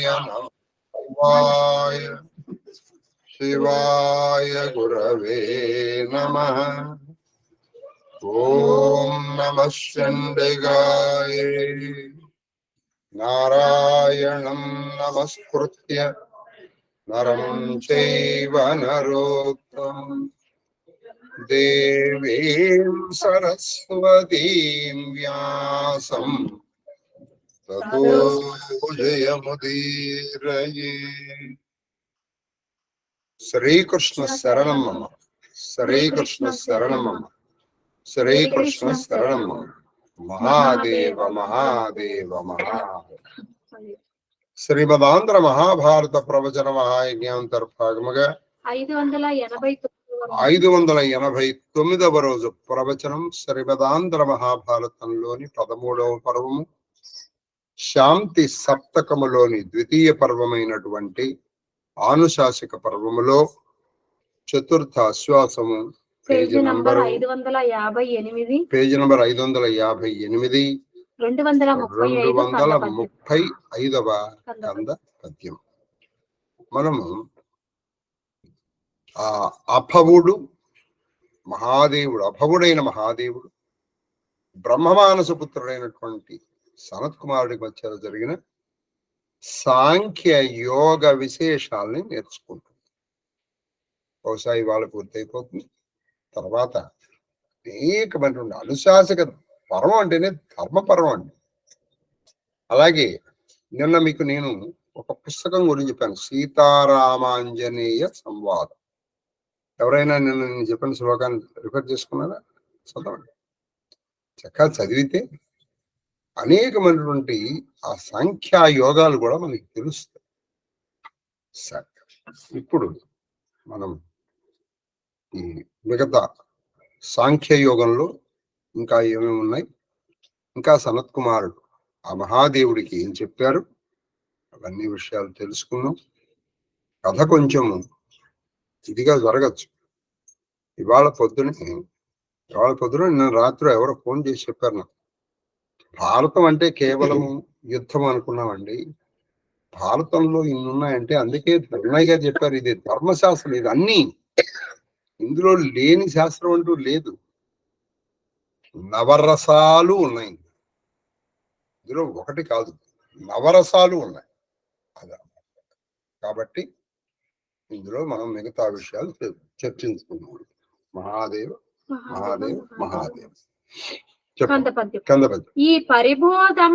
నమః శివాయ గురవే నమః. ఓం నమః చండికాయ నారాయణం నమస్కృత్య నరం చైవ నరోత్తమం దేవీం సరస్వతీం వ్యాసం తతో జయముదీరయే. శ్రీకృష్ణ శరణం మమ, శ్రీకృష్ణ శరణం మమ, శ్రీకృష్ణ శరణం మమ. మహాదేవ మహాదేవ మహాదేవ. శ్రీమదాంధ్ర మహాభారత ప్రవచన మహాయజ్ఞాంతర్భాగముగా 589వ రోజు ప్రవచనం శ్రీమదాంధ్ర మహాభారతంలోని 13వ పర్వము, శాంతి సప్తకములోని ద్వితీయ పర్వమైనటువంటి ఆనుశాసిక పర్వములో చతుర్థ ఆశ్వాసము, పేజీ నంబర్ 558, 235వ కంద పద్యం. మనము ఆ అభవుడు మహాదేవుడు, అభవుడైన మహాదేవుడు బ్రహ్మమానస పుత్రుడైనటువంటి సనత్ కుమారుడికి మధ్య జరిగిన సాంఖ్య యోగ విశేషాలని నేర్చుకుంటుంది. బహుశా ఇవాళ పూర్తయిపోతుంది. తర్వాత అనేకమైనటువంటి అనుశాసక పర్వం అంటేనే ధర్మపర్వం అండి. అలాగే నిన్న మీకు నేను ఒక పుస్తకం గురించి చెప్పాను, సీతారామాంజనేయ సంవాదం. ఎవరైనా నిన్న నేను చెప్పిన శ్లోకాన్ని రిఫర్ చేసుకున్నారా? చదవండి. చక్కగా చదివితే అనేకమైనటువంటి ఆ సంఖ్యా యోగాలు కూడా మనకి తెలుస్తాయి. సరే, ఇప్పుడు మనం ఈ మిగతా సాంఖ్య యోగంలో ఇంకా ఏమేమి ఉన్నాయి, ఇంకా సనత్ కుమారుడు ఆ మహాదేవుడికి ఏం చెప్పారు, అవన్నీ విషయాలు తెలుసుకున్నాం. కథ కొంచెము ఇదిగా జరగచ్చు. ఇవాళ పొద్దున నిన్న రాత్రి ఎవరో ఫోన్ చేసి చెప్పారు నాకు, భారతం అంటే కేవలం యుద్ధం అనుకున్నామండి, భారతంలో ఇన్నున్నాయంటే అందుకే ధర్మయ్య గారు చెప్పారు, ఇది ధర్మశాస్త్రం, ఇది అన్ని, ఇందులో లేని శాస్త్రం అంటూ లేదు. నవరసాలు ఉన్నాయి ఇందులో, ఒకటి కాదు, నవరసాలు ఉన్నాయి. అదా కాబట్టి ఇందులో మనం మిగతా విషయాలు చర్చించుకున్నాం. మహాదేవ మహాదేవ మహాదేవ. ఈ పరిబోధం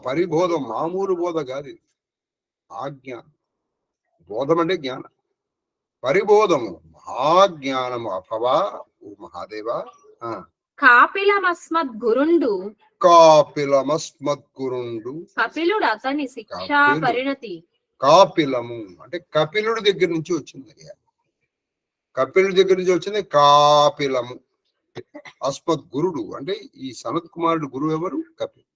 పరిబోధం మామూలు బోధ కాదు, ఆజ్ఞ. బోధం అంటే జ్ఞానం. పరిబోధము మహాజ్ఞానము అభవా ఓ మహాదేవ. కాపిలమస్మద్గురుండు కపిలుడు అతని శిక్షా పరిణతి. కాపిలము అంటే కపిలుడి దగ్గర నుంచి వచ్చింది, కపిలుడి దగ్గర నుంచి వచ్చింది కాపిలము. అస్మద్గురుడు అంటే ఈ సనత్ కుమారుడు గురువు ఎవరు? కపిలు.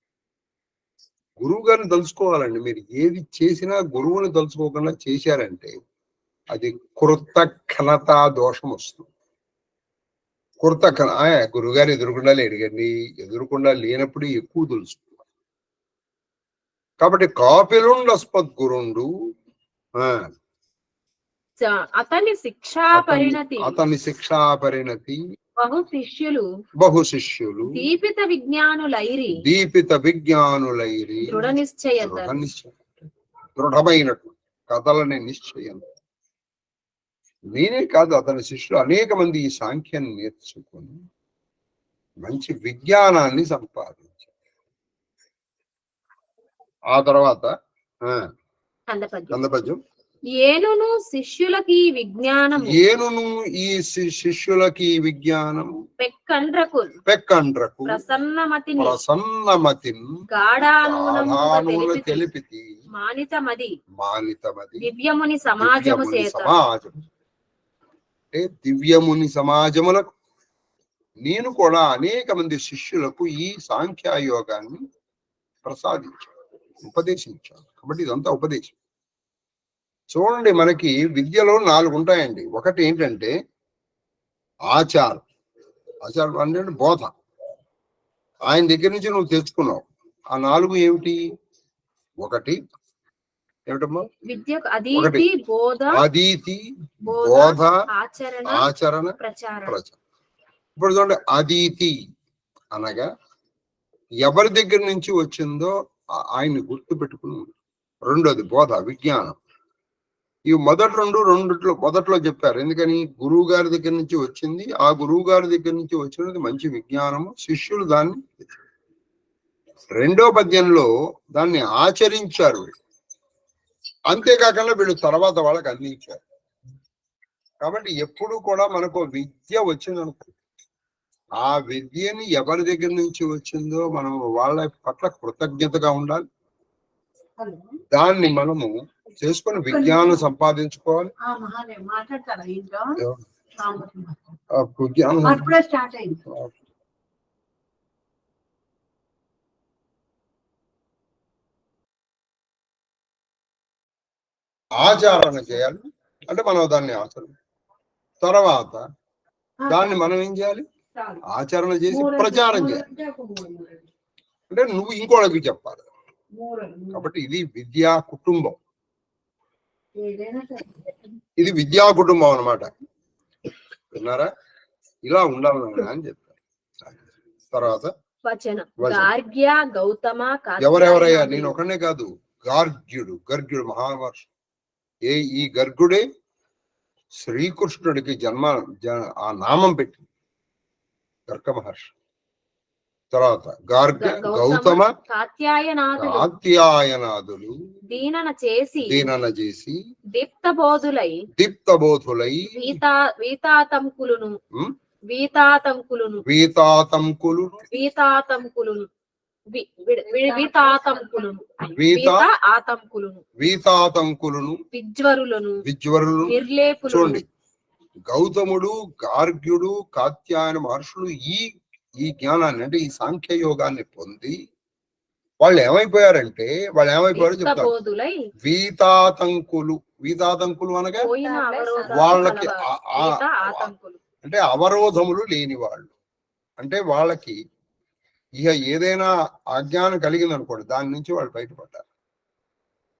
గురువు గారిని తలుచుకోవాలండి. మీరు ఏది చేసినా గురువుని తలుచుకోకుండా చేశారంటే అది కృత ఘనతా దోషం వస్తుంది. కృత గురువుగారు ఎదురుకుండా లేడుగండి, ఎదురుకుండా లేనప్పుడు ఎక్కువ తెలుసుకోవాలి. కాబట్టి కాపిలుండు అస్మద్గురుండు అతని శిక్షా పరిణతి. బహు శిష్యులు దీపిత విజ్ఞానులైరి దృఢమైనటువంటి కథలని నిశ్చయం. నేనే కాదు, అతని శిష్యులు అనేక మంది ఈ సాంఖ్యాన్ని నేర్చుకొని మంచి విజ్ఞానాన్ని సంపాదించారు. ఆ తర్వాత కందపద్యం. ఏనును శిష్యులకి విజ్ఞానము పెక్కండ్రకు ప్రసన్నమతిన్ గాఢానూనముగ తెలిపితి మానితమది దివ్యముని సమాజము చేత. అంటే దివ్యముని సమాజములకు నేను కూడా అనేక మంది శిష్యులకు ఈ సాంఖ్యాయోగాన్ని ఉపదేశించాను. కాబట్టి ఇదంతా ఉపదేశం. చూడండి, మనకి విద్యలో 4 ఉంటాయండి. ఒకటి ఏంటంటే ఆచారం అంటే బోధ. ఆయన దగ్గర నుంచి నువ్వు తెచ్చుకున్నావు. ఆ 4 ఏమిటి? ఒకటి ఏమిటమ్మా? విద్యకు అదీతి, బోధ, అదీతి, బోధ, ఆచరణ, ఆచరణ, ప్రచారం. ఇప్పుడు చూడండి, అదీతి అనగా ఎవరి దగ్గర నుంచి వచ్చిందో ఆయన్ని గుర్తు పెట్టుకుని. రెండోది బోధ, విజ్ఞానం. ఈ మొదట్లో చెప్పారు. ఎందుకని? గురువు గారి దగ్గర నుంచి వచ్చింది. ఆ గురువు గారి దగ్గర నుంచి వచ్చినది మంచి విజ్ఞానము. శిష్యులు దాన్ని రెండో పద్యంలో దాన్ని ఆచరించారు. అంతేకాకుండా వీళ్ళు తర్వాత వాళ్ళకి అందించారు. కాబట్టి ఎప్పుడు కూడా మనకు విద్య వచ్చిందనుకో, ఆ విద్యని ఎవరి దగ్గర నుంచి వచ్చిందో మనం వాళ్ళ పట్ల కృతజ్ఞతగా ఉండాలి. దాన్ని మనము చేసుకొని విజ్ఞానం సంపాదించుకోవాలి. ఆచరణ చేయాలి. అంటే మనం దాన్ని ఆచరణ తర్వాత దాన్ని మనం ఏం చేయాలి? ఆచరణ చేసి ప్రచారం చేయాలి. అంటే నువ్వు ఇంకోళ్ళకి చెప్పాలి. కాబట్టి ఇది విద్యా కుటుంబం. ఇది విద్యా కుటుంబం అన్నమాట. విన్నారా? ఇలా ఉండాలి అని చెప్తారు. తర్వాత ఎవరెవరయ్యా? నేను ఒకనే కాదు, గర్గ్యుడు మహామహర్షి. ఈ గర్గుడే శ్రీకృష్ణుడికి ఆ నామం పెట్టింది, గర్గ మహర్షి. తర్వాత గౌతమ, కాత్యాయనాదులు దీనన చేసి దీప్తబోధులై వీతాతంకులను విజ్వరులను. చూడండి, గౌతముడు, గార్గ్యుడు, కాత్యాయన మహర్షులు ఈ జ్ఞానాన్ని, అంటే ఈ సాంఖ్య యోగాన్ని పొంది వాళ్ళు ఏమైపోయారంటే చెప్తారు. వీతాతంకులు అనగా వాళ్ళకి అంటే అవరోధములు లేని వాళ్ళు. అంటే వాళ్ళకి ఇక ఏదైనా అజ్ఞానం కలిగింది అనుకోండి, దాని నుంచి వాళ్ళు బయటపడ్డారు.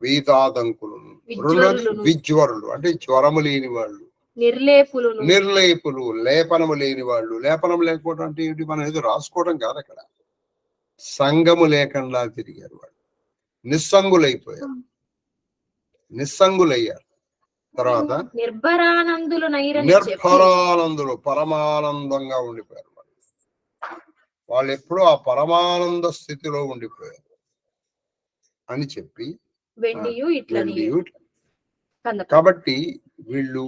వీతాతంకులు. రెండోది విజ్వరులు, అంటే జ్వరము లేని వాళ్ళు. నిర్లేపులు, లేపనము లేని వాళ్ళు. లేపనం లేకపోవడం అంటే ఏంటి? మనం ఏదో రాసుకోవడం కాదు అక్కడ. సంగము లేకుండా తిరిగారు వాళ్ళు. నిస్సంగులయ్యారు. తర్వాత నిర్భరానందులు, పరమానందంగా ఉండిపోయారు. వాళ్ళు ఎప్పుడూ ఆ పరమానంద స్థితిలో ఉండిపోయారు అని చెప్పి. కాబట్టి వీళ్ళు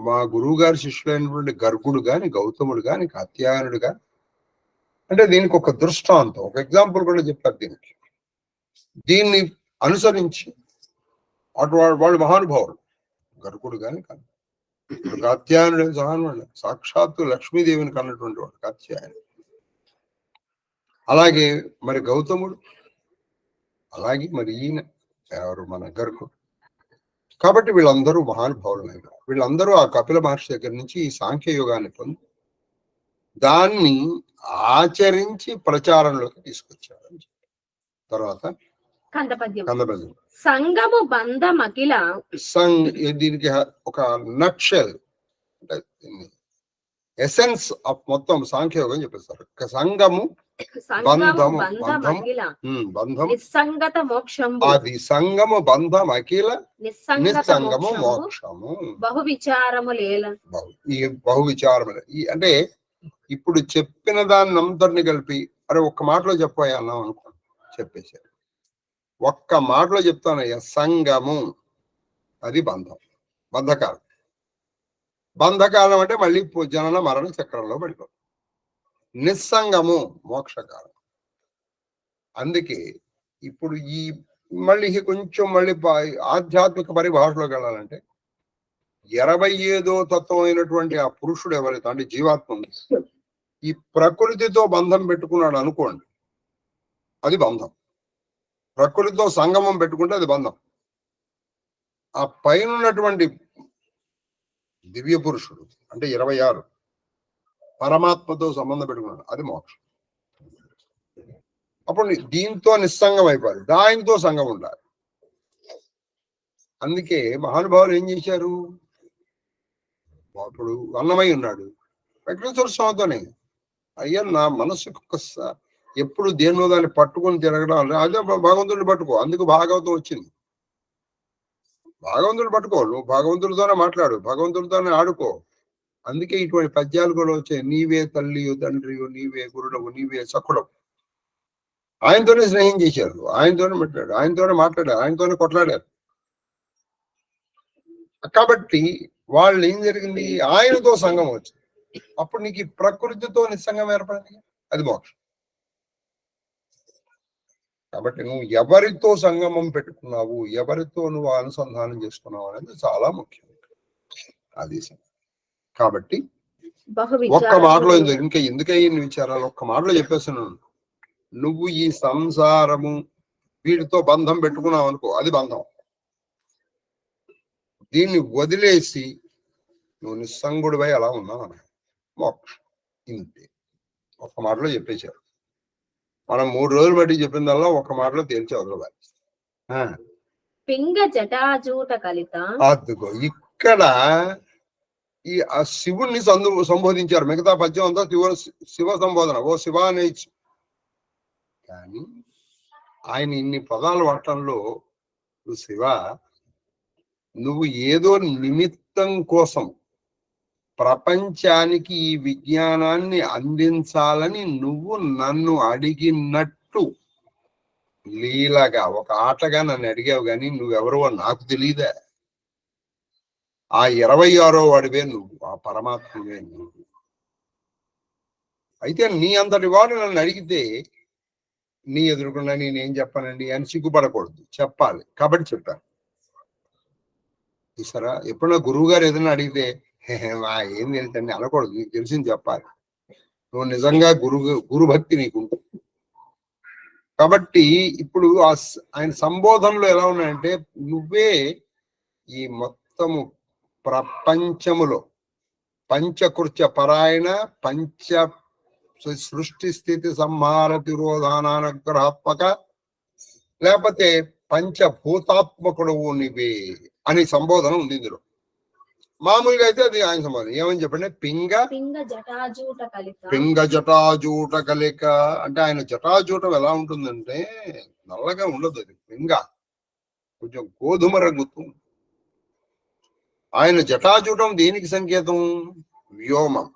మా గురువు గారి శిష్యులైనటువంటి గర్గుడు గాని, గౌతముడు గాని, కాత్యాయనుడు గాని, అంటే దీనికి ఒక దృష్టాంతం, ఒక ఎగ్జాంపుల్ కూడా చెప్పారు. దీన్ని అనుసరించి అటు వాళ్ళు మహానుభావులు. గర్గుడు గాని కాదు, కాత్యాయనుడు సహానుడు, సాక్షాత్తు లక్ష్మీదేవిని కన్నటువంటి వాడు కాత్యాయనుడు. అలాగే మరి గౌతముడు, అలాగే మరి ఈయన ఎవరు? మన గర్గుడు. కాబట్టి వీళ్ళందరూ మహానుభావులైన వీళ్ళందరూ ఆ కపిల మహర్షి దగ్గర నుంచి ఈ సాంఖ్య యోగాన్ని పొంది దాన్ని ఆచరించి ప్రచారంలోకి తీసుకొచ్చారు. తర్వాత కందపద్యం. సంగము బంధమఖిల. దీనికి ఒక నట్షెల్, అంటే ఎసెన్స్ ఆఫ్ మొత్తం సాంఖ్యయోగం చెప్పేస్తారు. సంగము బంధము, నిస్సంగత మోక్షము. అది సంగము బంధం అఖిల నిస్సంగము మోక్షము. బహువిచారములే. అంటే ఇప్పుడు చెప్పిన దాన్ని అంతటిని కలిపి, అరే ఒక్క మాటలో చెప్పాయి అన్నాం అనుకో, చెప్పేశారు. ఒక్క మాటలో చెప్తానయ్యా. సంగము అది బంధం, బంధకాలం. బంధకాలం అంటే మళ్ళీ జనన మరణ చక్రంలో పడిపోతుంది. నిస్సంగము మోక్షకాలం. అందుకే ఇప్పుడు ఈ మళ్ళీ కొంచెం మళ్ళీ ఆధ్యాత్మిక పరిభాషలోకి వెళ్ళాలంటే 25వ తత్వం అయినటువంటి ఆ పురుషుడు ఎవరైతే, అంటే జీవాత్మ ఉంది, ఈ ప్రకృతితో బంధం పెట్టుకున్నాడు అనుకోండి, అది బంధం. ప్రకృతితో సంగమం పెట్టుకుంటే అది బంధం. ఆ పైన ఉన్నటువంటి దివ్య పురుషుడు అంటే 26 పరమాత్మతో సంబంధం పెట్టుకున్నాడు, అది మోక్షం. అప్పుడు దీంతో నిస్సంగం అయిపోవాలి, దానితో సంగం ఉండాలి. అందుకే మహానుభావులు ఏం చేశారు, అప్పుడు అన్నమై ఉన్నాడు, వెంకటేశ్వర స్వామితోనే అయ్యా నా మనసుకు ఒక్కసారి ఎప్పుడు దేన్నో దాన్ని పట్టుకొని తిరగడం, అదే భగవంతుడిని పట్టుకో. అందుకు భాగవతం వచ్చింది. భగవంతుడు పట్టుకో, నువ్వు భగవంతుడితోనే మాట్లాడు, భగవంతుడితోనే ఆడుకో. అందుకే ఇటువంటి పద్యాలు కూడా వచ్చాయి. నీవే తల్లియు తండ్రియు, నీవే గురుడవు, నీవే సఖుడవు. ఆయనతోనే స్నేహం చేశారు, ఆయనతోనే మాట్లాడారు, ఆయనతోనే కొట్లాడారు. కాబట్టి వాళ్ళు ఏం జరిగింది, ఆయనతో సంగం వచ్చింది. అప్పుడు నీకు ఈ ప్రకృతితో నిస్సంగం ఏర్పడింది, అది మోక్షం. కాబట్టి నువ్వు ఎవరితో సంగమం పెట్టుకున్నావు, ఎవరితో నువ్వు అనుసంధానం చేసుకున్నావు అనేది చాలా ముఖ్యం. అది కాబట్టి ఒక్క మాటలో ఇంకా ఎందుకయ్యి విచారాలు ఒక్క మాటలో చెప్పేస్తున్నాను. నువ్వు ఈ సంసారము వీటితో బంధం పెట్టుకున్నావు అనుకో, అది బంధం. దీన్ని వదిలేసి నువ్వు నిస్సంగుడిపై అలా ఉన్నావు మోక్షం. ఇంతే ఒక్క మాటలో చెప్పేశారు. మనం 3 రోజులు బట్టి చెప్పిందల్లా ఒక్క మాటలో తేల్చి వదలవాలి. పింగ జటాజూట కలిత. అదిగో ఇక్కడ ఈ ఆ శివుణ్ణి సంబోధించారు. మిగతా పద్యం అంతా శివ సంబోధన. ఓ శివ అనేచ్చు. కానీ ఆయన ఇన్ని పదాలు వాడటంలో శివ, నువ్వు ఏదో నిమిత్తం కోసం ప్రపంచానికి ఈ విజ్ఞానాన్ని అందించాలని నువ్వు నన్ను అడిగినట్టు లీలగా ఒక ఆటగా నన్ను అడిగావు, కానీ నువ్వెవరో నాకు తెలియదా. ఆ 26వ వాడివే నువ్వు, ఆ పరమాత్మవే నువ్వు. అయితే నీ అంతటి వాడు నన్ను అడిగితే నీ ఎదురుకుండా నేనేం చెప్పానండి అని సిగ్గుపడకూడదు, చెప్పాలి. కాబట్టి చెప్పాను. చూసారా, ఎప్పుడన్నా గురువు గారు ఏదైనా అడిగితే ఏం తెలుసండి అనకూడదు, నీకు తెలిసింది చెప్పాలి. నువ్వు నిజంగా గురు భక్తి నీకుంటుంది. కాబట్టి ఇప్పుడు ఆయన సంబోధనలో ఎలా ఉన్నాయంటే, నువ్వే ఈ మొత్తము ప్రపంచములో పంచకృత్య పరాయణ, పంచ సృష్టి స్థితి సంహార తిరోధానానుగ్రహాత్మక, లేకపోతే పంచభూతాత్మకుడు నువ్వే అని సంబోధన ఉంది ఇందులో. మామూలుగా అయితే అది ఆయన సంబోధన ఏమని చెప్పండి, పింగ జటాజూట కలిక. అంటే ఆయన జటాజూటం ఎలా ఉంటుందంటే నల్లగా ఉండదు, అది పింగ, కొంచెం గోధుమ రంగుతూ. ఆయన జటాజూటం దేనికి సంకేతం, వ్యోమం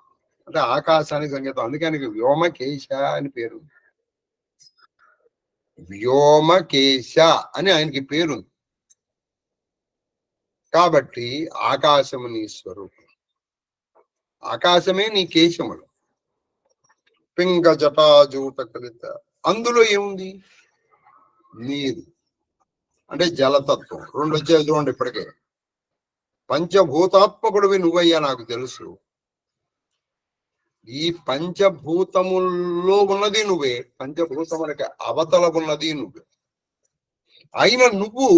అంటే ఆకాశానికి సంకేతం. అందుకే ఆయనకి వ్యోమకేశ అని పేరు. వ్యోమకేశ అని ఆయనకి పేరు. కాబట్టి ఆకాశము నీ స్వరూపం, ఆకాశమే నీ కేశములు. పింగ జటాజూట కలిత, అందులో ఏముంది, నీరు అంటే జలతత్వం. 2 వచ్చేది చూడండి. ఇప్పటికే పంచభూతాత్మకుడివి నువ్వయ్యా నాకు తెలుసు. ఈ పంచభూతముల్లో ఉన్నది నువ్వే, పంచభూతములకి అవతల ఉన్నది నువ్వే. అయినా నువ్వు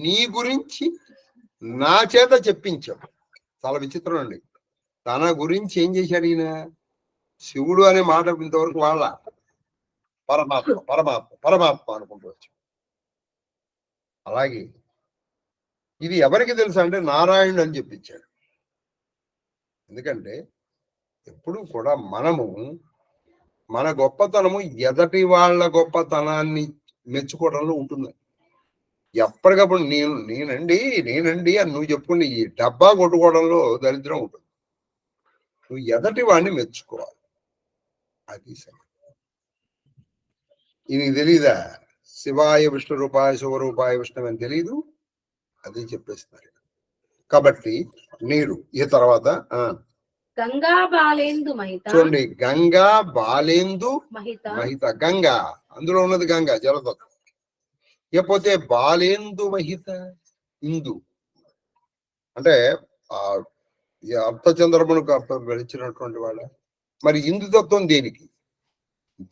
నీ గురించి నా చేత చెప్పించావు. చాలా విచిత్రం అండి. తన గురించి ఏం చేశాడు ఈయన, శివుడు అనే మాట ఇంతవరకు వాళ్ళ పరమాత్మ పరమాత్మ పరమాత్మ అనుకుంటూ వచ్చాడు. అలాగే ఇది ఎవరికి తెలుసు అంటే నారాయణుడు అని చెప్పించాడు. ఎందుకంటే ఎప్పుడు కూడా మనము మన గొప్పతనము ఎదటి వాళ్ళ గొప్పతనాన్ని మెచ్చుకోవడంలో ఉంటుంది. ఎప్పటికప్పుడు నేనండి అని నువ్వు చెప్పుకుని ఈ డబ్బా కొట్టుకోవడంలో దరిద్రం ఉంటుంది. నువ్వు ఎదటి వాడిని మెచ్చుకోవాలి. అది సరే. ఇది తెలీదా, శివాయ విష్ణు రూపాయ శివరూపాయ విష్ణు అని తెలీదు, అది చెప్పేస్తున్నారు. కాబట్టి నీరు ఈ తర్వాత గంగా బాలేందు మహిత. చూడండి, గంగా బాలేందు మహిత. గంగా అందులో ఉన్నది గంగా జలతత్వం. లేకపోతే బాలేందు మహిత ఇందు అంటే ఆ అర్థచంద్రమును వెలిచినటువంటి వాడ. మరి ఇందుతత్వం దేనికి,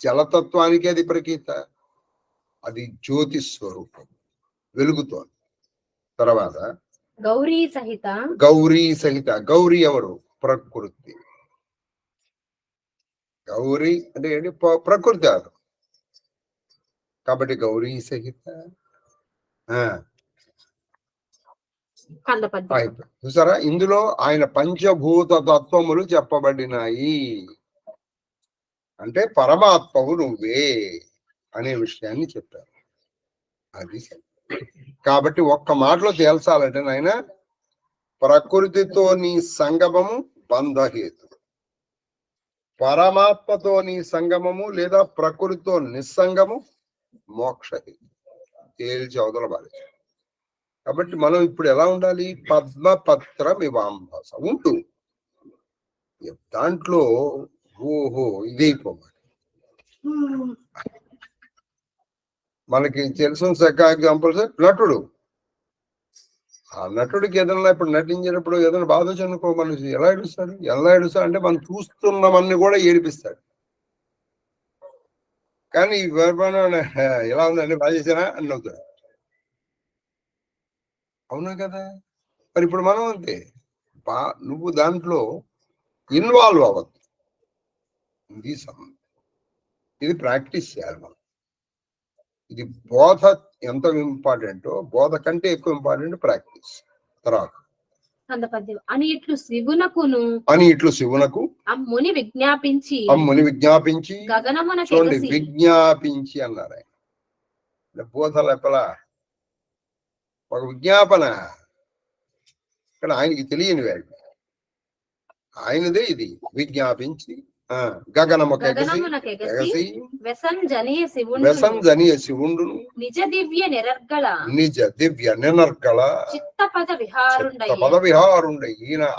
జలతత్వానికి అది ప్రకీత. అది జ్యోతి స్వరూపం, వెలుగుతోంది. తర్వాత గౌరీ సహిత. గౌరీ ఎవరు, ప్రకృతి. గౌరీ అంటే ఏంటి, ప్రకృతి. కాబట్టి గౌరీ సహిత చూసారా, ఇందులో ఆయన పంచభూత తత్వములు చెప్పబడినాయి. అంటే పరమాత్మవు నువ్వే అనే విషయాన్ని చెప్పారు. అది కాబట్టి ఒక్క మాటలో తేల్చాలంటే నాయన, ప్రకృతితో నీ సంగమము బంధహేతు, పరమాత్మతో నీ సంగమము లేదా ప్రకృతితో నిస్సంగము మోక్షహేతు. తేల్చి అవతల బాలి. కాబట్టి మనం ఇప్పుడు ఎలా ఉండాలి? పద్మపత్రం ఇవాంభస ఉంటూ దాంట్లో ఓహో ఇదైపోవాలి. మనకి తెలిసిన ఎగ్జాంపుల్స్ నటుడు. ఆ నటుడికి ఏదైనా ఇప్పుడు నటించినప్పుడు ఏదైనా బాధ చెందుకో మనిషి ఎలా ఏడుస్తాడు అంటే మనం చూస్తున్నామని కూడా ఏడిపిస్తాడు. కానీ ఎలా ఉందండి బాధ చేసినా అని అవుతాడు. అవునా కదా? మరి ఇప్పుడు మనం అంతే, నువ్వు దాంట్లో ఇన్వాల్వ్ అవ్వద్దు. ఇది ప్రాక్టీస్ చేయాలి మనం. ఇది బోధ ఎంత ఇంపార్టెంటో, బోధ కంటే ఎక్కువ ఇంపార్టెంట్ ప్రాక్టీస్. తర్వాత అని ఇట్లు శివునకు అమ్ముని విజ్ఞాపించి చూడండి, విజ్ఞాపించి అన్నారు ఆయన. బోధలు ఎప్పలా ఒక విజ్ఞాపన. ఇక్కడ ఆయనకి తెలియని వాడు, ఆయనదే ఇది. విజ్ఞాపించి గగనముకెగసి వ్యసంజనీయ శివుండును నిజ దివ్య నినర్గళ పద విహారుండై.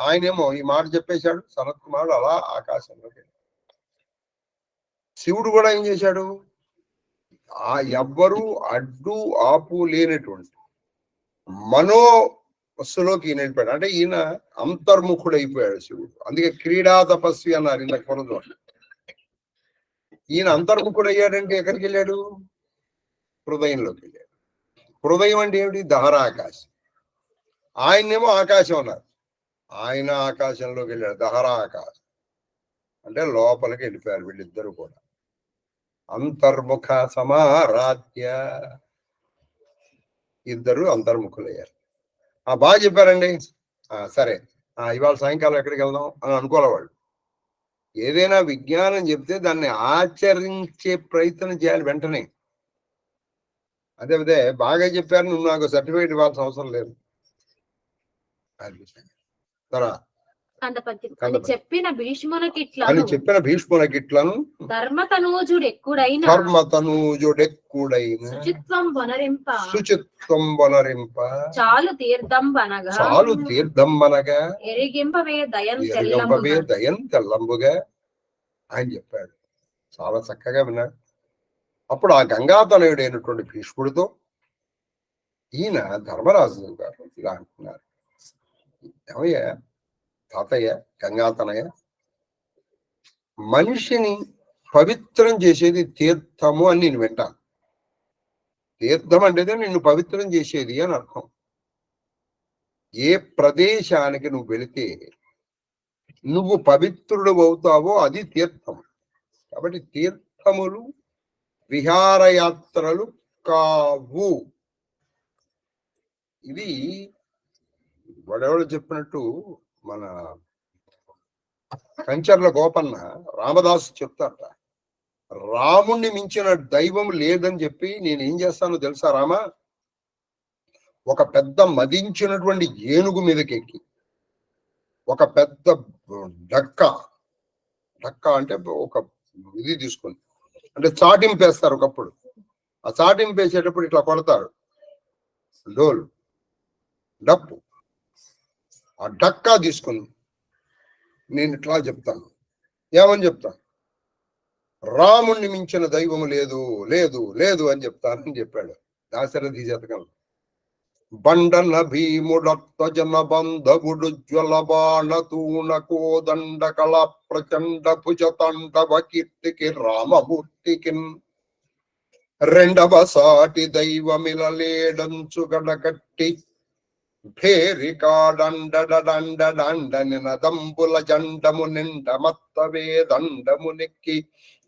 ఆయనేమో ఈ మాట చెప్పేశాడు సనత్ కుమారుడు. అలా ఆకాశంలోకి శివుడు కూడా ఏం చేశాడు? ఎవ్వరూ అడ్డు ఆపు లేనటువంటి మనోస్సులోకి ఈయన వెళ్ళిపోయాడు. అంటే ఈయన అంతర్ముఖుడు అయిపోయాడు శివుడు. అందుకే క్రీడా తపస్వి అన్నారు ఇందాక పొరదు. ఈయన అంతర్ముఖుడు అయ్యాడంటే ఎక్కడికి వెళ్ళాడు? హృదయంలోకి వెళ్ళాడు. హృదయం అంటే ఏమిటి? దహరాకాశం. ఆయన్నేమో ఆకాశం అన్నారు, ఆయన ఆకాశంలోకి వెళ్ళాడు. దహరా ఆకాశం అంటే లోపలికి వెళ్ళిపోయారు వీళ్ళిద్దరూ కూడా. అంతర్ముఖ సమారాధ్య, ఇద్దరు అంతర్ముఖులయ్యారు. బాగా చెప్పారండి. సరే, ఇవాళ సాయంకాలం ఎక్కడికి వెళ్దాం అని అనుకోలే వాళ్ళు. ఏదైనా విజ్ఞానం చెప్తే దాన్ని ఆచరించే ప్రయత్నం చేయాలి వెంటనే. అదే బాగా చెప్పారు, నువ్వు నాకు సర్టిఫికేట్ ఇవ్వాల్సిన అవసరం లేదు. అని చెప్పిన భీష్మునకిట్లను ధర్మతనూజుడెక్కుడైన శుచిత్వం వనరింప చాలు తీర్థంబనగా ఎరిగింపవే దయం తెల్లంబుగా ఆయన చెప్పాడు. చాలా చక్కగా విన్నాడు. అప్పుడు ఆ గంగాతనయుడైనటువంటి భీష్ముడితో ఈయన ధర్మరాజు గారు ఇలా అంటున్నారు, ఏమయ్యా తాతయ్య, గంగాతనయ్య, మనిషిని పవిత్రం చేసేది తీర్థము అని నేను వింటాను. తీర్థం అంటే నిన్ను పవిత్రం చేసేది అని అర్థం. ఏ ప్రదేశానికి నువ్వు వెళితే నువ్వు పవిత్రుడు అవుతావో అది తీర్థం. కాబట్టి తీర్థములు విహారయాత్రలు కావు. ఇది వాడెవడు చెప్పినట్టు మన కంచర్ల గోపన్న రామదాసు చెప్తారట, రాముణ్ణి మించిన దైవం లేదని చెప్పి నేనేం చేస్తానో తెలుసా రామ, ఒక పెద్ద మదించినటువంటి ఏనుగు మీదకి ఎక్కి ఒక పెద్ద డక్క అంటే ఒక ఇది తీసుకుని, అంటే చాటింపేస్తారు ఒకప్పుడు. ఆ చాటింపేసేటప్పుడు ఇట్లా కొడతారు డోలు డప్పు. ఆ డక్కా తీసుకుని నేను ఇట్లా చెప్తాను, ఏమని చెప్తాను? రాముణ్ణి మించిన దైవము లేదు లేదు లేదు అని చెప్తానని చెప్పాడు దాశరథి శతకం. బండన భీముడత్త జన బంధవుడు జ్వల బాణ తూణ కోదండ కళ ప్రచండ భుజతండవ కీర్తికి రామమూర్తికి రెండవ సాటి దైవమిలలేడంచు గడగట్టి భేరికాడండ నినదంబుల జండము నిండ మత్తవే దండము నెక్కి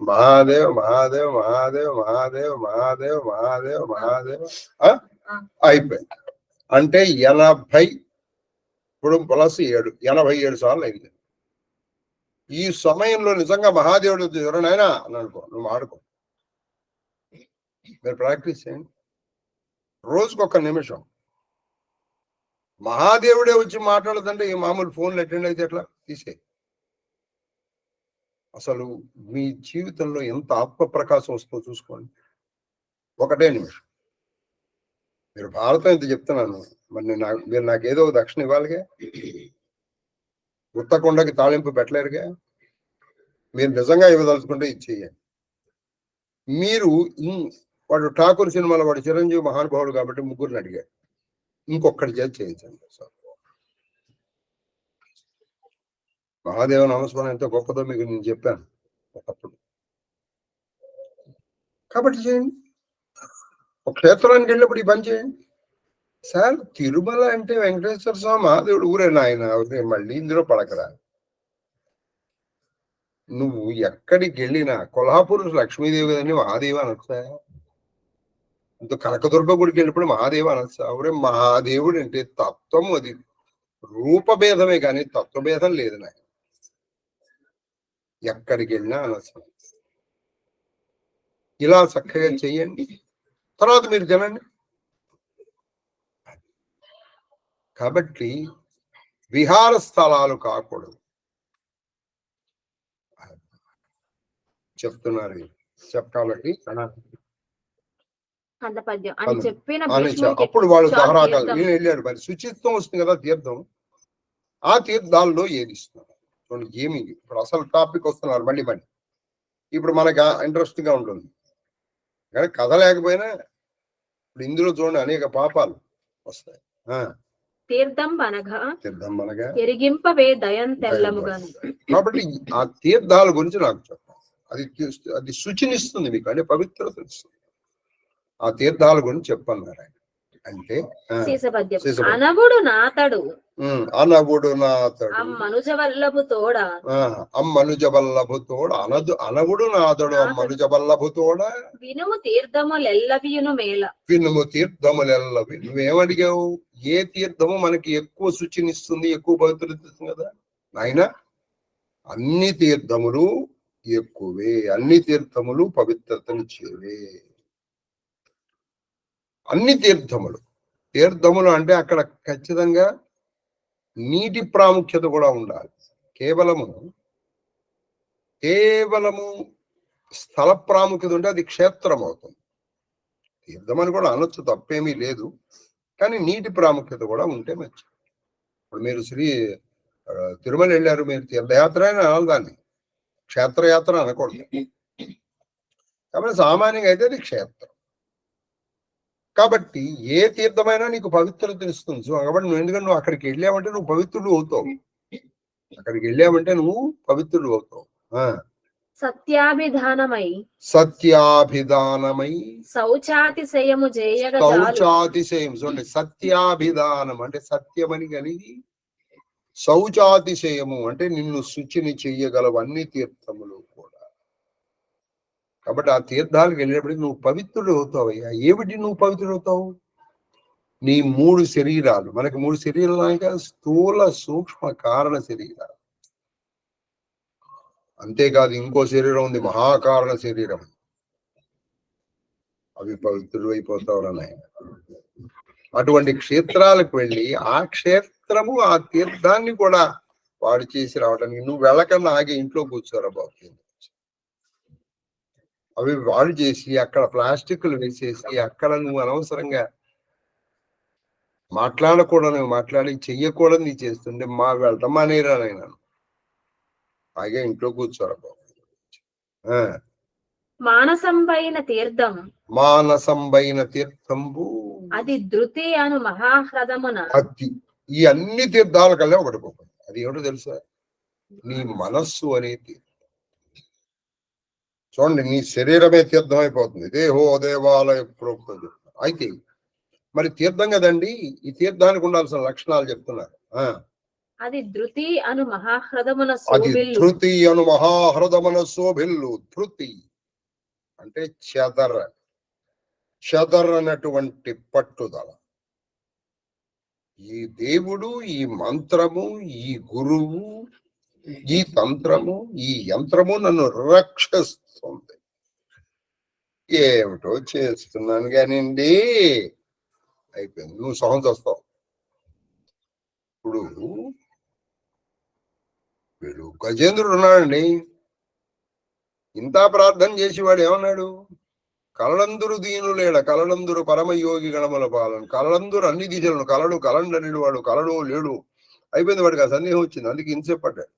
మహాదేవ్ మహాదేవ్ మహాదేవ్ మహాదేవ్ మహాదేవ్ మహాదేవ్ మహాదేవ్ అయిపోయింది. అంటే 80 ఇప్పుడు ప్లస్ 7 87 సార్లు అయింది. ఈ సమయంలో నిజంగా మహాదేవుడు ఎవరైనా అని అనుకో, నువ్వు ఆడుకో, మీరు ప్రాక్టీస్ చేయండి. రోజుకు 1 నిమిషం. మహాదేవుడే వచ్చి మాట్లాడదంటే ఈ మామూలు ఫోన్లు అటెండ్ అయితే ఎట్లా? తీసే. అసలు మీ జీవితంలో ఎంత ఆత్మ ప్రకాశం వస్తుందో చూసుకోండి. 1 నిమిషం. మీరు భారతం ఇంత చెప్తున్నాను, మరి మీరు నాకేదో దక్షిణ ఇవ్వాలిగా. ఉత్తకొండకి తాళింపు పెట్టలేరుగా. మీరు నిజంగా ఇవ్వదలుచుకుంటే ఇది చెయ్యండి. మీరు వాడు ఠాకూర్ సినిమాలో వాడు చిరంజీవి మహానుభావుడు కాబట్టి 3 అడిగాడు, ఇంకొకటి చేయించండి సార్. మహాదేవ నామస్మరణ ఎంత గొప్పదో మీకు నేను చెప్పాను ఒకప్పుడు. కాబట్టి చేయండి. ఒక క్షేత్రానికి వెళ్ళినప్పుడు ఈ పని చేయండి. సార్ తిరుమల అంటే వెంకటేశ్వర స్వామి మహాదేవుడు ఊరే నాయన, మళ్ళీ ఇందులో పడకరా. నువ్వు ఎక్కడికి వెళ్ళినా కొల్హాపూర్ లక్ష్మీదేవి అని మహాదేవి అనొచ్చా? ఇంత కనకదుర్గ గుడికి వెళ్ళినప్పుడు మహాదేవి అనొచ్చా? ఊరే మహాదేవుడు అంటే తత్వం, అది రూపభేదమే కానీ తత్వభేదం లేదు నాయన. ఎక్కడికి వెళ్ళినా అనవసరం. ఇలా చక్కగా చెయ్యండి, తర్వాత మీరు తినండి. కాబట్టి విహార స్థలాలు కాకూడదు చెప్తున్నారు. చెప్పాలండి అప్పుడు వాళ్ళు దహరాకాలు వెళ్ళారు. మరి శుచిత్వం వస్తుంది కదా తీర్థం, ఆ తీర్థాల్లో ఏది ఇస్తున్నారు చూడండి. ఏమి ఇప్పుడు అసలు టాపిక్ వస్తున్నారు మళ్ళీ. ఇప్పుడు మనకి ఇంట్రెస్ట్ గా ఉంటుంది కానీ కథ లేకపోయినా ఇప్పుడు ఇందులో చూడండి అనేక పాపాలు వస్తాయి. తీర్థం అనగా ఎరిగింపవే దయం తెల్లముగాను. కాబట్టి ఆ తీర్థాల గురించి నాకు చెప్పాలి. అది శుచినిస్తుంది మీకు, అంటే పవిత్రత ఇస్తుంది. ఆ తీర్థాల గురించి చెప్పన్నారు ఆయన. అంటే అనవుడు నాతడు అనవుడు నాతడు అమ్మనుజ వల్లభు తోడ అనవుడు నాతడు అమ్మనుజ వల్లభు తోడ వినుము తీర్థములెల్లవియును మేల. వినుము తీర్థములెల్లవి. నువ్వేమడిగావు? ఏ తీర్థము మనకి ఎక్కువ శుచినిస్తుంది, ఎక్కువ పవిత్రత ఇస్తుంది కదా నాయన. అన్ని తీర్థములు ఎక్కువే, అన్ని తీర్థములు పవిత్రతనిచ్చేవే. అన్ని తీర్థములు అంటే అక్కడ ఖచ్చితంగా నీటి ప్రాముఖ్యత కూడా ఉండాలి. కేవలము స్థల ప్రాముఖ్యత ఉంటే అది క్షేత్రం అవుతుంది. తీర్థం అని కూడా అనొచ్చు, తప్పేమీ లేదు, కానీ నీటి ప్రాముఖ్యత కూడా ఉంటే మంచిది. ఇప్పుడు మీరు తిరుమల వెళ్ళారు, మీరు తీర్థయాత్ర అని అనాలి, దాన్ని క్షేత్రయాత్ర అనకూడదు. కాబట్టి సామాన్యంగా అయితే అది క్షేత్రం. కాబట్టి ఏ తీర్థమైనా నీకు పవిత్రత ఇస్తుంది. సో కాబట్టి ఎందుకంటే నువ్వు అక్కడికి వెళ్ళావంటే నువ్వు పవిత్రుడు అవుతావు. అక్కడికి వెళ్ళావంటే నువ్వు పవిత్రుడు అవుతావు. సత్యాభిధానమై శౌచాతిశయము చూడండి. సత్యాభిధానం అంటే సత్యమని కలిగి, శౌచాతిశయము అంటే నిన్ను శుచిని చెయ్యగలవు అన్ని తీర్థములు కూడా. కాబట్టి ఆ తీర్థాలకు వెళ్ళినప్పటికీ నువ్వు పవిత్రుడు అవుతావయ్యా. ఏమిటి నువ్వు పవిత్రుడు అవుతావు? నీ 3 శరీరాలు. మనకి 3 శరీరాలు, స్థూల సూక్ష్మ కారణ శరీరాలు. అంతేకాదు ఇంకో శరీరం ఉంది, మహాకారణ శరీరం. అవి పవిత్రుడు అయిపోతావు నాయన. అటువంటి క్షేత్రాలకు వెళ్ళి ఆ క్షేత్రము ఆ తీర్థాన్ని కూడా వాడు చేసి రావడానికి నువ్వు వెళ్ళకన్నా ఆగే ఇంట్లో కూర్చోరా బాబు. అవి వాడు చేసి అక్కడ ప్లాస్టిక్లు వేసేసి అక్కడ నువ్వు అనవసరంగా మాట్లాడి చెయ్యకూడదు చేస్తుంటే మా వెళ్ళటం అనేరా నాయన. ఆగే ఇంట్లో కూర్చోరా బాబు. మానసంబైన తీర్థంబు అది ధృతి అను మహాహ్రదమున. ఈ అన్ని తీర్థాల కల్లా ఒకటి పోతుంది. అది ఏమిటో తెలుసా? నీ మనస్సు అనేది. చూడండి, నీ శరీరమే తీర్థం అయిపోతుంది. దేహో దేవాలయ ప్రోక్తం. అయితే మరి తీర్థం కదండి, ఈ తీర్థానికి ఉండాల్సిన లక్షణాలు చెప్తున్నారు. అది ధృతి అను మహాహ్రదమున అది శోభిల్లు ధృతి అను మహాహృదమున శోభిల్లు. ధృతి అంటే చెదరనటువంటి పట్టుదల. ఈ దేవుడు, ఈ మంత్రము, ఈ గురువు, ఈ తంత్రము, ఈ యంత్రము నన్ను రక్షిస్తుంది. ఏమిటో చేస్తున్నాను కానివ్వండి, అయిపోయింది, నువ్వు సహం చేస్తావు. ఇప్పుడు వీడు గజేంద్రుడు ఉన్నాడండి, ఇంత ప్రార్థన చేసేవాడు ఏమన్నాడు? కలలందురు దీనులేడ కలలందురు పరమయోగి గణముల పాలన, కలలందురు అన్ని దిశలను కలడు కలండని వాడు కలడు లేడు. అయిపోయింది, వాడికి ఆ సందేహం వచ్చింది, అందుకే ఇంతసేపు పడ్డాడు.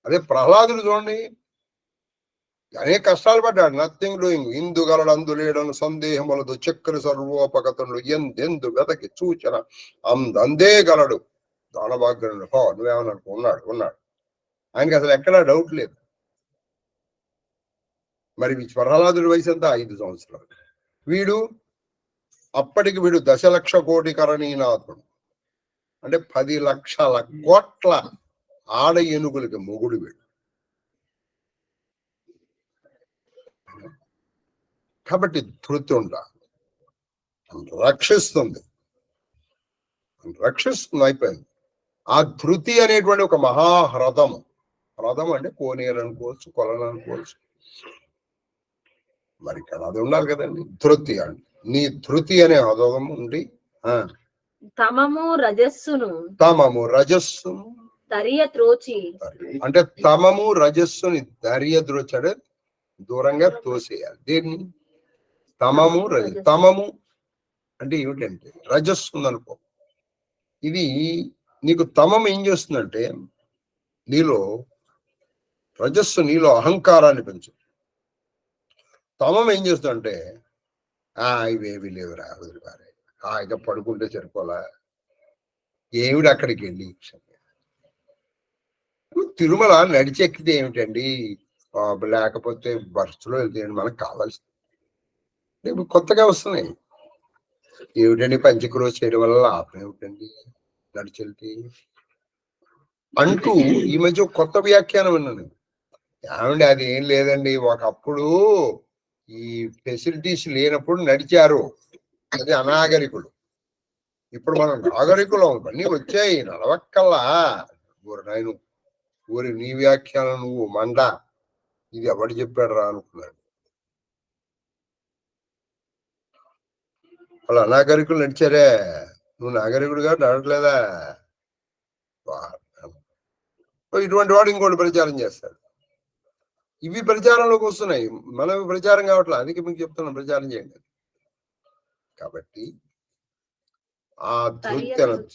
అదే ప్రహ్లాదుడు చూడండి, అనేక కష్టాలు పడ్డాడు, నథింగ్ డూయింగ్. ఇందు గలడు అందు లేడను సందేహములదు చక్ర సర్వోపగతులు ఎందెందు వెతకి సూచన అందే గలడు దానభాగ్యుడు. నువ్వేమన్నా ఉన్నాడు ఆయనకి అసలు ఎక్కడా డౌట్ లేదు. మరి ప్రహ్లాదుడి వయసు ఎంత? 5 సంవత్సరాలు. అప్పటికి వీడు 10,00,00,000,000,000 కరణీనాథుడు, అంటే 10,00,00,000 కోట్ల ఆడ ఏనుగులకి మొగుడు వీడు. కాబట్టి ధృతి ఉండాలి, రక్షిస్తుంది అయిపోయింది. ఆ ధృతి అనేటువంటి ఒక మహాహ్రదము. హ్రదం అంటే కోనేరు అనుకోవచ్చు, కొలను అనుకోవచ్చు, మరి ఇక్కడ అది ఉండాలి కదండి. ధృతి అంటే నీ ధృతి అనే హృదయం ఉండి తమము రజస్సును దర్య త్రోచి, అంటే తమము రజస్సుని దర్య ద్రోచడే దూరంగా తోసేయాలి. దీన్ని తమము అంటే ఏమిటంటే రజస్సు ఉందనుకో, ఇది నీకు తమం ఏం చేస్తుందంటే నీలో రజస్సు నీలో అహంకారాన్ని పెంచు. తమం ఏం చేస్తుందంటే ఇవేవి లేవురా వదిలిపారే, హాయిగా పడుకుంటే సరిపోలా, ఏమిటి అక్కడికి వెళ్ళి తిరుమల నడిచెక్కితే ఏమిటండి, లేకపోతే బస్సులో వెళ్తే మనకు కావాల్సింది. ఇప్పుడు కొత్తగా వస్తున్నాయి, ఏమిటండి పంచక్రోజ్ చేయడం వల్ల లాభం ఏమిటండి నడిచెళ్తే అంటూ ఈ మధ్య కొత్త వ్యాఖ్యానం విన్నాను. ఏమండి అది ఏం లేదండి, ఒకప్పుడు ఈ ఫెసిలిటీస్ లేనప్పుడు నడిచారు, అది అనాగరికులు. ఇప్పుడు మనం నాగరికులం, అన్నీ వచ్చాయి, నడవక్కల్లా. ఊరి నీ వ్యాఖ్యానం నువ్వు మండ, ఇది ఎవడు చెప్పాడు రా అనుకున్నాడు. వాళ్ళు అనాగరికులు నడిచారే, నువ్వు నాగరికుడుగా నడవట్లేదా? ఇటువంటి వాడు ఇంకోటి ప్రచారం చేస్తాడు. ఇవి ప్రచారంలోకి వస్తున్నాయి, మనం ప్రచారం కావట్లేదు. అందుకే మీకు చెప్తున్నాం ప్రచారం చేయండి. కాబట్టి ఆ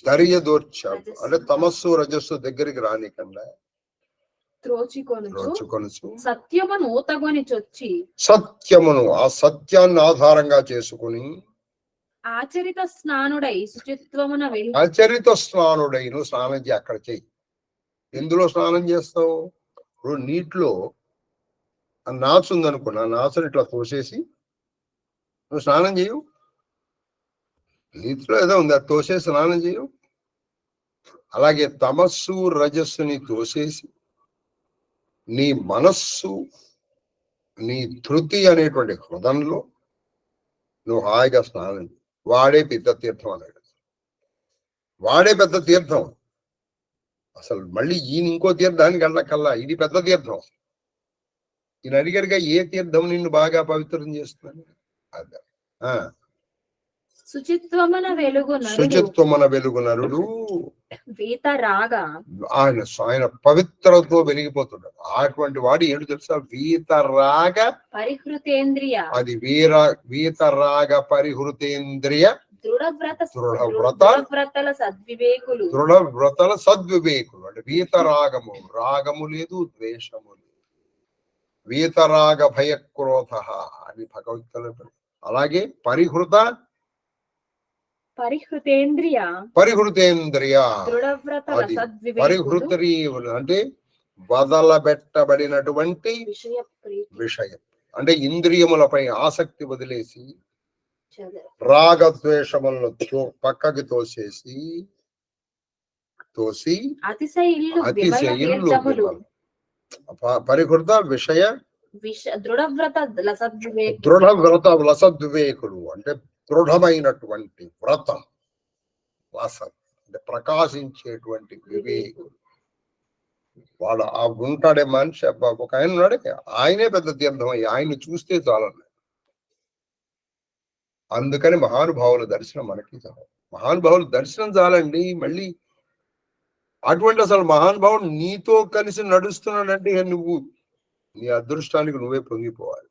దర్యదోర్చాడు అంటే తమస్సు రజస్సు దగ్గరికి రానికన్నా సత్యమును ఆ సత్యాన్ని ఆధారంగా చేసుకుని ఆచరిత స్నానుడై నువ్వు స్నానం చేయి. అక్కడ చెయ్యి. ఎందులో స్నానం చేస్తావు? ఇప్పుడు నీటిలో నాచు ఉందనుకున్నా, నాచుని ఇట్లా తోసేసి నువ్వు స్నానం చేయవు. నీటిలో ఏదో ఉంది, అది తోసేసి స్నానం చేయవు. అలాగే తమస్సు రజస్సుని తోసేసి నీ మనస్సు, నీ ధృతి అనేటువంటి హృదయంలో నువ్వు హాయిగా స్నానం. వాడే పెద్ద తీర్థం అన్నాడు. వాడే పెద్ద తీర్థం. అసలు మళ్ళీ ఈయన ఇంకో తీర్థానికి వెళ్ళకల్లా ఇది పెద్ద తీర్థం. ఈయన అడిగారుగా ఏ తీర్థం నిన్ను బాగా పవిత్రం చేస్తున్నాను? అదే శుచిత్వమున వెలుగు నరుడు ఆయన పవిత్రతో వెలిగిపోతున్నాడు. అటువంటి వాడు ఏంటి తెలుసా? వీతరాగ పరిహృతేంద్రియ, అది వీతరాగ పరిహృతేంద్రియ దృఢవ్రతల సద్వివేకులు. అంటే వీతరాగము, రాగము లేదు, ద్వేషము లేదు. వీతరాగ భయక్రోధ అని భగవద్గీత. అలాగే పరిహృతేంద్రియ పరిహృతి అంటే వదలబెట్టబడినటువంటి విషయం. అంటే ఇంద్రియములపై ఆసక్తి వదిలేసి రాగద్వేషములను పక్కకి తోసి అతిశయిల్లు విమల అతిశయిల్లు తీర్థములు పరిహృత విషయ దృఢవ్రత లసద్వివేకులు దృఢ వ్రత లసద్వివేకులు అంటే దృఢమైనటువంటి వ్రతం లస అంటే ప్రకాశించేటువంటి వివేకులు. వాడు ఆ ఉంటాడే మనిషి ఒక ఆయన ఉన్నాడే, ఆయనే పెద్ద తీర్థం అయ్యి ఆయన్ని చూస్తే చాలన్నాడు. అందుకని మహానుభావుల దర్శనం మనకి చాలు. మహానుభావుల దర్శనం చాలండి. మళ్ళీ అటువంటి అసలు మహానుభావుడు నీతో కలిసి నడుస్తున్నాడంటే నువ్వు నీ అదృష్టానికి నువ్వే పొంగిపోవాలి.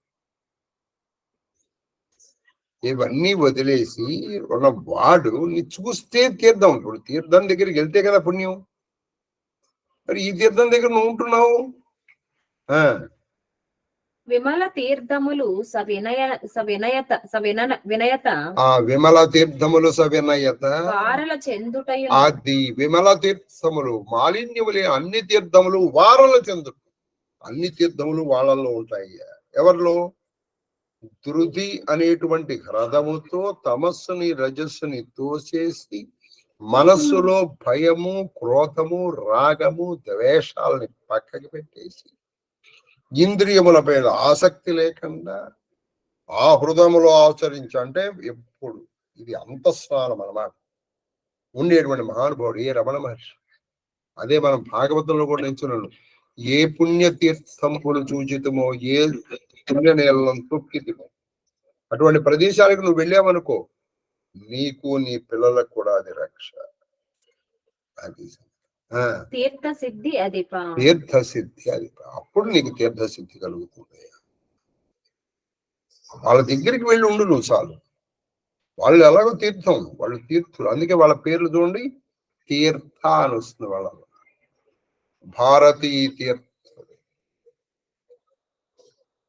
ఇవన్నీ వదిలేసి ఉన్న వాడు నీ చూస్తే తీర్థం. ఇప్పుడు తీర్థం దగ్గరికి వెళ్తే కదా పుణ్యం. మరి ఈ తీర్థం దగ్గర నువ్వు ఉంటున్నావు. విమల తీర్థములు వినయత ఆ విమల తీర్థములు సవినయత వారల చెందుటయు అది విమల తీర్థములు మాలిన్యములే అన్ని తీర్థములు వారల చెందుట. అన్ని తీర్థములు వాళ్ళల్లో ఉంటాయి. ఎవరిలో? ధృతి అనేటువంటి హ్రదముతో తమస్సుని రజస్సుని తోసేసి మనస్సులో భయము, క్రోధము, రాగము, ద్వేషాలని పక్కకి పెట్టేసి ఇంద్రియముల పైన ఆసక్తి లేకుండా ఆ హృదయములో ఆచరించంటే ఎప్పుడు ఇది అంతఃస్నానం అన్నమాట. ఉండేటువంటి మహానుభావుడు ఏ రమణ మహర్షి. అదే మనం భాగవతంలో కూడా నించున్నాను. ఏ పుణ్యతీర్థములు చూచితమో ఏ పుణ్య నేలను తొక్కితమో అటువంటి ప్రదేశాలకు నువ్వు వెళ్ళావనుకో నీకు నీ పిల్లలకు కూడా అది రక్ష. అది తీర్థసిద్ధి అది తీర్థసిద్ధి అది. అప్పుడు నీకు తీర్థసిద్ధి కలుగుతుంది. వాళ్ళ దగ్గరికి వెళ్ళి ఉండు నువ్వు చాలు. వాళ్ళు ఎలాగో తీర్థం, వాళ్ళు తీర్థులు. అందుకే వాళ్ళ పేర్లు చూడండి, తీర్థ అని వస్తుంది. వాళ్ళ భారతీ తీర్థ.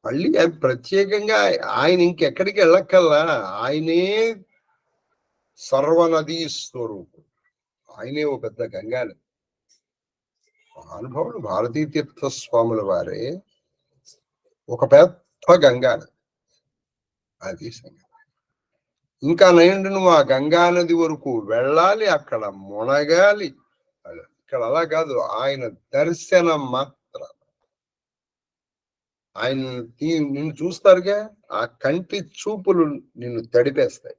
మళ్ళీ అది ప్రత్యేకంగా ఆయన ఇంకెక్కడికి వెళ్ళక్కల్లా. ఆయనే సర్వనదీ స్వరూపుడు. ఆయనే ఒక పెద్ద గంగానది. మహానుభావుడు భారతీ తీర్థ స్వాముల వారే ఒక పెద్ద గంగానది. అది సంగతి. ఇంకా నయండి, నువ్వు ఆ గంగానది వరకు వెళ్ళాలి, అక్కడ మునగాలి. ఇక్కడ అలా కాదు, ఆయన దర్శనం మాత్రం. ఆయన నిన్ను చూస్తారుగా, ఆ కంటి చూపులు నిన్ను తడిపేస్తాయి.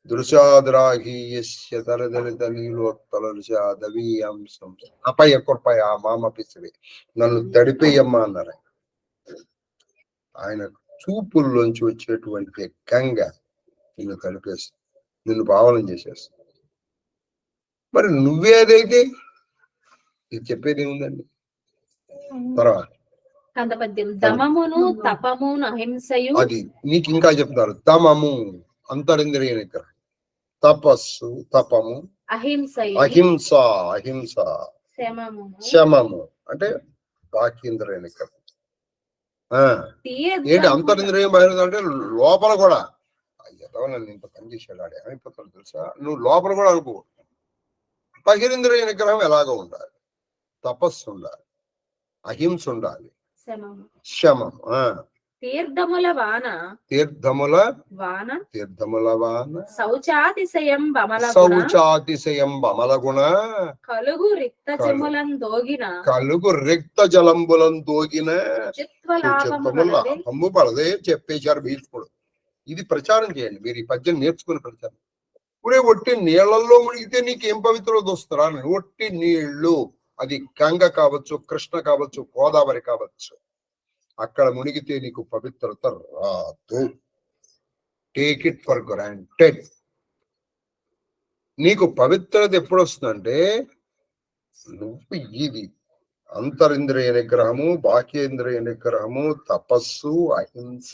దృశాద్రాహీయస్య తరదలిత నీలోత్తలదవీయాంశం అపయ కృపయ మామ పిసివి. నన్ను తడిపేయమ్మా అన్నారు. ఆయన చూపుల్లోంచి వచ్చేటువంటి గంగ నిన్ను తడిపేస్తుంది, నిన్ను పావనం చేసేస్తుంది. మరి నువ్వేదైతే ఇది చెప్పేది ఏముందండి. తర్వాత దమమును తపమును అహింసయు. అది నీకు ఇంకా చెప్తారు. దమము అంతరింద్రియ నిగ్రహం, తపస్సు తపము, అహింస అహింస, శమము అంటే బాకీంద్రియ నిగ్రహం. ఏంటి అంతరింద్రియం బహిరంగ అంటే లోపల కూడా నన్ను ఇంత పని చేశాడు ఆడే అయిపోతాడు తెలుసా. నువ్వు లోపల కూడా అనుకో. బహిరింద్రియ నిగ్రహం ఎలాగో ఉండాలి, తపస్సు ఉండాలి, అహింస ఉండాలి, శమం. తీర్థముల వాన శౌచాతిశయం బమలగుణ కలుగు రిక్త జలంబులం దోగిన హమ్ము పడదే చెప్పేశారు భీష్ముడు. ఇది ప్రచారం చేయండి మీరు. ఈ పద్యం నేర్చుకుని ప్రచారం. ఇప్పుడే ఒట్టి నీళ్లలో మునిగితే నీకేం పవిత్రత వస్తారా? ఒట్టి నీళ్లు, అది గంగ కావచ్చు, కృష్ణ కావచ్చు, గోదావరి కావచ్చు, అక్కడ మునిగితే నీకు పవిత్రత రాదు. Take it for granted. నీకు పవిత్రత ఎప్పుడు వస్తుందంటే నువ్వు ఇది అంతరింద్రియ నిగ్రహము, బాహ్యేంద్రియ నిగ్రహము, తపస్సు, అహింస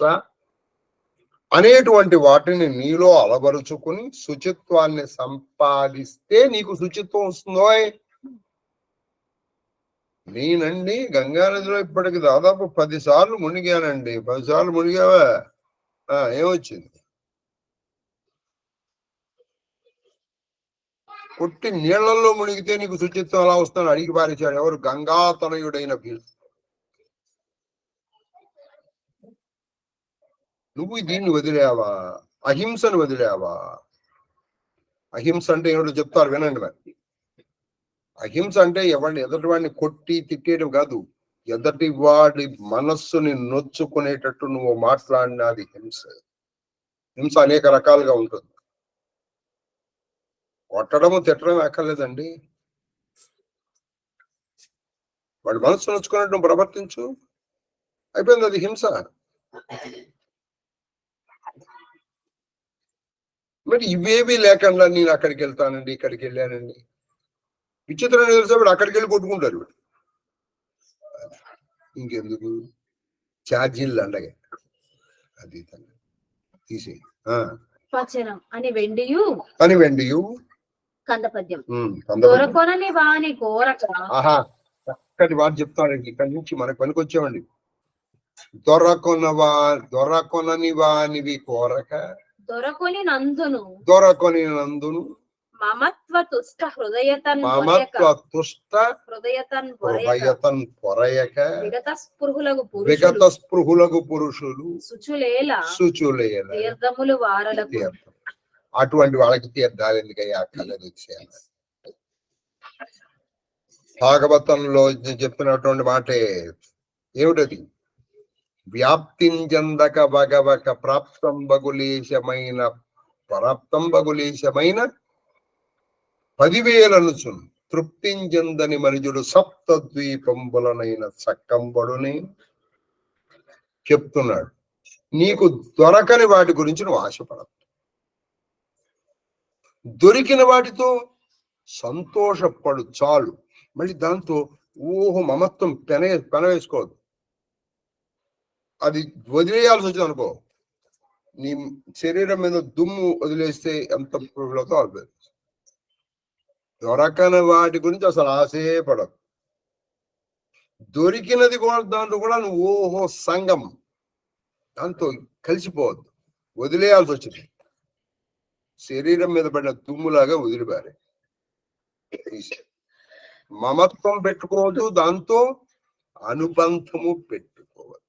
అనేటువంటి వాటిని నీలో అలవరుచుకుని శుచిత్వాన్ని సంపాదిస్తే నీకు శుచిత్వం వస్తుందో. నేనండి గంగానదిలో ఇప్పటికి దాదాపు 10 సార్లు మునిగానండి. 10 సార్లు మునిగావా? ఏమొచ్చింది? కొట్టి నీళ్లలో మునిగితే నీకు శుచిత్వం ఎలా వస్తుందని అడిగి పారేశాడు ఎవరు? గంగాతనయుడైన భీష్ముడు. నువ్వు దీన్ని వదిలేవా? అహింసను వదిలేవా? అహింస అంటే ఏమిటో చెప్తారు, వినండి మరి. అహింస అంటే ఎదుటి వాడిని కొట్టి తిట్టేయడం కాదు, ఎదుటి వాడి మనస్సుని నొచ్చుకునేటట్టు నువ్వు మాట్లాడినది హింస. హింస అనేక రకాలుగా ఉంటుంది. కొట్టడము తిట్టడం అక్కర్లేదండి. వాడి మనస్సు నొచ్చుకున్నట్టు నువ్వు ప్రవర్తించు, అయిపోయింది, అది హింస. మరి ఇవేమీ లేకుండా నేను అక్కడికి వెళ్తానండి, ఇక్కడికి వెళ్ళానండి, విచిత్రం తెలిసే వాడు అక్కడికి వెళ్ళి కొట్టుకుంటారు. ఇంకెందుకు ఛార్జీలు అండగా అది తీసే వచనం అని వెండియు కందపద్యం దొరకొనని వాని కోరక. ఆహా, చక్కటి వాడు చెప్తాడు. ఇక్కడి నుంచి మనకు పనికొచ్చామండి. దొరకొనని వానివి కోరక దొరకొని నందును మమత్వ తుష్ట హృదయతన్ పొరయక విగత స్పృహులకు పురుషులు శుచులేల తీర్థములు వారలకు. అటువంటి వాళ్ళకి తీర్థాలు ఎందుకయ్యా, కళ్ళది వచ్చాను. భాగవతంలో చెప్పినటువంటి మాటే ఏమిటది? వ్యాప్తించందక భగవక ప్రాప్తం బగులేశమైన 10,000 తృప్తించందని మనుజుడు సప్తద్వీపంబులనైన సక్కంబడుని చెప్తున్నాడు. నీకు దొరకని వాటి గురించి నువ్వు ఆశపడదు, దొరికిన వాటితో సంతోషపడు చాలు. మళ్ళీ దాంతో మమత్వం పెనవేసుకోవద్దు. అది వదిలేయాల్సి వచ్చింది అనుకో, నీ శరీరం మీద దుమ్ము వదిలేస్తే ఎంత పురుగులతో అవ్వదు. దొరకని వాటి గురించి అసలు ఆశే పడదు. దొరికినది కూడా దాంట్లో కూడా నువ్వు సంగం, దాంతో కలిసిపోవద్దు, వదిలేయాల్సి వచ్చింది. శరీరం మీద పడిన దుమ్ములాగా వదిలిపారే. మమత్వం పెట్టుకోవద్దు, దాంతో అనుబంధము పెట్టుకోవద్దు.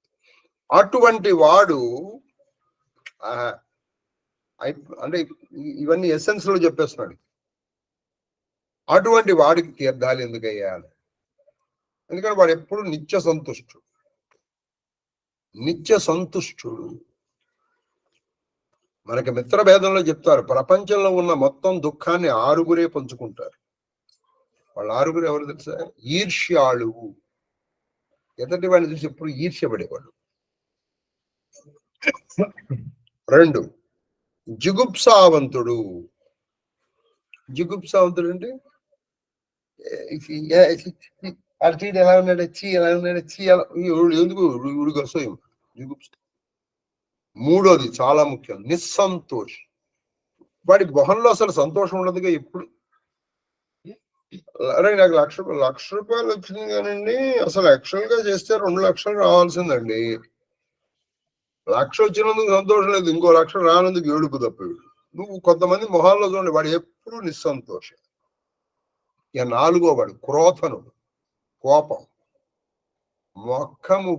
అటువంటి వాడు అంటే ఇవన్నీ ఎసెన్స్ లో చెప్పేస్తున్నాడు. అటువంటి వాడికి తీర్థాలు ఎందుకు అయ్యాలి? ఎందుకంటే వాడు ఎప్పుడు నిత్య సంతుష్టుడు. మనకి మిత్ర భేదంలో చెప్తారు, ప్రపంచంలో ఉన్న మొత్తం దుఃఖాన్ని 6 పంచుకుంటారు. వాళ్ళు 6 ఎవరు తెలుసా? ఈర్ష్యాళు, ఎదటి వాడిని చూసి ఎప్పుడు ఈర్ష్యపడేవాడు. 2 జిగుప్సావంతుడు. జిగుప్సావంతుడు అంటే ఎలా ఉన్నాడు, ఎందుకు ఉడికి వస్తాయి జిగుప్స. 3వది చాలా ముఖ్యం, నిస్సంతోష్. వాడి మొహంలో అసలు సంతోషం ఉండదుగా ఎప్పుడు. అరే నాకు లక్ష రూపాయలు వచ్చింది కానండి, అసలు యాక్చువల్ గా చేస్తే 2 లక్షలు రావాల్సిందండి. 1,00,000 వచ్చినందుకు సంతోషం లేదు, ఇంకో 1,00,000 రానందుకు ఏడుపు తప్పేడు. నువ్వు కొంతమంది మొహాల్లో చూడండి, వాడు ఎప్పుడు నిస్సంతోషం. ఇక 4వ వాడు క్రోధనుడు, కోపం. మొక్కము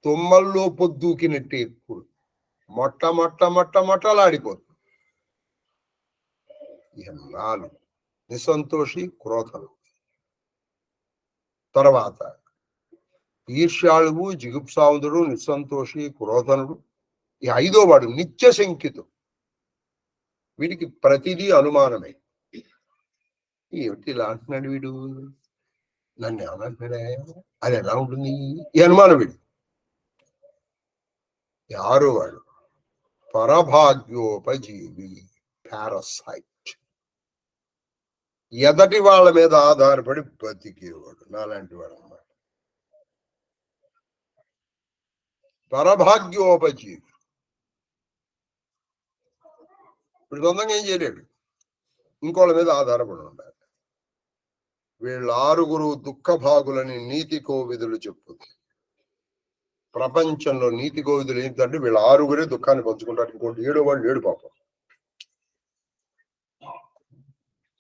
తుమ్మల్లో పొద్దూకినట్టే ఎప్పుడు మొట్టలాడిపోతుంది. ఇక 4 నిస్సంతోషి, క్రోధను. తర్వాత ఈర్ష్యాళువు, జిగుప్సావుదుడు, నిస్సంతోషి, క్రోధనుడు. ఈ 5వ వాడు నిత్య శంకితుడు. వీడికి ప్రతిదీ అనుమానమే. ఏమిటి ఇలా అంటున్నాడు వీడు, నన్ను ఏమంటున్నాడే, అది ఎలా ఉంటుంది, ఈ అనుమానం వీడు. 6వ వాడు పరభాగ్యోపజీవి, పారాసైట్. ఎదటి వాళ్ళ మీద ఆధారపడి బతికేవాడు, నాలాంటి వాడు అన్నమాట. పరభాగ్యోపజీవి. ఇప్పుడు సొంతంగా ఏం చేయలేడు, ఇంకోళ్ళ మీద ఆధారపడి ఉండాలి. వీళ్ళ 6 దుఃఖ భాగులని నీతి కోవిదులు చెప్పుతుంది. ప్రపంచంలో నీతి కోవిదులు ఏంటంటే వీళ్ళ 6 దుఃఖాన్ని పంచుకుంటారు, ఇంకోటి 7వ వాడు లేడు పాపం.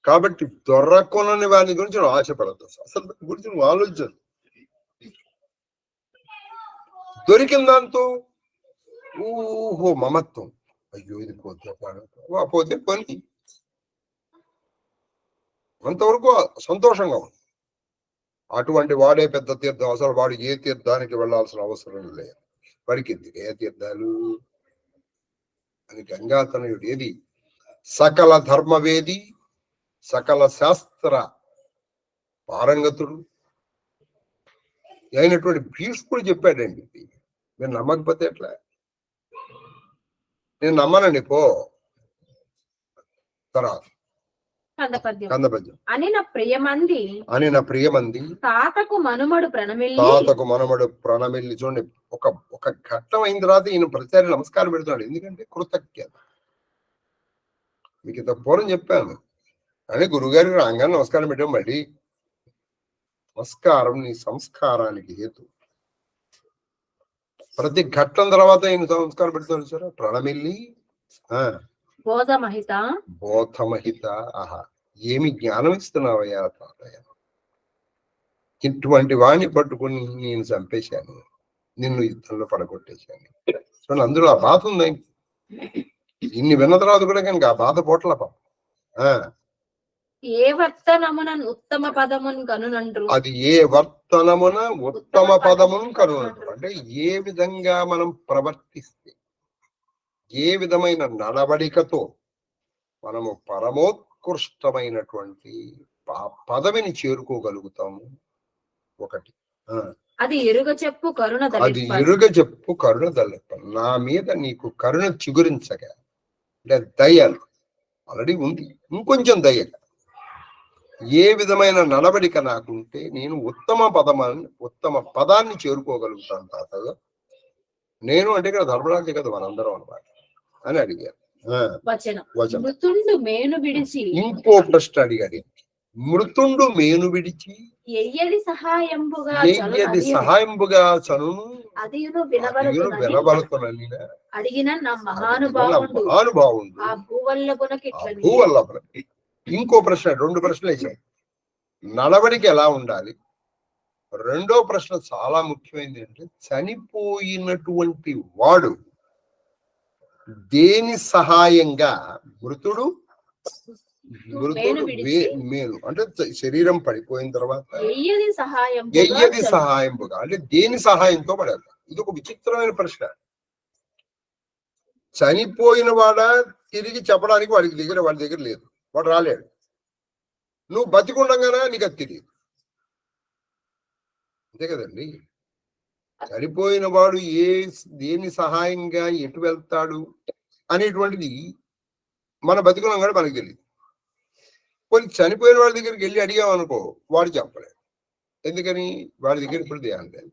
కాబట్టి దొరకొనని వాని గురించి నువ్వు ఆశపడద్దు, అసలు దాని గురించి నువ్వు ఆలోచించదు. దొరికిన దాంతో మమత్వం, అయ్యో ఇది పోతే పని, అంతవరకు సంతోషంగా ఉంది. అటువంటి వాడే పెద్ద తీర్థం. అసలు వాడు ఏ తీర్థానికి వెళ్ళాల్సిన అవసరం లేదు. వాడికి ఎందుకు ఏ తీర్థాలు అని గంగాతనయుడు ఏది సకల ధర్మవేది, సకల శాస్త్ర పారంగతుడు అయినటువంటి భీష్ముడు చెప్పాడండి. మీరు నమ్మకపోతే ఎట్లా? నేను నమ్మనండి. పో తర్వాత కందపద్యం అని నా ప్రియమంది తాతకు మనుమడు ప్రణమిల్లి చూడండి. ఒక ఘట్టం అయిన తర్వాత ఈయన ప్రతిసారి నమస్కారం పెడుతున్నాడు. ఎందుకంటే కృతజ్ఞత. మీకు ఇంత పూర్వం చెప్పాను. అని గురుగారికి రాగానే నమస్కారం పెట్టాం. మళ్ళీ నమస్కారం నీ సంస్కారానికి హేతు. ప్రతి ఘట్టం తర్వాత ఈయన సంస్కారం పెడుతున్నాడు సార్. ప్రణమిల్లి బోధమహిత. ఆహా, ఏమి జ్ఞానం ఇస్తున్నావయ్యా తాతయ్య. ఇటువంటి వాణ్ణి పట్టుకుని నేను చంపేశాను, నిన్ను యుద్ధంలో పడగొట్టేశాను. సో అందులో ఆ బాధ ఉంది. ఇన్ని విన్న తర్వాత కూడా కనుక ఆ బాధ పోట్ల ఏ వర్తనమున ఉత్తమ పదమును కనునంటారు. అది ఏ వర్తనమున ఉత్తమ పదమును కనునంటారు అంటే ఏ విధంగా మనం ప్రవర్తిస్తే, ఏ విధమైన నడవడికతో మనము పరమోత్కృష్టమైనటువంటి పదవిని చేరుకోగలుగుతాము. ఒకటి అది ఎరుగ చెప్పు కరుణ దల్లెప్ప. నా మీద నీకు కరుణ చిగురించగా, అంటే దయ్యాలు ఆల్రెడీ ఉంది, ఇంకొంచెం దయ్యగా ఏ విధమైన నడవడిక నాకుంటే నేను ఉత్తమ పదాన్ని చేరుకోగలుగుతాను తాతయ్య. నేను అంటే ఇక్కడ ధర్మరాజు కదా మనందరం అన్నమాట అని అడిగారు. ఇంకో ప్రశ్న అడిగాడు. మృతుండు మేను విడిచి ఎయ్యది సహాయంబుగా చనును వినబడుతున్నా అడిగిన మహానుభావుడు. ఇంకో ప్రశ్న, రెండు ప్రశ్నలు వేసాయి. నడవడికి ఎలా ఉండాలి. రెండో ప్రశ్న చాలా ముఖ్యమైనది. అంటే చనిపోయినటువంటి వాడు దేని సహాయంగా, మృతుడు మేలు అంటే శరీరం పడిపోయిన తర్వాత ఎయ్యది సహాయంగా అంటే దేని సహాయంతో పడాలి. ఇది ఒక విచిత్రమైన ప్రశ్న. చనిపోయిన వాడ తిరిగి చెప్పడానికి వాడి దగ్గర లేదు, వాడు రాలేడు. నువ్వు బతికుండగానే నీకు అది తెలియదు. అంతే కదండి. చనిపోయిన వాడు దేని సహాయంగా ఎటు వెళ్తాడు అనేటువంటిది మన బతికున్నాం మనకు తెలియదు. కొన్ని చనిపోయిన వాడి దగ్గరికి వెళ్ళి అడిగామనుకో, వాడు చెప్పలేడు. ఎందుకని? వాడి దగ్గర ఇప్పుడు ధ్యానం లేదు.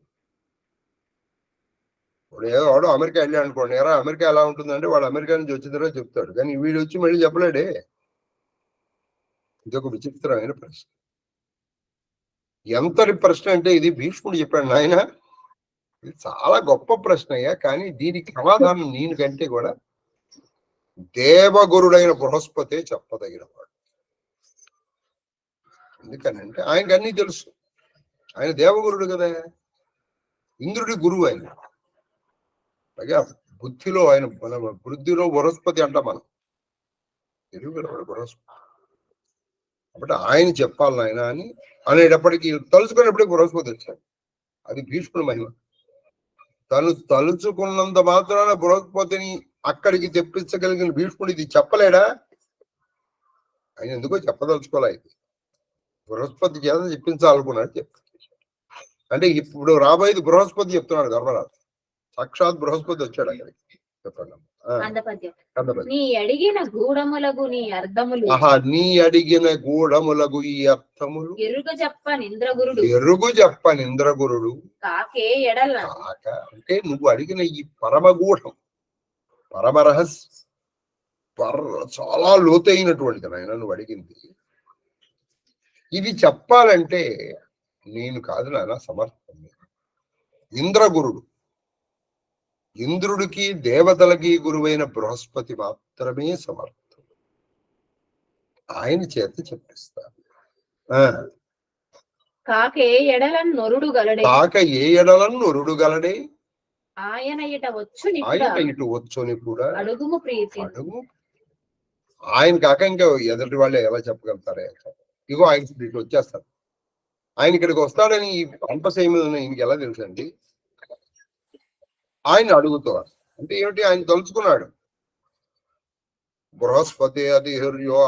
వాడు అమెరికా వెళ్ళి అనుకోండి, ఎరా అమెరికా ఎలా ఉంటుందంటే వాడు అమెరికా నుంచి వచ్చిన తర్వాత చెప్తాడు, కానీ వీడు వచ్చి మళ్ళీ చెప్పలేడే. ఇదొక విచిత్రమైన ప్రశ్న. ఎంతటి ప్రశ్న అంటే ఇది భీష్ముడు చెప్పాడు. నాయన ఇది చాలా గొప్ప ప్రశ్న అయ్యా, కానీ దీనికి సమాధానం నేను కంటే కూడా దేవగురుడైన బృహస్పతి చెప్పదగిన వాడు. ఎందుకనంటే ఆయనకి అన్నీ తెలుసు. ఆయన దేవగురుడు కదా, ఇంద్రుడి గురువు ఆయన. అలాగే బుద్ధిలో ఆయన, మన బుద్ధిలో బృహస్పతి అంట మనం తెలుగు బృహస్పతి. కాబట్టి ఆయన చెప్పాలి ఆయన అని అనేటప్పటికీ తలుచుకునేప్పటికీ బృహస్పతి వచ్చాడు. అది భీష్ముడి మహిమ. తను తలుచుకున్నంత మాత్రాన బృహస్పతిని అక్కడికి తెప్పించగలిగిన భీష్ముడు ఇది చెప్పలేడా? ఆయన ఎందుకో చెప్పదలుచుకోలే. బృహస్పతి చేత చెప్పించాలనుకున్నాడు. అంటే ఇప్పుడు రాబోయేది బృహస్పతి చెప్తున్నాడు ధర్మరాజు. సాక్షాత్ బృహస్పతి వచ్చాడు అక్కడికి. చెప్పండి. నీ అడిగిన గూఢములగు ఈ అర్థములు ఎరుగు చెప్పనింద్రగురుడు కాకే ఎడల. అంటే నువ్వు అడిగిన ఈ పరమగూఢం, పరమరహస్యం, చాలా లోతైనటువంటిది నాయన నువ్వు అడిగింది. ఇది చెప్పాలంటే నేను కాదు నాయన సమర్థం. ఇంద్రగురుడు, ఇంద్రుడికి దేవతలకి గురువైన బృహస్పతి మాత్రమే సమర్థుడు. ఆయన చేత చెప్పిస్తాను. కాక ఏ ఎడలను నొరుడు గలడే ఆయన ఇటు వచ్చుని కూడా అడుగుము ప్రీతి. ఆయన కాక ఇంకా ఎదుటి వాళ్ళు ఎలా చెప్పగలుగుతారే? ఇగో ఆయన ఇటు వచ్చేస్తారు. ఆయన ఇక్కడికి వస్తాడని ఈ అంపశయ్య మీద ఈయనకి ఎలా తెలుసండి? ఆయన అడుగుతాడు. అంటే ఏమిటి? ఆయన తలుచుకున్నాడు. బృహస్పతి అధిహర్యో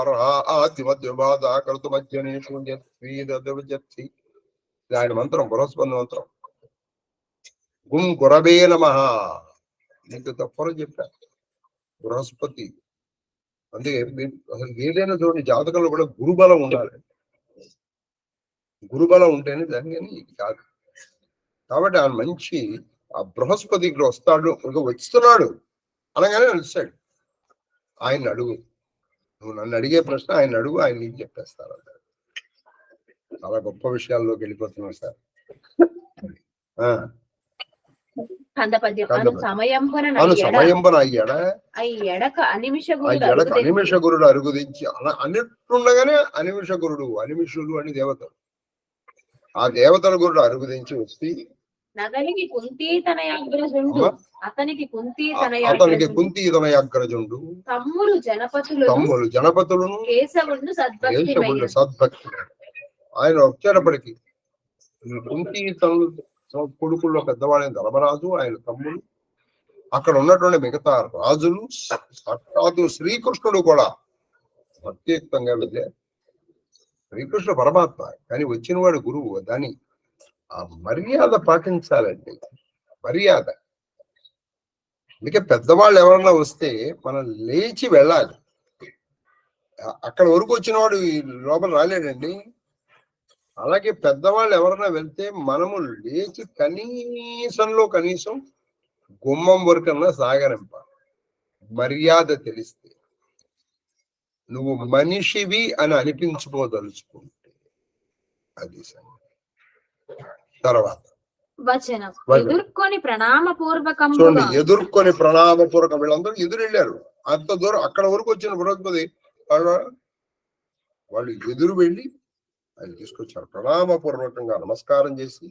ఆయన మంత్రం, బృహస్పతి మంత్రం. గుం గురవే నమః. నీకు తప్పని చెప్పారు బృహస్పతి. అందుకే అసలు ఏదైనా చూడండి, జాతకంలో కూడా గురుబలం ఉండాలి. గురుబలం ఉంటేనే దాన్ని కాదు. కాబట్టి ఆయన మంచి ఆ బృహస్పతి ఇక్కడ వస్తాడు, వస్తున్నాడు అనగానే నిలిచాడు. ఆయన అడుగు, నువ్వు నన్ను అడిగే ప్రశ్న ఆయన అడుగు, ఆయన నీకు చెప్పేస్తారు అన్నాడు. చాలా గొప్ప విషయాల్లోకి వెళ్ళిపోతున్నాం సార్. సమయంబన అయ్యాడా? అనిమిష గురుడు అరుగుదించి అన్నట్టుండగానే అనిమిషులు అని దేవతలు, ఆ దేవతల గురుడు అరుగుదించి వచ్చి అతనికి కుంతీ తనయాగ్రజుండు తమ్ములు జనపతులను కేశవుడు సద్భక్తి. ఆయన వచ్చేటప్పటికి కుంతీ కొడుకుల్లో పెద్దవాడైన ధర్మరాజు, ఆయన తమ్ముడు, అక్కడ ఉన్నటువంటి మిగతా రాజులు, సాక్షాత్తు శ్రీకృష్ణుడు కూడా ప్రత్యేకంగా వెళ్ళారు. శ్రీకృష్ణ పరమాత్మ, కానీ వచ్చిన వాడు గురువు. దాని ఆ మర్యాద పాటించాలండి, మర్యాద. అందుకే పెద్దవాళ్ళు ఎవరన్నా వస్తే మనం లేచి వెళ్ళాలి. అక్కడ వరకు వచ్చిన వాడు లోపల రాలేడండి. అలాగే పెద్దవాళ్ళు ఎవరన్నా వెళ్తే మనము లేచి కనీసం గుమ్మం వరకన్నా సాగనింపాలి. మర్యాద తెలిస్తే, నువ్వు మనిషివి అని అనిపించుకోదలుచుకుంటే అది తర్వాత ఎదుర్కొని ప్రణామపూర్వకం. వీళ్ళందరూ ఎదురు వెళ్ళారు. అంత దూరం అక్కడ వరకు వచ్చిన బృహస్పతి వాళ్ళు ఎదురు వెళ్ళి ఆయన తీసుకొచ్చారు. ప్రణామపూర్వకంగా నమస్కారం చేసి,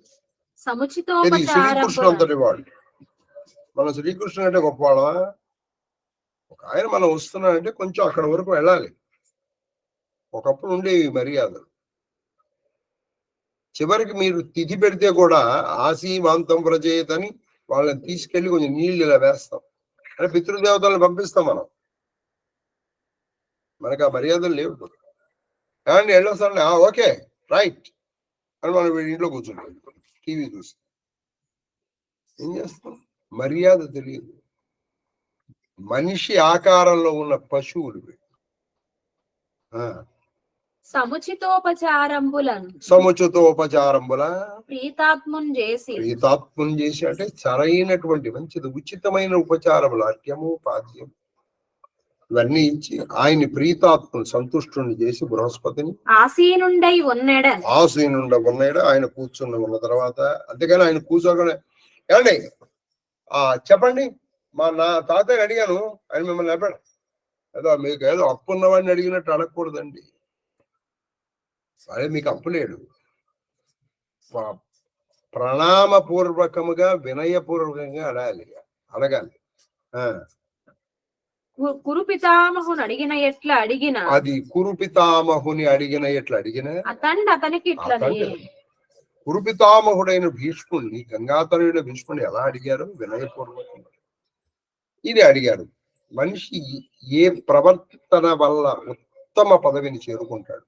శ్రీకృష్ణుడు అంతటి వాడు. మన శ్రీకృష్ణుడు అంటే గొప్పవాళ్ళమా? ఒక ఆయన మనం వస్తున్నాడంటే కొంచెం అక్కడ వరకు వెళ్ళాలి. ఒకప్పుడు ఉండేవి మర్యాదలు. చివరికి మీరు తిథి పెడితే కూడా ఆసీమాంతం ప్రజేతని వాళ్ళని తీసుకెళ్లి కొంచెం నీళ్ళు ఇలా వేస్తాం. అంటే పితృదేవతలను పంపిస్తాం మనం. మనకు ఆ మర్యాదలు లేవు. కానీ వెళ్ళొస్తాను, ఓకే రైట్ అని మనం వీడి ఇంట్లో కూర్చుంటాం, టీవీ చూస్తాం. ఏం చేస్తాం? మర్యాద తెలియదు. మనిషి ఆకారంలో ఉన్న పశువులు. సముచితోపచారంబుల ప్రీతాత్మం చేసి అంటే సరైనటువంటి మంచిది ఉచితమైన ఉపచారములు, అర్ఘ్యము పాద్యం ఇవన్నీ ఇచ్చి ఆయన్ని ప్రీతాత్మను సంతుష్టుని చేసి బృహస్పతిని ఆసీనుండై ఉన్నాడు. ఆయన ఉన్న తర్వాత, అంతేగాని ఆయన కూర్చోగానే ఏమండి చెప్పండి, నా తాతయ్య అడిగాను, ఆయన మిమ్మల్ని చెప్పాడు. మీకు ఏదో అప్పు ఉన్నవాడిని అడిగినట్టు అడగకూడదండి. అదే మీకు అప్పు లేడు. ప్రణామపూర్వకముగా వినయపూర్వకంగా అడగాలి. కురుపితామహుని అడిగిన ఎట్లా అడిగిన అతనికి కురుపితామహుడైన భీష్ముడిని, గంగాధరుడైన భీష్ముడిని ఎలా అడిగారు? వినయపూర్వకంగా ఇది అడిగారు. మనిషి ఏ ప్రవర్తన వల్ల ఉత్తమ పదవిని చేరుకుంటాడు?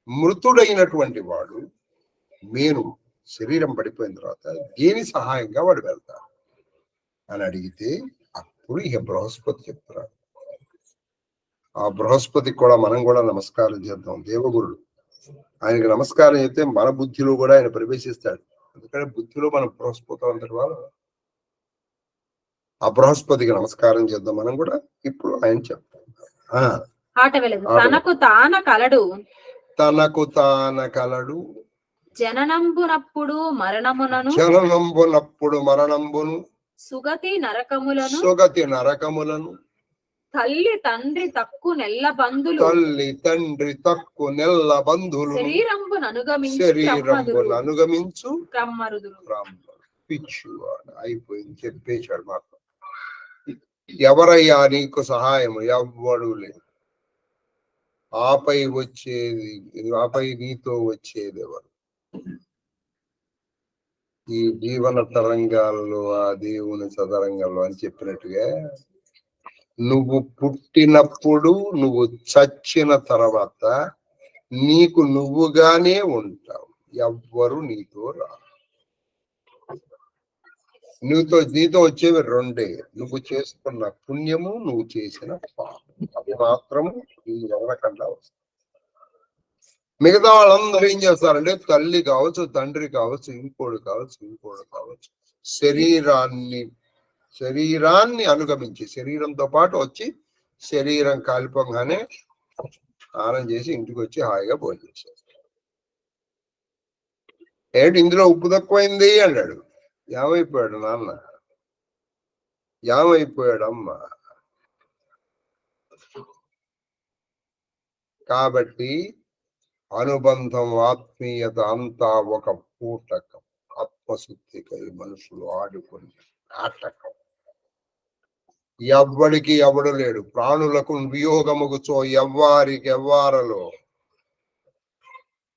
మృతుడైనటువంటి వాడు శరీరం పడిపోయిన తర్వాత దేని సహాయంగా వాడు వెళ్తాడు అని అడిగితే అప్పుడు ఇక బృహస్పతి చెప్తున్నాడు. ఆ బృహస్పతికి కూడా మనం కూడా నమస్కారం చేద్దాం. దేవగురుడు, ఆయనకి నమస్కారం చేస్తే మన బుద్ధిలో కూడా ఆయన ప్రవేశిస్తాడు. ఎందుకంటే బుద్ధిలో మనం బృహస్పతి అంతటి వాళ్ళు. ఆ బృహస్పతికి నమస్కారం చేద్దాం మనం కూడా. ఇప్పుడు ఆయన చెప్తాం, తనకు తాన కలడు జననంబునప్పుడు మరణమును సుగతి నరకములను తల్లి తండ్రి తక్కు నెల్ల బంధులు శరీరంబును అనుగమించు బ్రహ్మరుదులు. పిచ్చివాడు అయిపోయింది, చెప్పేశాడు మాకు. ఎవరయ్యా నీకు సహాయం? ఎవ్వడు లేదు. ఆపై నీతో వచ్చేది ఎవరు? ఈ జీవన తరంగాల్లో ఆ దేవుని సదరంగంలో అని చెప్పినట్టుగా నువ్వు పుట్టినప్పుడు నువ్వు చచ్చిన తర్వాత నీకు నువ్వుగానే ఉంటావు, ఎవ్వరు నీతో రా. నీతో వచ్చేవి రెండే, నువ్వు చేసుకున్న పుణ్యము, నువ్వు చేసిన పాపం. అది మాత్రము ఈ ఎవరికన్నా వస్తుంది. మిగతా వాళ్ళందరూ ఏం చేస్తారంటే తల్లి కావచ్చు, తండ్రి కావచ్చు, ఇంకోడు కావచ్చు శరీరాన్ని అనుగమించి శరీరంతో పాటు వచ్చి శరీరం కాలిపోగానే స్నానం చేసి ఇంటికి వచ్చి హాయిగా భోజనం చేసేస్తారు. ఏంటి ఇందులో ఉప్పు తక్కువైంది అన్నాడు. ఏమైపోయాడు నాన్న, ఏమైపోయాడమ్మా. కాబట్టి అనుబంధం, ఆత్మీయత అంతా ఒక పూటకం, ఆత్మశుద్ధికై మనుషులు ఆడుకుని నాటకం. ఎవ్వడికి ఎవడు లేడు, ప్రాణులకు వియోగముగుచో ఎవ్వారికి ఎవ్వారలో.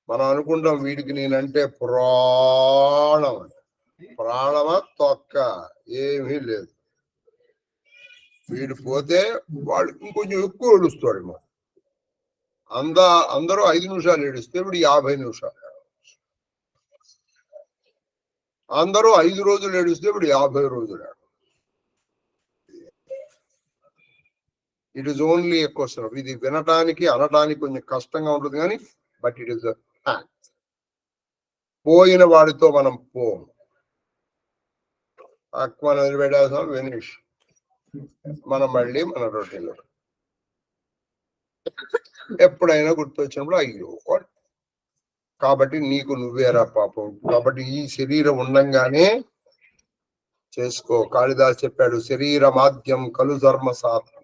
మనం అనుకుంటాం వీడికి నేనంటే ప్రాణం, ప్రాణమా తొక్క ఏమీ లేదు. వీడు పోతే వాడు ఇంకొంచెం ఎక్కువ ఏడుస్తాడు. అందరూ 5 నిమిషాలు ఏడిస్తే వీడు 50 నిమిషాలు, అందరూ 5 రోజులు ఏడిస్తే వీడు 50 రోజులు. It is only a question. ఇది వినటానికి అనటానికి కొంచెం కష్టంగా ఉంటుంది కానీ బట్ ఇట్ ఈస్ పోయిన వాడితో మనం పోం. మనం వదిలిపెట్టేసాం, ఫినిష్. మనం మళ్ళీ మన రొటీన్లో ఎప్పుడైనా గుర్తొచ్చినప్పుడు అయ్యో. కాబట్టి నీకు నువ్వేరా పాపం. కాబట్టి ఈ శరీరం ఉండంగానే చేసుకో. కాళిదాస్ చెప్పాడు, శరీర మాధ్యం కలు ధర్మ సాధన.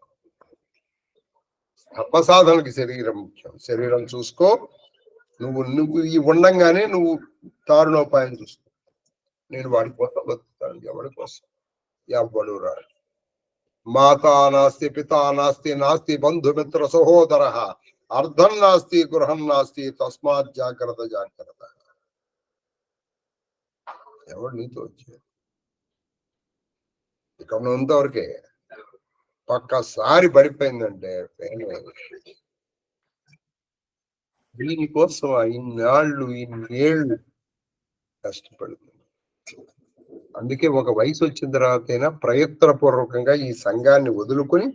ధర్మ సాధనకి శరీరం ముఖ్యం. శరీరం చూసుకో. నువ్వు ఈ ఉండంగానే నువ్వు దారుణోపాయం చూసుకో. నేను వాడి కోసం బతుకుతాను, ఎవడి కోసం? ఎవ్వడు రాడు. మాతా నాస్తి, పితా నాస్తి, నాస్తి బంధుమిత్ర సహోదర, అర్ధం నాస్తి, గృహం నాస్తి, తస్మాత్ జాగ్రత్త జాగ్రత్త. ఎవడు నీతో వచ్చాడు? ఇక్కడ ఉన్నంతవరకే. పక్కసారి పడిపోయిందంటే దీనికోసం ఇన్నేళ్ళు కష్టపడుతుంది. అందుకే ఒక వయసు వచ్చిన తర్వాతైనా ప్రయత్నపూర్వకంగా ఈ సంఘాన్ని వదులుకొని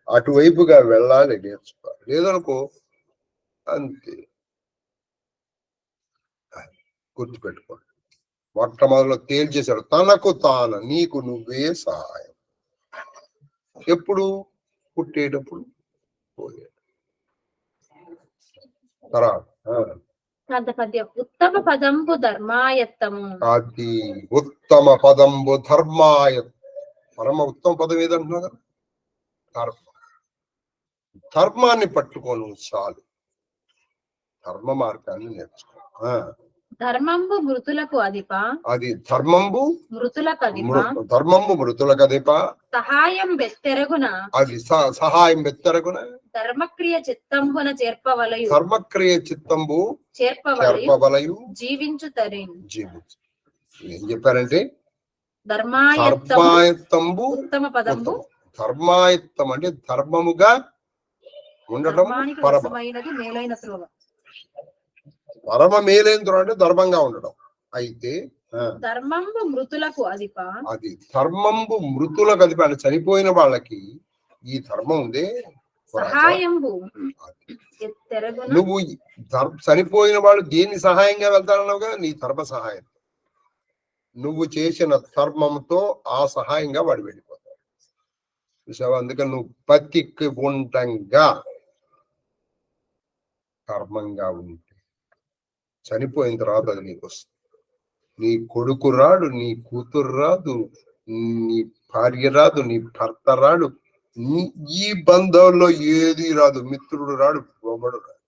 అటువైపుగా వెళ్ళాలి, నేర్చుకోవాలి. లేదనుకో అంతే. గుర్తుపెట్టుకోండి, మొట్టమొదలు తేల్చేశాడు, తనకు తాను నీకు నువ్వే సహాయం. ఎప్పుడు? పుట్టేటప్పుడు, పోయేటప్పుడు. తర్వాత ఉత్తమ పదంబు ధర్మాయత్తము. అది ఉత్తమ పదంబు ధర్మాయత్తం. పరమ ఉత్తమ పదం ఏదంటున్నా కదా, ధర్మం. ధర్మాన్ని పట్టుకోను చాలు, ధర్మ మార్గాన్ని నేర్చుకో. ధర్మంబు మృతులకు అధిప. అది ధర్మంబు మృతులకు అధిప. ధర్మంబు మృతులకు అధిప. సహాయం బెత్తెరగున. అది సహాయం బెత్తెరగున. ధర్మక్రియ చిత్తంబున చేర్పవలయు. ధర్మక్రియ చిత్తంబు చేర్పవలయు. జీవించు తరేను. జీవించు. ఏం చెప్పారంటే ధర్మాయత్తంబు ఉత్తమ పదంబు. ధర్మాయత్తం అంటే ధర్మముగా ఉండటం. మేలైన త్రోవ. పరమ మేలైన త్రోవ అంటే ధర్మంగా ఉండడం. అయితే ధర్మంబు మృతులకు అధిప. అది ధర్మంబు మృతులకు అధిప అంటే చనిపోయిన వాళ్ళకి ఈ ధర్మం ఉందే. సహాయంబు. నువ్వు చనిపోయిన వాళ్ళు దేని సహాయంగా వెళ్తారన్నావుగా, నీ ధర్మ సహాయం. నువ్వు చేసిన ధర్మంతో ఆ సహాయంగా వాడు వెళ్ళిపోతాడు. చూసావా? అందుకని నువ్వు బతికి ఉండంగా ధర్మంగా ఉంటే చనిపోయిన తర్వాత అది నీకు వస్తుంది. నీ కొడుకు రాడు, నీ కూతురు రాదు, నీ భార్య రాదు, నీ భర్త రాడు, ఈ బంధంలో ఏది రాదు. మిత్రుడు రాడు, ఎవడు రాడు,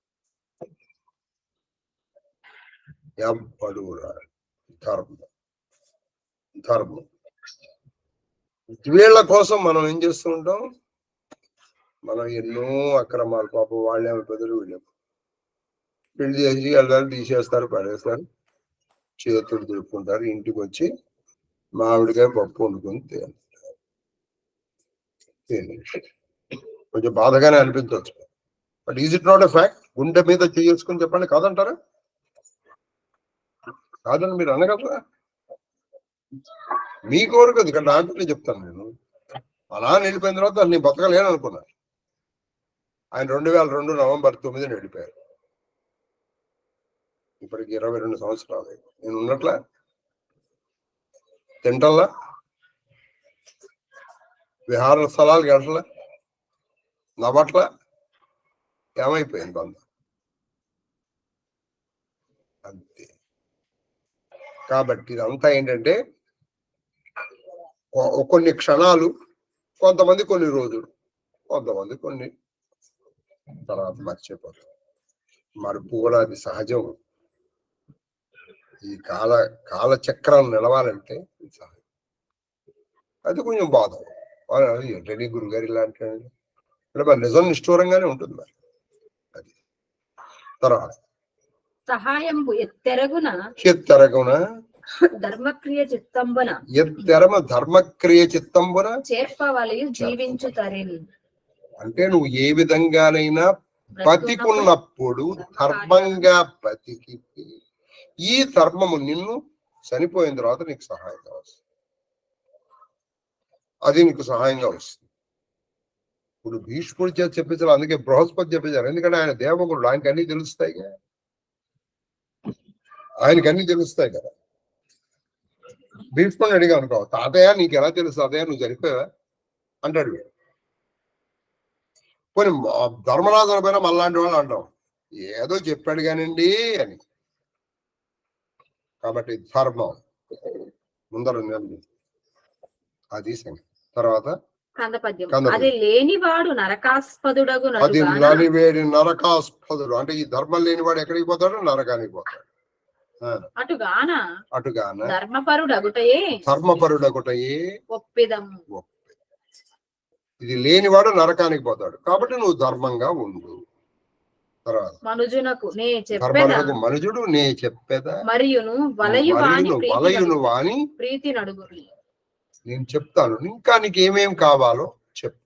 ఎవ్వడు రాడు. ధర్మం. వీళ్ళ కోసం మనం ఏం చేస్తూ ఉంటాం? మనం ఎన్నో అక్రమాలు. పాపం వాళ్ళేమో పెద్దలు, వీళ్ళేమో పెళ్లి చేసి వెళ్ళాలి, తీసేస్తారు, పడేస్తారు. చేతులు దులుపుకుంటారు, ఇంటికి వచ్చి మామిడికాయ పప్పు వండుకొని కొంచెం బాధగానే అనిపించవచ్చు. But is it not a fact? గుండె మీద చేసుకుని చెప్పండి, కాదంటారా? కాదని మీరు అనగలరా? మీ కోరిక అది, ఇక్కడ నాకంటే చెప్తాను. నేను మా నాన్న వెళ్ళిపోయిన తర్వాత నేను బతకలేను అనుకున్నాను. ఆయన 2002 నవంబర్ 9 వెళ్ళిపోయారు. ఇప్పటికి 22 సంవత్సరాలు. నేను ఉన్నట్లా, తింటల్లా, విహార స్థలాలు గంటల, నవ్వట్ల, ఏమైపోయింది బంధం అంతే. కాబట్టి ఇదంతా ఏంటంటే కొన్ని క్షణాలు, కొంతమంది కొన్ని రోజులు, కొంతమంది కొన్ని తర్వాత మర్చిపోతారు. మరుపు కూడా అది సహజం. ఈ కాలచక్రం నిలవాలంటే సహజం. అది కొంచెం బాధ. రెడ్డి గురుగారు ఇలాంటి మరి నిజం నిష్ఠూరంగానే ఉంటుంది. మరి అది తర్వాత సహాయం ఎత్తెరగున ధర్మక్రియ చిత్తంబున ధర్మక్రియ చిత్తంబున చేర్పవలయు జీవించుతరేని. అంటే నువ్వు ఏ విధంగానైనా బతికున్నప్పుడు ధర్మంగా బతికి ఈ ధర్మము నిన్ను చనిపోయిన తర్వాత నీకు సహాయంగా వస్తుంది. అది నీకు సహాయంగా వస్తుంది. ఇప్పుడు భీష్ముడి చేత చెప్పించారు, అందుకే బృహస్పతి చెప్పించారు. ఎందుకంటే ఆయన దేవగురుడు, ఆయనకి అన్ని తెలుస్తాయి కదా, ఆయనకి అన్ని తెలుస్తాయి కదా. భీష్ముడిని అడిగా అనుకో, తాతయ్య నీకు ఎలా తెలుసు తాతయ్య నువ్వు చనిపోయావా అంటాడు వీడు. పోనీ ధర్మరాజు పైన మళ్ళాంటి వాళ్ళు అంటాం, ఏదో చెప్పాడు కానివ్వండి అని. కాబట్టి ధర్మం ముందర అది సంగతి. తర్వాత అది లేనివాడు నరకాస్పదుడు. అది నలివేడి నరకాస్పదుడు అంటే ఈ ధర్మం లేనివాడు ఎక్కడికి పోతాడు? నరకానికి పోతాడు. అటుగాన ధర్మపరుడగుటయే ఒప్పిదము. ఇది లేనివాడు నరకానికి పోతాడు. కాబట్టి నువ్వు ధర్మంగా ఉండు. తర్వాత మనుజుడు నే చెప్పేదా మరియును వలయును వాని ప్రీతి నడుగురి. నేను చెప్తాను, ఇంకా నీకు ఏమేం కావాలో చెప్పు,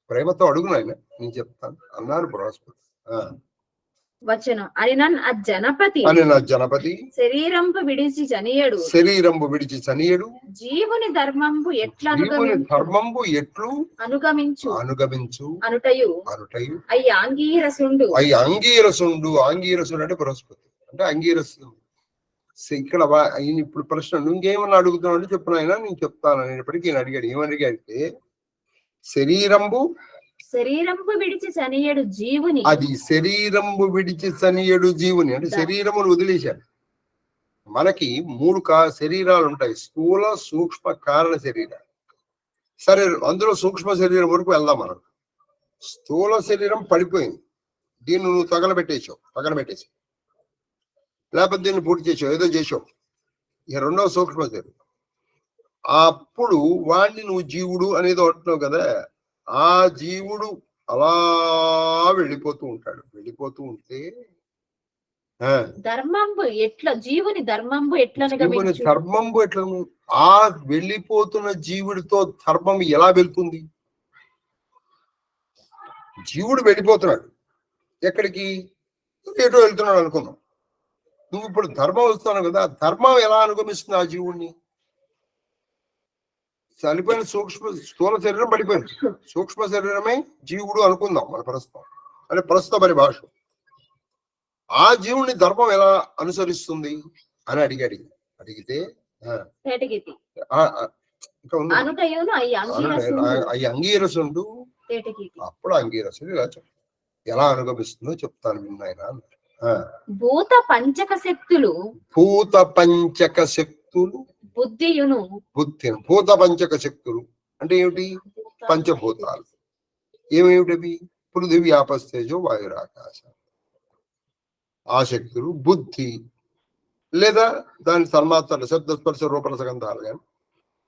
ప్రేమతో అడుగు నాయన, నేను చెప్తాను అన్నారు బృహస్పతి. వచ్చను అని నా జనపతి శరీరంపు విడిచి చనియడు జీవుని ధర్మంబు ఎట్లు అనుగమించు అనుటయు అంగీరసుండు అంటే బృహస్పతి అంటే అంగీరసు. ఇక్కడ ఇప్పుడు ప్రశ్న ఇంకేమన్నా అడుగుతున్నావు అంటే చెప్పిన ఆయన నేను చెప్తాను అనేటప్పటికీ ఈయన అడిగాడు. ఏమని అడిగాడితే శరీరంబు విడిచి చనియడు జీవుని, అది శరీరంబు విడిచి చనియడు జీవుని అంటే శరీరమును వదిలేశాడు. మనకి 3 శరీరాలు ఉంటాయి, స్థూల సూక్ష్మ కారణ శరీరాలు. సరే, అందులో సూక్ష్మ శరీరం వరకు వెళ్దాం. మనం స్థూల శరీరం పడిపోయింది, దీన్ని నువ్వు పక్కన పెట్టేసి లేకపోతే దీన్ని పూర్తి చేసావు, ఏదో చేసావు. ఇక రెండవ సూక్ష్మ శరీరం, అప్పుడు వాడిని నువ్వు జీవుడు అనేది అంటున్నావు కదా. ఆ జీవుడు అలా వెళ్ళిపోతూ ఉంటాడు. వెళ్ళిపోతూ ఉంటే జీవుని ధర్మంబు ఎట్లా ఆ వెళ్ళిపోతున్న జీవుడితో ధర్మం ఎలా వెళ్తుంది? జీవుడు వెళ్ళిపోతున్నాడు, ఎక్కడికి? ఎటో వెళ్తున్నాడు అనుకుందాం. నువ్వు ఇప్పుడు ధర్మం వస్తున్నావు కదా, ధర్మం ఎలా అనుగమిస్తుంది ఆ జీవుడిని? చనిపోయిన స్థూల శరీరం పడిపోయింది, సూక్ష్మ శరీరమే జీవుడు అనుకుందాం మన ప్రస్తుతం, అంటే ప్రస్తుత పరిభాష. ఆ జీవుని ధర్మం ఎలా అనుసరిస్తుంది అని అడిగితే అంగీరసుండు. అప్పుడు అంగీరసుడు ఇలా ఎలా అనుగమిస్తుందో చెప్తాను విన్నాయన. భూత పంచక శక్తులు బుద్ధి. భూత పంచక శక్తులు అంటే ఏమిటి? పంచభూతాలు. ఏమేమిటవి? పృథివీ ఆపస్తేజో వాయురాకాశం. ఆ శక్తులు బుద్ధి, లేదా దాని సన్మాత్రలు శబ్దస్పర్శ రూపరసగంధాలు కానీ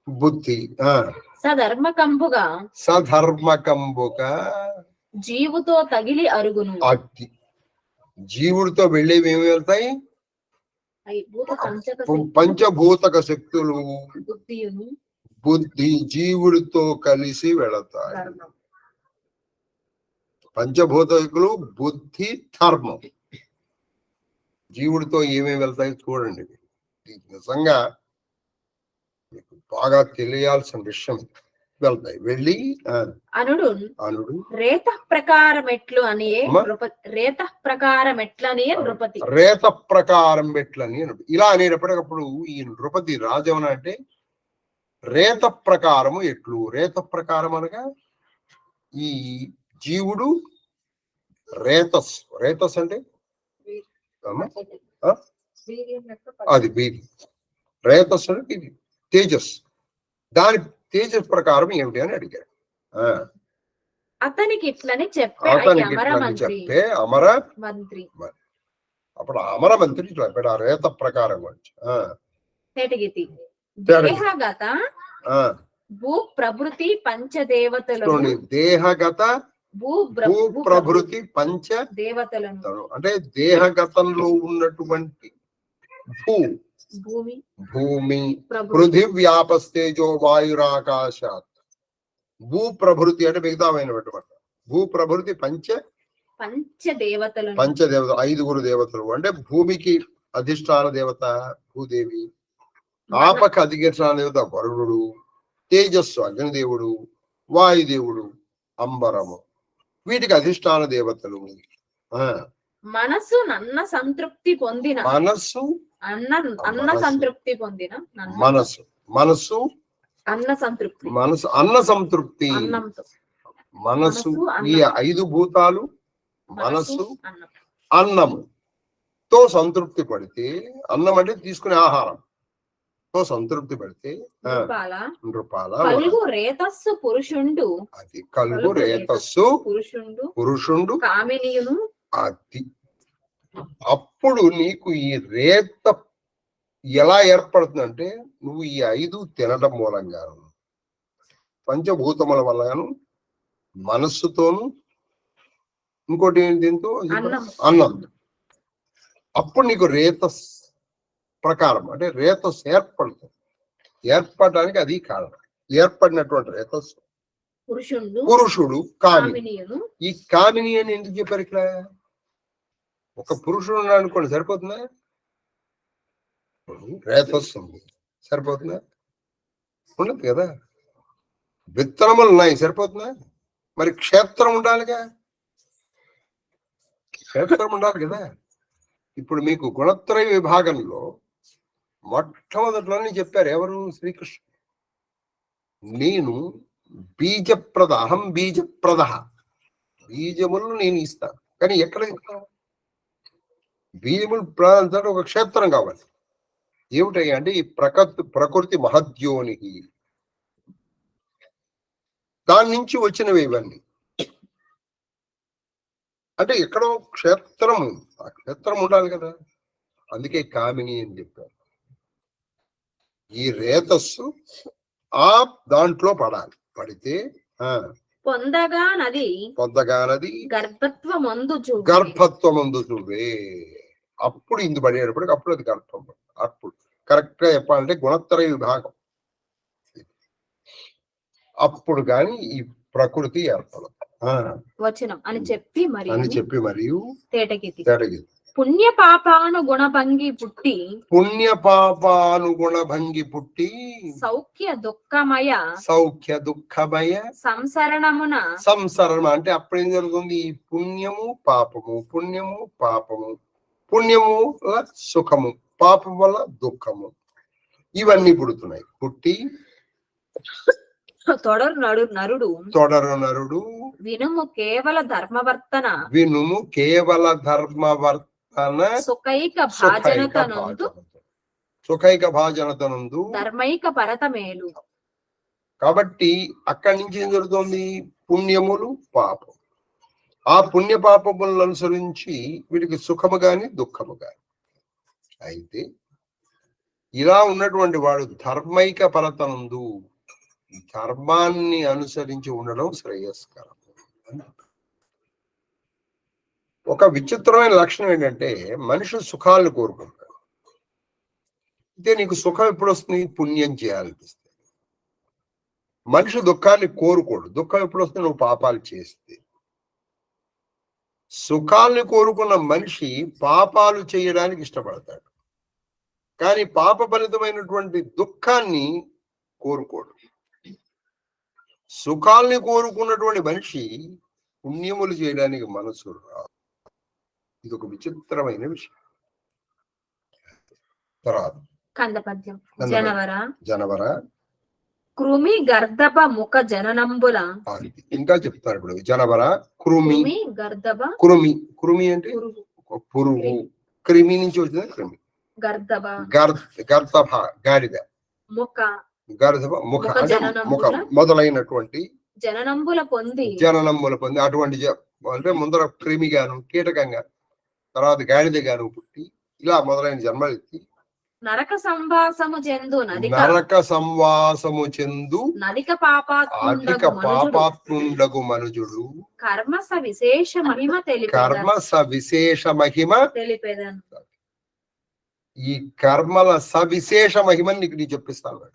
బుద్ధి. సధర్మకంబుగా జీవుతో తగిలి అరుగును. జీవుడితో వెళ్ళేవి ఏమి వెళ్తాయి? పంచభూతక శక్తులు బుద్ధియును బుద్ధి జీవుడితో కలిసి వెళతాయి. పంచభూతకులు బుద్ధి ధర్మం జీవుడితో ఏమేమి వెళ్తాయి చూడండి. నిజంగా మీకు బాగా తెలియాల్సిన విషయం. వెళ్తాయి. వెళ్ళి అనుడు రేత ప్రకారం ఎట్లు అని రేత ప్రకారం ఎట్లని నృపతి రేత ప్రకారం ఎట్లని ఇలా అనేటప్పటికప్పుడు ఈ నృపతి రాజవన అంటే రేత ప్రకారము ఎట్లు. రేత ప్రకారం అనగా ఈ జీవుడు రేతస్. రేతస్ అంటే అది వీరి. రేతస్ అంటే ఇది తేజస్. దాని తేజస్ ప్రకారం ఏమిటి అని అడిగాడు. అతనికి ఇట్లని చెప్పే అమర మంత్రి. అప్పుడు అమర మంత్రి చెప్పాడు ఆ రేత ప్రకారం గురించి. దేహగత భూ ప్రభృతి పంచదేవతలు దేహగత భూ ప్రభృతి పంచ దేవతలను అంటే దేహగతంలో ఉన్నటువంటి భూమి పృథివ్యాపస్తేజో వాయురాకాశాత్. భూ ప్రభృతి అంటే మిగతామైనటువంటి భూ ప్రభృతి పంచదేవతలు. ఐదుగురు దేవతలు అంటే భూమికి అధిష్టాన దేవత భూదేవి, ఆపక అధిష్టాన దేవత వరుణుడు, తేజస్సు అగ్నిదేవుడు, వాయుదేవుడు అంబరము. వీటికి అధిష్టాన దేవతలు. మనస్సు అన్న సంతృప్తి పొందిన మనస్సు అన్న సంతృప్తి పొందిన మనస్సు అన్న సంతృప్తి. మనస్సు ఈ ఐదు భూతాలు మనస్సు అన్నము తో సంతృప్తి పడితే, అన్నం అంటే తీసుకునే ఆహారం తో సంతృప్తి పడితే నృపాల రేతస్సు పురుషుండు. అది కలుగు రేతస్సు పురుషుండు కామినియును. అది అప్పుడు నీకు ఈ రేత ఎలా ఏర్పడుతుందంటే నువ్వు ఈ ఐదు తినడం మూలంగాను, పంచభూతముల వల్లగాను, మనస్సుతోను, ఇంకోటి దీంతో అన్నం. అప్పుడు నీకు రేతస్ ప్రకారం అంటే రేతస్ ఏర్పడుతుంది. ఏర్పడడానికి అది కారణం. ఏర్పడినటువంటి రేతస్ పురుషుడు కామిని. ఈ కామిని అని ఎందుకు చెప్పారు ఇక్కడ? ఒక పురుషుడు అనుకోండి సరిపోతుందా? రేతస్ ఉంది సరిపోతుందా? ఉండదు కదా. విత్తనములు ఉన్నాయి సరిపోతుందా? మరి క్షేత్రం ఉండాలిగా. క్షేత్రం ఉండాలి కదా. ఇప్పుడు మీకు గుణత్రయ విభాగంలో మొట్టమొదట్లోనే చెప్పారు ఎవరు? శ్రీకృష్ణుడు. నేను బీజప్రద, అహం బీజప్రద. బీజములను నేను ఇస్తాను. కానీ ఎక్కడ ఇస్తాను? బీజములు ప్రధాన ఒక క్షేత్రం కావాలి. ఏమిటయ్యా అంటే ఈ ప్రకృతి మహద్యోనికి, దాని నుంచి వచ్చినవి ఇవన్నీ. అంటే ఎక్కడో క్షేత్రం, ఆ క్షేత్రం ఉండాలి కదా. అందుకే కామిని అని చెప్పారు. ఈ రేతస్సు ఆ దాంట్లో పడాలి. పడితే పొందగానది గర్భత్వమందు చూవే. అప్పుడు ఇందు పడేటప్పటికి అప్పుడు అది గర్భం. అప్పుడు కరెక్ట్ గా చెప్పాలంటే గుణత్రయ విభాగం. అప్పుడు గాని ఈ ప్రకృతి ఏర్పడదు. వచనం అని చెప్పి మరియు తేటగితి పుణ్య పాపానుగుణ భంగి పుట్టి సౌఖ్య దుఃఖమయ సంసరణం అంటే అప్పుడేం జరుగుతుంది? ఈ పుణ్యము పాపము, పుణ్యము వల్ల సుఖము, పాపం వల్ల దుఃఖము, ఇవన్నీ పుడుతున్నాయి. పుట్టి తొడరు నరుడు వినుము కేవల ధర్మవర్తన సుఖైక భాజనతనందు ధర్మైక పరతమేలు. కాబట్టి అక్కడి నుంచి ఏం జరుగుతుంది? పుణ్యములు పాపం. ఆ పుణ్య పాపములను అనుసరించి వీటికి సుఖము గాని దుఃఖము గాని. అయితే ఇలా ఉన్నటువంటి వాడు ధర్మైక పరతనందు, ధర్మాన్ని అనుసరించి ఉండడం శ్రేయస్కరం. ఒక విచిత్రమైన లక్షణం ఏంటంటే మనిషి సుఖాలను కోరుకుంటాడు. అయితే నీకు సుఖం ఎప్పుడు వస్తుంది? పుణ్యం చేయాలనిపిస్తుంది. మనిషి దుఃఖాన్ని కోరుకోడు. దుఃఖం ఎప్పుడు వస్తుంది? నువ్వు పాపాలు చేస్తే. సుఖాల్ని కోరుకున్న మనిషి పాపాలు చేయడానికి ఇష్టపడతాడు, కానీ పాప ఫలితమైనటువంటి దుఃఖాన్ని కోరుకోడు. సుఖాల్ని కోరుకున్నటువంటి మనిషి పుణ్యములు చేయడానికి మనసు రాదు. ఇది ఒక విచిత్రమైన విషయం. తర్వాత కందపద్యం. జనవర జనవర కృమి గర్దభ ముఖ జననంబుల. ఇంకా చెప్తారు ఇప్పుడు. జనవర కృమి గర్దభ. కృమి కృమి అంటే పురుగు. క్రిమి నుంచి వచ్చింది క్రిమి. గర్దభ గర్దభ గాడిద. ముఖ గర్దభ ముఖ అంటే ముఖం మొదలైనటువంటి జననంబుల పొంది అటువంటి అంటే ముందర క్రిమి గాను కీటకంగా, తర్వాత గాడిద గాను పుట్టి ఇలా మొదలైన జన్మలు ఎత్తి నరక సంవాసము చెందు నదిక పాపాత్ముండగు మనుజుడు కర్మ సవిశేష మహిమ తెలిపేదను. ఈ కర్మల సవిశేష మహిమని నీకు చెప్పిస్తాను.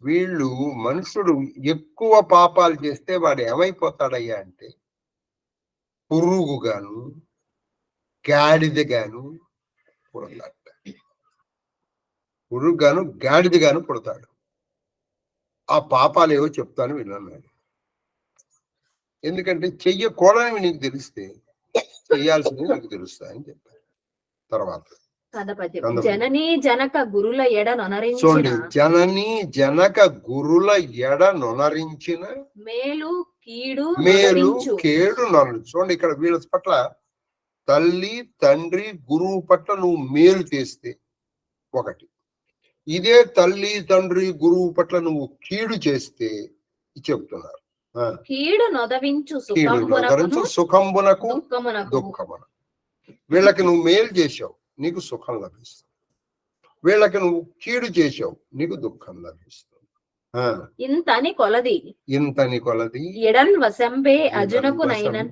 వీళ్ళు మనుషుడు ఎక్కువ పాపాలు చేస్తే వాడు ఏమైపోతాడయ్యా అంటే పురుగుగాను గాడిదగాను పుడతాడు. పురుగుగాను గాడిదగాను పుడతాడు. ఆ పాపాలు ఏవో చెప్తాను విన్నాను. ఎందుకంటే చెయ్యకూడనివి నీకు తెలిస్తే చెయ్యాల్సింది నీకు తెలుస్తాయని చెప్పారు. తర్వాత జననీ జనక గురుల ఎడ చూడండి, జననీ జనక గురుల ఎడ నొనరించిన మేలు కీడు కేడు నొనరు. చూడండి, ఇక్కడ వీళ్ళ పట్ల తల్లి తండ్రి గురువు పట్ల నువ్వు మేలు చేస్తే ఒకటి, ఇదే తల్లి తండ్రి గురువు పట్ల నువ్వు కీడు చేస్తే చెప్తున్నారు. కీడు నొదవించు సుఖంబునకు దుఃఖమున. వీళ్ళకి నువ్వు మేలు చేసావు, నీకు సుఖం లభిస్తుంది. వీళ్ళకి నువ్వు కీడు చేసావు, నీకు దుఃఖం లభిస్తుంది. ఇంతని కొలది ఎడన్ వశంబే అజునకు నైనన్.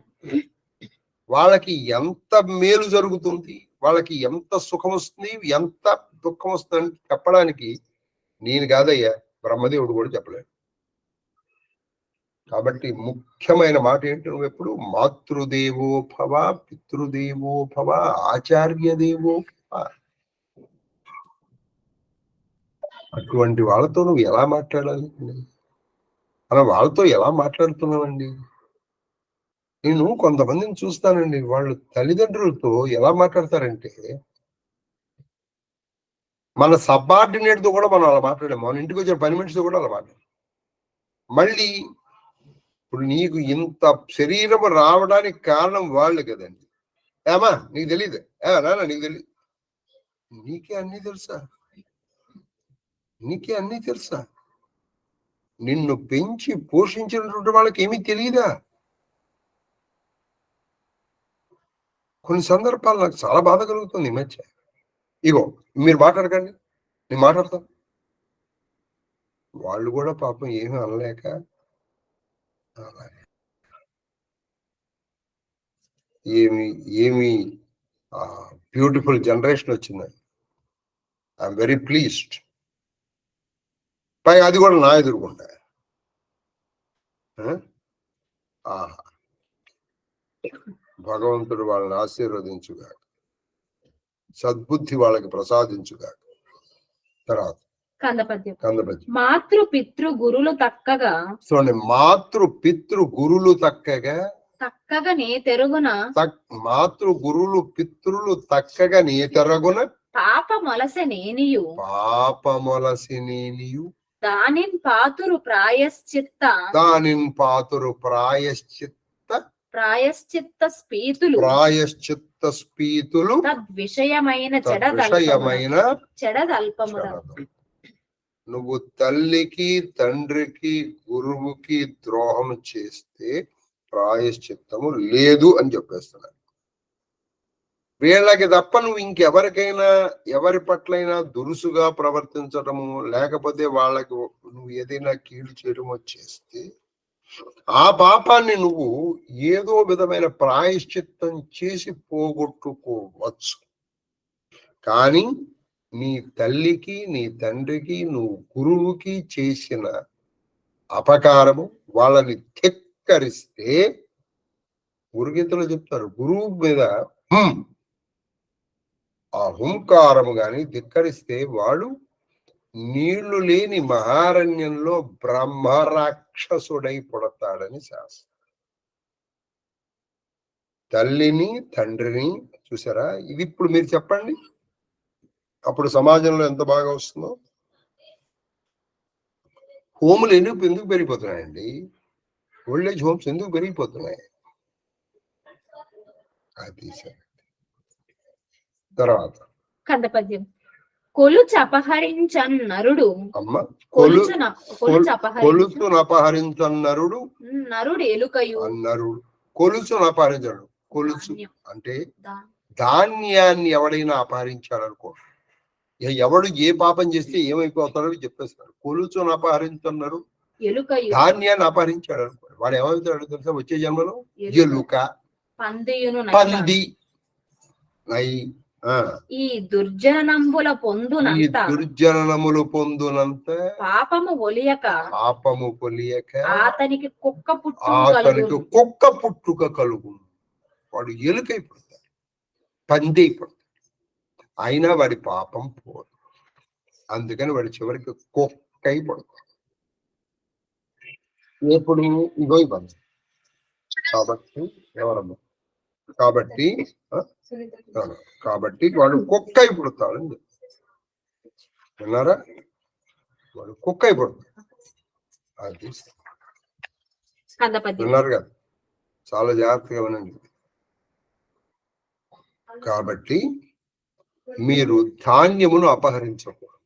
వాళ్ళకి ఎంత మేలు జరుగుతుంది, వాళ్ళకి ఎంత సుఖం వస్తుంది, ఎంత దుఃఖం వస్తుంది చెప్పడానికి నేను కాదయ్యా, బ్రహ్మదేవుడు కూడా చెప్పలేడు. కాబట్టి ముఖ్యమైన మాట ఏంటి, నువ్వు ఎప్పుడు మాతృదేవో భవ, పితృదేవో భవ, ఆచార్య దేవో భవ. అటువంటి వాళ్ళతో నువ్వు ఎలా మాట్లాడాలి? అలా వాళ్ళతో ఎలా మాట్లాడుతున్నావండి? నేను కొంతమందిని చూస్తానండి, వాళ్ళు తల్లిదండ్రులతో ఎలా మాట్లాడతారంటే మన సబార్డినేట్ తో కూడా మనం అలా మాట్లాడాము, మన ఇంటికి వచ్చిన పని మనిషితో కూడా అలా మాట్లాడాం. మళ్ళీ ఇప్పుడు నీకు ఇంత శరీరం రావడానికి కారణం వాళ్ళు కదండి. ఏమా నీకు తెలీదు, నాన్న నీకు తెలీదు, నీకే అన్నీ తెలుసా? నీకే అన్నీ తెలుసా? నిన్ను పెంచి పోషించినటువంటి వాళ్ళకి ఏమీ తెలియదా? కొన్ని సందర్భాలు నాకు చాలా బాధ కలుగుతుంది ఈ మధ్య. ఇగో మీరు మాట్లాడకండి, నేను మాట్లాడతాను. వాళ్ళు కూడా పాపం ఏమీ అనలేక ఏమి బ్యూటిఫుల్ జనరేషన్ వచ్చిందని ఐఎమ్ వెరీ ప్లీజ్డ్. పై అది కూడా నా ఎదురుకుంటా. భగవంతుడు వాళ్ళని ఆశీర్వదించుగా, సద్బుద్ధి వాళ్ళకి ప్రసాదించుగా. తర్వాత కందపద్యం. మాతృ పితృ గురులు తక్కగా. చూడండి, మాతృ పితృ గురులు తక్కగా నే తెరుగున. మాతృ గురులు పితృలు తక్కగా నే తెరగున. పాపమొలసెనేనియు దానిన్ పాతురు ప్రాయశ్చిత్త స్పీతులు తద్విషయమైన చెడదల్పముల. నువ్వు తల్లికి తండ్రికి గురువుకి ద్రోహం చేస్తే ప్రాయశ్చిత్తము లేదు అని చెప్పేస్తున్నాడు. వీళ్ళకి తప్ప నువ్వు ఇంకెవరికైనా ఎవరి పట్లైనా దురుసుగా ప్రవర్తించటము, లేకపోతే వాళ్ళకి నువ్వు ఏదైనా కీడు చేయడమో చేస్తే ఆ పాపాన్ని నువ్వు ఏదో విధమైన ప్రాయశ్చిత్తం చేసి పోగొట్టుకోవచ్చు. కానీ నీ తల్లికి నీ తండ్రికి నువ్వు గురువుకి చేసిన అపకారము వాళ్ళని ధిక్కరిస్తే గురుగీతలో చెప్తారు గురువు మీద ఆ హుంకారము గాని ధిక్కరిస్తే వాడు నీళ్లు లేని మహారణ్యంలో బ్రహ్మరాక్షసుడై పుడతాడని శాస్త్రం. తల్లిని తండ్రిని చూసారా? ఇది ఇప్పుడు మీరు చెప్పండి, అప్పుడు సమాజంలో ఎంత బాగా వస్తుందో. హోములు ఎందుకు పెరిగిపోతున్నాయండి? ఓల్డేజ్ హోమ్స్ ఎందుకు పెరిగిపోతున్నాయి? అది తర్వాత కందపద్యం. కొలుచు అపహరించన్నరుడు అమ్మ కొలుచును అపహరించన్నరుడు నరుడు ఎలుకయు నరుడు కొలుచును అపహరించడు. కొలుచు అంటే ధాన్యాన్ని ఎవడైనా అపహరించాడనుకో, ఎవడు ఏ పాపం చేస్తే ఏమైపోతాడో చెప్పేస్తాడు. కొలుచును అపహరించన్నారు, ధాన్యాన్ని అపహరించాడు అనుకో, వాడు ఏమవుతాడు తెలుసా? వచ్చే జన్మలో ఎలుక, పంది. ఈ దుర్జనముల దుర్జనములు పొందునంత పాపము పొలియక అతనికి కుక్క పుట్టుక కలుగు. వాడు ఎలుకైపోతాడు, పంది అయిపోతాడు, అయినా వాడి పాపం పోదు. అందుకని వాడి చివరికి కుక్క అయిపోతాడు. ఎప్పుడు ఇగో ఇబ్బంది. కాబట్టి ఎవరమ్మా? కాబట్టి వాడు కుక్క అయిపోతాడు. విన్నారా? వాడు కుక్క అయిపోతాడు. అది విన్నారు కదా? చాలా జాగ్రత్తగా వినండి. కాబట్టి మీరు ధాన్యమును అపహరించకూడదు.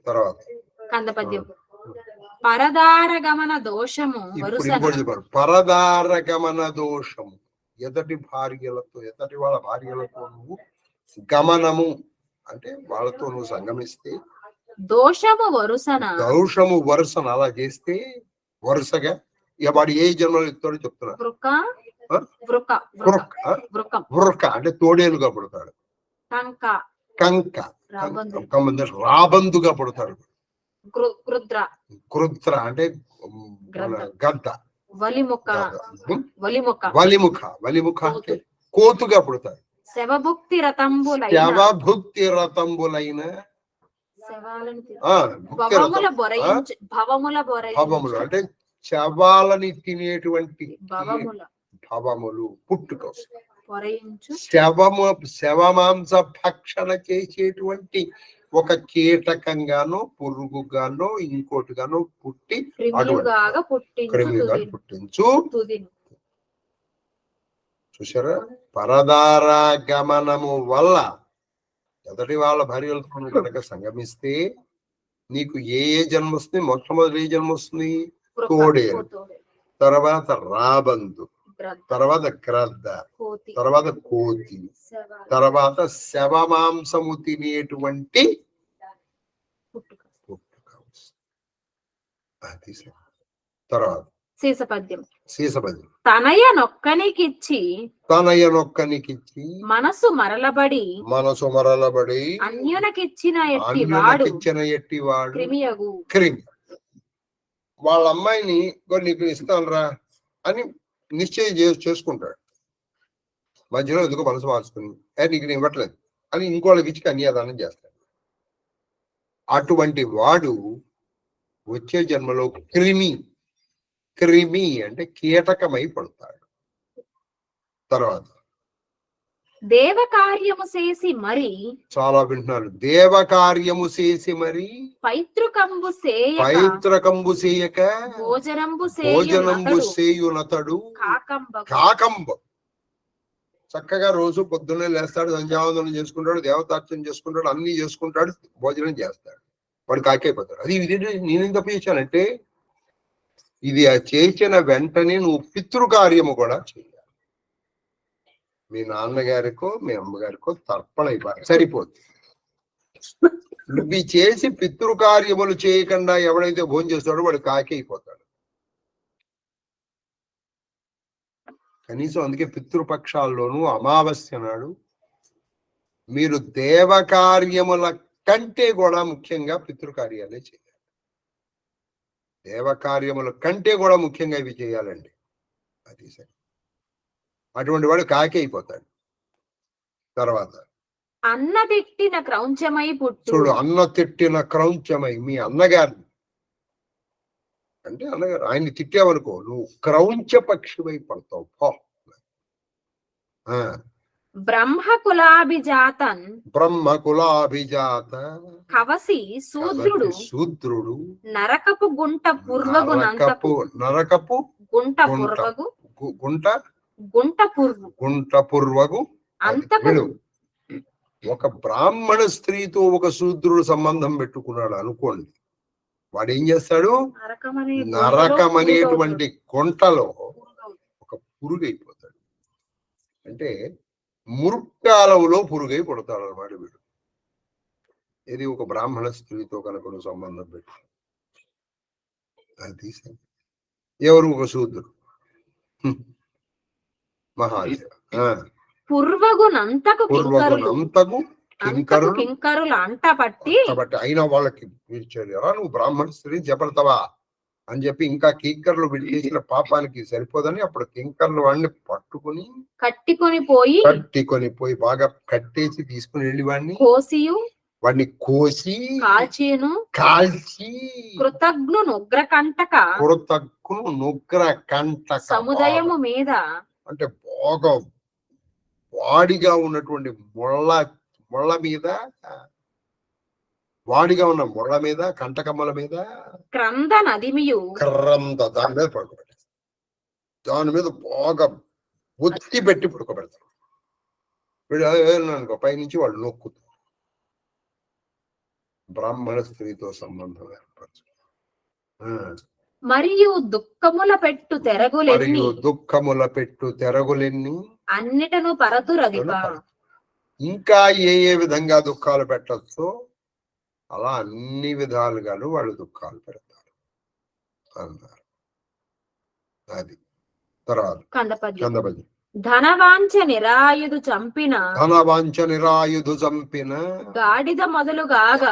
తర్వాత పరదారగమన దోషము. పరదారగమన దోషము. ఎదటి వాళ్ళ భార్యలతో నువ్వు గమనము అంటే వాళ్ళతో నువ్వు సంగమిస్తే దోషము వరుసన అలా చేస్తే వరుసగా ఇక వాడు ఏ జన్మలో ఇస్తాడో చెప్తున్నాడు. వృక అంటే తోడేలుగా పుడతాడు. కంక రాబందుగా పుడతాడు. కృద్ర అంటే గద్ద. వలిముఖ అంటే కోతుగా పుడతాడు. శవభుక్తి రతంబులైన భవములు అంటే శవాలని తినేటువంటి భవములు పుట్టుక. శవమాంస భక్షణ చేసేటువంటి ఒక కీటకంగానో పురుగుగానో ఇంకోటిగానో పుట్టి క్రిమిగా పుట్టించు. చూసారా? పరదారాగమనము వల్ల ఎదటి వాళ్ళ భార్యలతో కనుక సంగమిస్తే నీకు ఏ జన్మ వస్తుంది? మొట్టమొదటి ఏ జన్మ వస్తుంది? తోడేలు, తర్వాత రాబందు, తర్వాత గ్రద్ద, తర్వాత కోతి, తర్వాత శవమాంసము తినేటువంటి పుట్టుక. తర్వాత శీసపద్యం. తనయ నొక్కనికిచ్చి మనసు మరలబడి అన్యునకిచ్చిన ఎట్టివాడు క్రిమి. వాళ్ళ అమ్మాయిని నీకు ఇస్తానురా అని నిశ్చయం చేసుకుంటాడు. మధ్యలో ఎందుకు మనసు మార్చుకుని నీకు నేను ఇవ్వట్లేదు అని ఇంకోళ్ళకి ఇచ్చి కన్యాదానం చేస్తాడు. అటువంటి వాడు వచ్చే జన్మలో క్రిమి అంటే కీటకమై పడతాడు. తర్వాత దేవకార్యము చేసి మరి చాలా వింటున్నారు. దేవకార్యము చేసి మరి పైతృకంబు చేయక భోజనంబు చేయునతడు కాకంబ. చక్కగా రోజు పొద్దున్నే లేస్తాడు, సంధ్యావందనం చేసుకుంటాడు, దేవతార్చన చేసుకుంటాడు, అన్ని చేసుకుంటాడు, భోజనం చేస్తాడు, వాడు కాకైపోతాడు. అది నేనేం తప్పు చేశానంటే ఇది చేసిన వెంటనే నువ్వు పితృకార్యము కూడా చేయాలి. మీ నాన్నగారికో మీ అమ్మగారికో తర్పణ ఇవ్వాలి, సరిపోతుంది. నువ్వు చేసి పితృకార్యములు చేయకుండా ఎవడైతే భోజనం చేస్తాడో వాడు కాకి అయిపోతాడు. కనీసం అందుకే పితృపక్షాల్లోనూ అమావాస్య నాడు మీరు దేవకార్యముల కంటే కూడా ముఖ్యంగా పితృకార్యాలే చేయాలి. దేవకార్యముల కంటే కూడా ముఖ్యంగా ఇవి చేయాలండి. అది సరే. అటువంటి వాడు కాకి అయిపోతాడు. తర్వాత అన్న తిట్టిన క్రౌంచమై పుట్టు. చూడు, అన్న తిట్టిన క్రౌంచమై, మీ అన్నగారిని అంటే అన్నగారు ఆయన్ని తిట్టావనుకో నువ్వు క్రౌంచ పక్షివై పడతావు. బ్రహ్మకులాభిజాతన్ బ్రహ్మకులాభిజాత కవసి శూద్రుడు నరకపు గుంట పుర్వగు నరకపు గుంట పుర్వగు గుంట పుర్వగు అంతకుడు. ఒక బ్రాహ్మణ స్త్రీతో ఒక శూద్రుడు సంబంధం పెట్టుకున్నాడు అనుకోండి, వాడు ఏం చేస్తాడు? నరకం అనేటువంటి గుంటలో ఒక పురుగు అయిపోతాడు. అంటే మురుక్కాలంలో పురుగై పుడతాడు అన్నమాట వీడు. ఇది ఒక బ్రాహ్మణ స్త్రీతో కనుక సంబంధం పెట్టు. అది ఎవరు? ఒక శూద్రుడు మహాదేవ. పూర్వగునంతకు కింకరులు అంట పట్టి అయినా వాళ్ళకి ఎలా నువ్వు బ్రాహ్మణ స్త్రీని చెప్పడతావా అని చెప్పి ఇంకా కింకర్లు చేసిన పాపానికి సరిపోదని అప్పుడు కింకర్లు వాడిని పట్టుకుని కట్టుకొని పోయి బాగా కట్టేసి తీసుకుని వెళ్ళి వాడిని కోసి కాల్చి కృతజ్ఞునుగ్ర కంటక సముదయము మీద అంటే బాగా వాడిగా ఉన్నటువంటి ముళ్ళ మీద, వాడిగా ఉన్న ముళ్ళ మీద, కంటకమ్మల మీద క్రంద దాని మీద పడుకోబెట్టారు. దాని మీద బాగా ఒత్తి పెట్టి పడుకోబెడతారు. వీడు పైనుంచి వాళ్ళు నొక్కుతారు. బ్రాహ్మణ స్త్రీతో సంబంధం ఏర్పరచు. మరియు దుఃఖముల పెట్టు తెరగులెన్ని అన్నిటను పరతురధిప. ఇంకా ఏ విధంగా దుఃఖాలు పెట్టచ్చో అలా అన్ని విధాలుగాను వాళ్ళు దుఃఖాలు పెడతారు అన్నారు. అది తర్వాత కందపద్యం. ధనవాంఛ నిరాయుధు చంపిన గాడిద మొదలుగాగ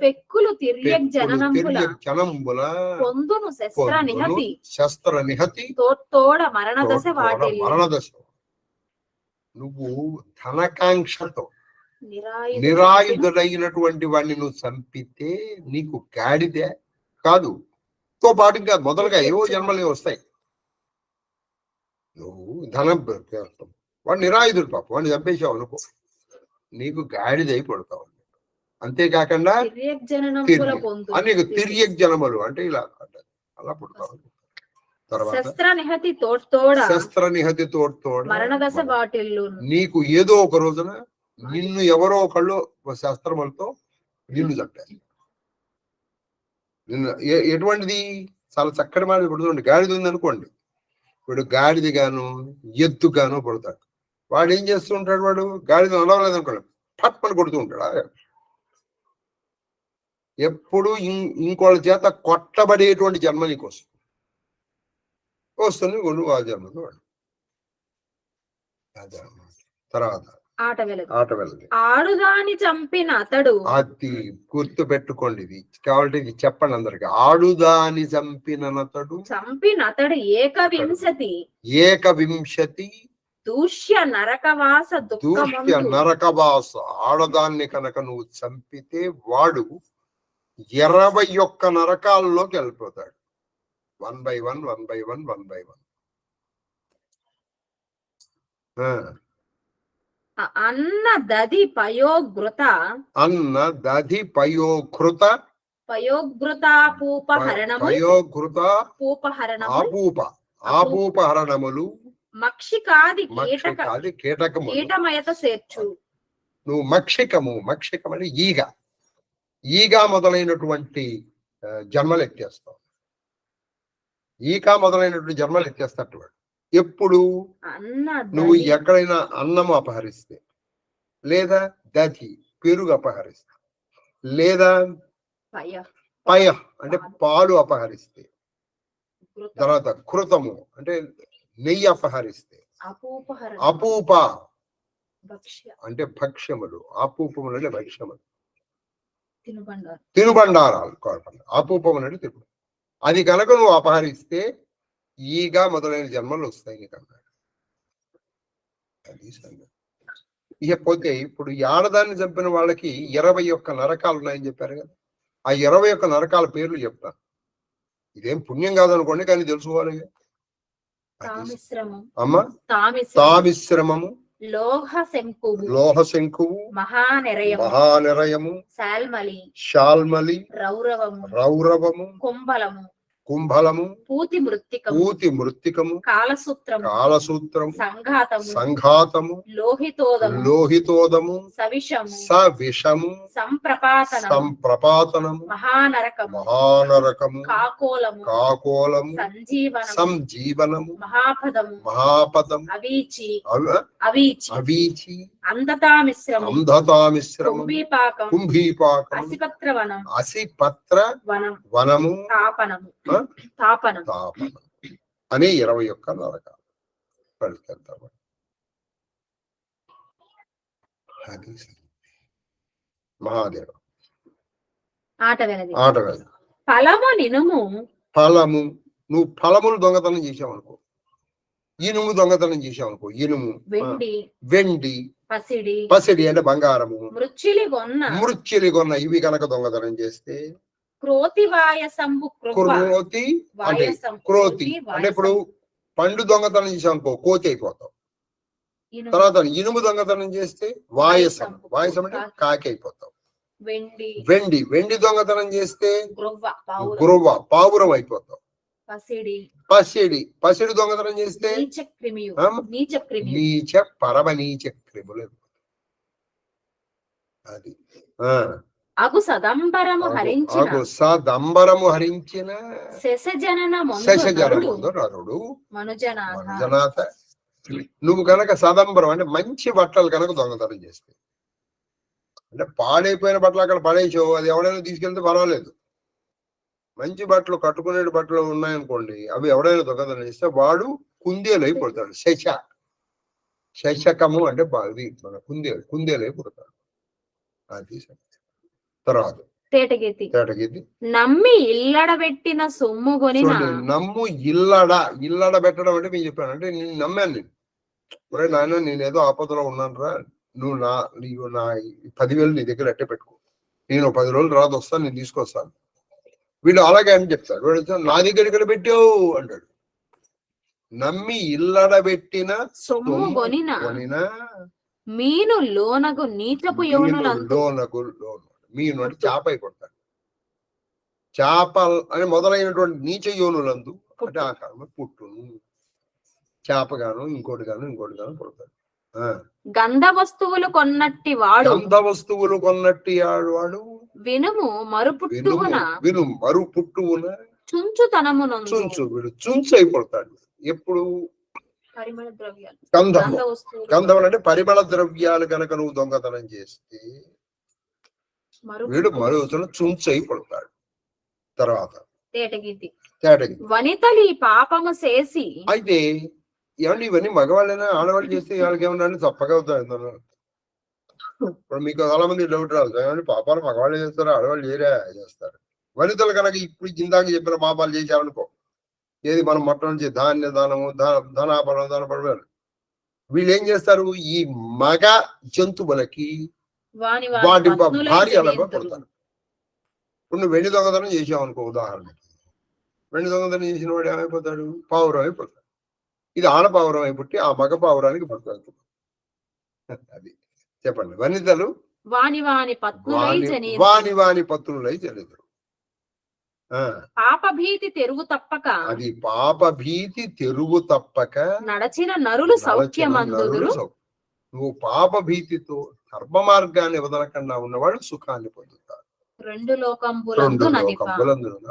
పెక్కులు జనంబుల పొందును శస్త్ర నిహతి తోడ మరణదశ మరణదశ. నువ్వు ధనకాంక్షతో నిరాయుధులైనటువంటి వాడిని నువ్వు చంపితే నీకు గాడిదే కాదు తో పాటు ఇంకా మొదలుగా ఏవో జన్మలే వస్తాయి. నువ్వు ధనం వాడు నిరాయుధుడు పాప, వాడిని చంపేసావు అనుకో నీకు గాడిదై పడతావు. అంతేకాకుండా నీకు తిర్యక్ జనములు అంటే ఇలా అలా పుడతావు. తర్వాత శస్త్రనిహతి తోడ్తోడ మరణదశ బాటిల్లు. నీకు ఏదో ఒక రోజున నిన్ను ఎవరో ఒకళ్ళు శస్త్రములతో నిన్ను చంపారు. నిన్ను ఎటువంటిది చాలా చక్కటి మాట పుడుతుంది. గాడిద ఉంది అనుకోండి, వీడు గాడిదగాను ఎద్దుగాను పుడతాడు. వాడు ఏం చేస్తూ ఉంటాడు? వాడు గాడిద నడవలేదు అనుకోండి, పట్మని కొడుతూ ఉంటాడు. ఎప్పుడు ఇంకోళ్ళ చేత కొట్టబడేటువంటి జన్మ నీకు వస్తుంది. నువ్వు ఆ జన్మతో వాడు. తర్వాత ఆడుదాని చంపిన అతడు. అది గుర్తు పెట్టుకోండి, ఇది కాబట్టి ఇది చెప్పండి అందరికి. ఆడుదాని చంపినతడు ఏకవింశతి దూష్య నరకవాస. ఆడదాన్ని కనుక నువ్వు చంపితే వాడు 21 నరకాల్లోకి వెళ్ళిపోతాడు. 1 by 1 1 by 1 1 by 1. అన్న దధి పయోఘృత ఆపూపహరణములు మక్షికాది కీటమయత చేర్చు. నువ్వు మక్షికమని ఈగ మొదలైనటువంటి జన్మలు ఎత్తేస్తావు. జన్మలు ఎత్తేస్తాడు వాడు. ఎప్పుడు నువ్వు ఎక్కడైనా అన్నం అపహరిస్తే, లేదా దధి పెరుగు అపహరిస్తే, లేదా పయ అంటే పాలు అపహరిస్తే, తర్వాత కృతము అంటే నెయ్యి అపహరిస్తే. అపూపహరణ అపూప భక్ష్య అంటే భక్ష్యములు, అపూపములు అంటే భక్ష్యములు, తినుబండారు తినుబండారాలు. అపూపములు అంటే తిను. అది కనుక నువ్వు అపహరిస్తే ఈగ మొదలైన జన్మలు వస్తాయి నీకు అన్నాడు. అది సంగతి. ఇకపోతే ఇప్పుడు ఈ ఆడదాన్ని చంపిన వాళ్ళకి 21 నరకాలు ఉన్నాయని చెప్పారు కదా. ఆ 21 నరకాల పేర్లు చెప్తాను. ఇదేం పుణ్యం కాదనుకోండి, కానీ తెలుసుకోవాలి. తామిశ్రమం అమ్మ తామిశ్రమము, లోహ శంకువు లోహ శంకువు, మహానిరయము, శాల్మలి, రౌరవము, కుంభలము, పూతి మృత్తికము, కాలసూత్రము, సంఘాతము, లోహితోదము, సవిషము, సంప్రపాతనము, మహానరకము, కాకోలము, సంజీవనము, మహాపదము, అవీచి, అంధతామిశ్రమం, కుంభీపాకం, అసిపత్ర వనము, తాపనం అనే 21 నరకాలు పడుతుంటారు. అది మహాదేవ ఆట వేది. ఫలము నువ్వు ఫలములు దొంగతనం చేసావనుకో, ఇనుము దొంగతనం చేసావనుకో, ఇనుము, వెండి, పసిడి అంటే బంగారము, మృచ్చిలి గొన్న ఇవి కనుక దొంగతనం చేస్తే, క్రోతి అంటే ఇప్పుడు పండు దొంగతనం చేసావనుకో కోతి అయిపోతావు. తర్వాత ఇనుము దొంగతనం చేస్తే వాయసం అంటే కాకి అయిపోతావు. వెండి దొంగతనం చేస్తే గురువ పావురం అయిపోతావు. పసిడి దొంగతనం చేస్తే నీచ పరమ నీచ క్రిములు. అది అగు సదంబరము హరించిన నరుడు మనుజనాథ. నువ్వు కనుక సదంబరం అంటే మంచి బట్టలు కనుక దొంగతనం చేస్తే, అంటే పాడైపోయిన బట్టలు అక్కడ పడేసావు, అది ఎవడైనా తీసుకెళ్తే పర్వాలేదు. మంచి బట్టలు కట్టుకునే బట్టలు ఉన్నాయనుకోండి, అవి ఎవడైనా దొంగతనం చేస్తే వాడు కుందేలై పుడతాడు. శశకము అంటే కుందేలై పుడతాడు. అది తర్వాత తేటగీతి. నమ్మి ఇల్లడబెట్టిన సొమ్ము కొనిన. నమ్ము ఇల్లడ పెట్టడం అంటే నేను చెప్పాను, అంటే నేను నమ్మాను. నేను నాయన నేనేదో ఆపదలో ఉన్నాను రా, నువ్వు నా 10,000 నీ దగ్గర అట్టే పెట్టుకో, నేను 10 రోజులు రాదు వస్తాను, నేను తీసుకొస్తాను. వీడు అలాగే అని చెప్తాడు. వీడు నా దగ్గర ఇక్కడ పెట్టావు అంటాడు. నమ్మి ఇల్లడబెట్టిన సొమ్ము కొనిన మీను లోనగు నీచపు లోనగు మీను అంటే చేప అయిపోతాడు. చేప అని మొదలైనటువంటి నీచ యోనులందు అంటే ఆ కాలంలో పుట్టును చేపగాను ఇంకోటి గాను పుడతాడు. గంధ వస్తువులు కొన్నట్టి వాడు వినుము మరుపుట్టువున వీడు చుంచు అయిపోతాడు. ఎప్పుడు పరిమళ ద్రవ్యాలు, గంధం అంటే పరిమళ ద్రవ్యాలు కనుక నువ్వు దొంగతనం చేస్తే వీడు మరుతున చుంచు అయిపోతాడు. తర్వాత తేటగీతి. వనితలు ఈ పాపము చేసి. అయితే ఏమంటే ఇవన్నీ మగవాళ్ళైనా ఆడవాళ్ళు చేస్తే వాళ్ళకి ఏమన్నా తప్పగా అవుతాయి. ఇప్పుడు మీకు చాలా మంది డౌట్ రాదు, ఏమంటే పాపాలు మగవాళ్ళు చేస్తారు ఆడవాళ్ళు చేస్తారు. వనితలు కనుక ఇప్పుడు ఇందాక చెప్పిన పాపాలు చేశారనుకో, ఏది మనం మొట్టమొదటి ధాన్యదానము, ధనాపడం, వీళ్ళు ఏం చేస్తారు, ఈ మగ జంతువులకి వాటి భార్యలుగా పడతారు. ఇప్పుడు నువ్వు వెండి దొంగతనం చేసావు అనుకో, ఉదాహరణకి వెండి దొంగతనం చేసిన వాడు ఏమైపోతాడు, పావురం అయిపోతాడు. ఇది ఆడ పావురం అయిపోయి ఆ మగ పావురానికి పడుతుంది. అది చెప్పండి. వనితలు వాని పత్నులై చెల్లిదురు. పాపభీతి తెరువు తప్పక, అది పాపభీతి తెరువు తప్పక నడచిన నరులు సౌఖ్యమందుదురు. నువ్వు పాపభీతితో ధర్మ మార్గాన్ని వదలకుండా ఉన్నవాడు సుఖాన్ని పొందుతారు. 2 లోకంబులందు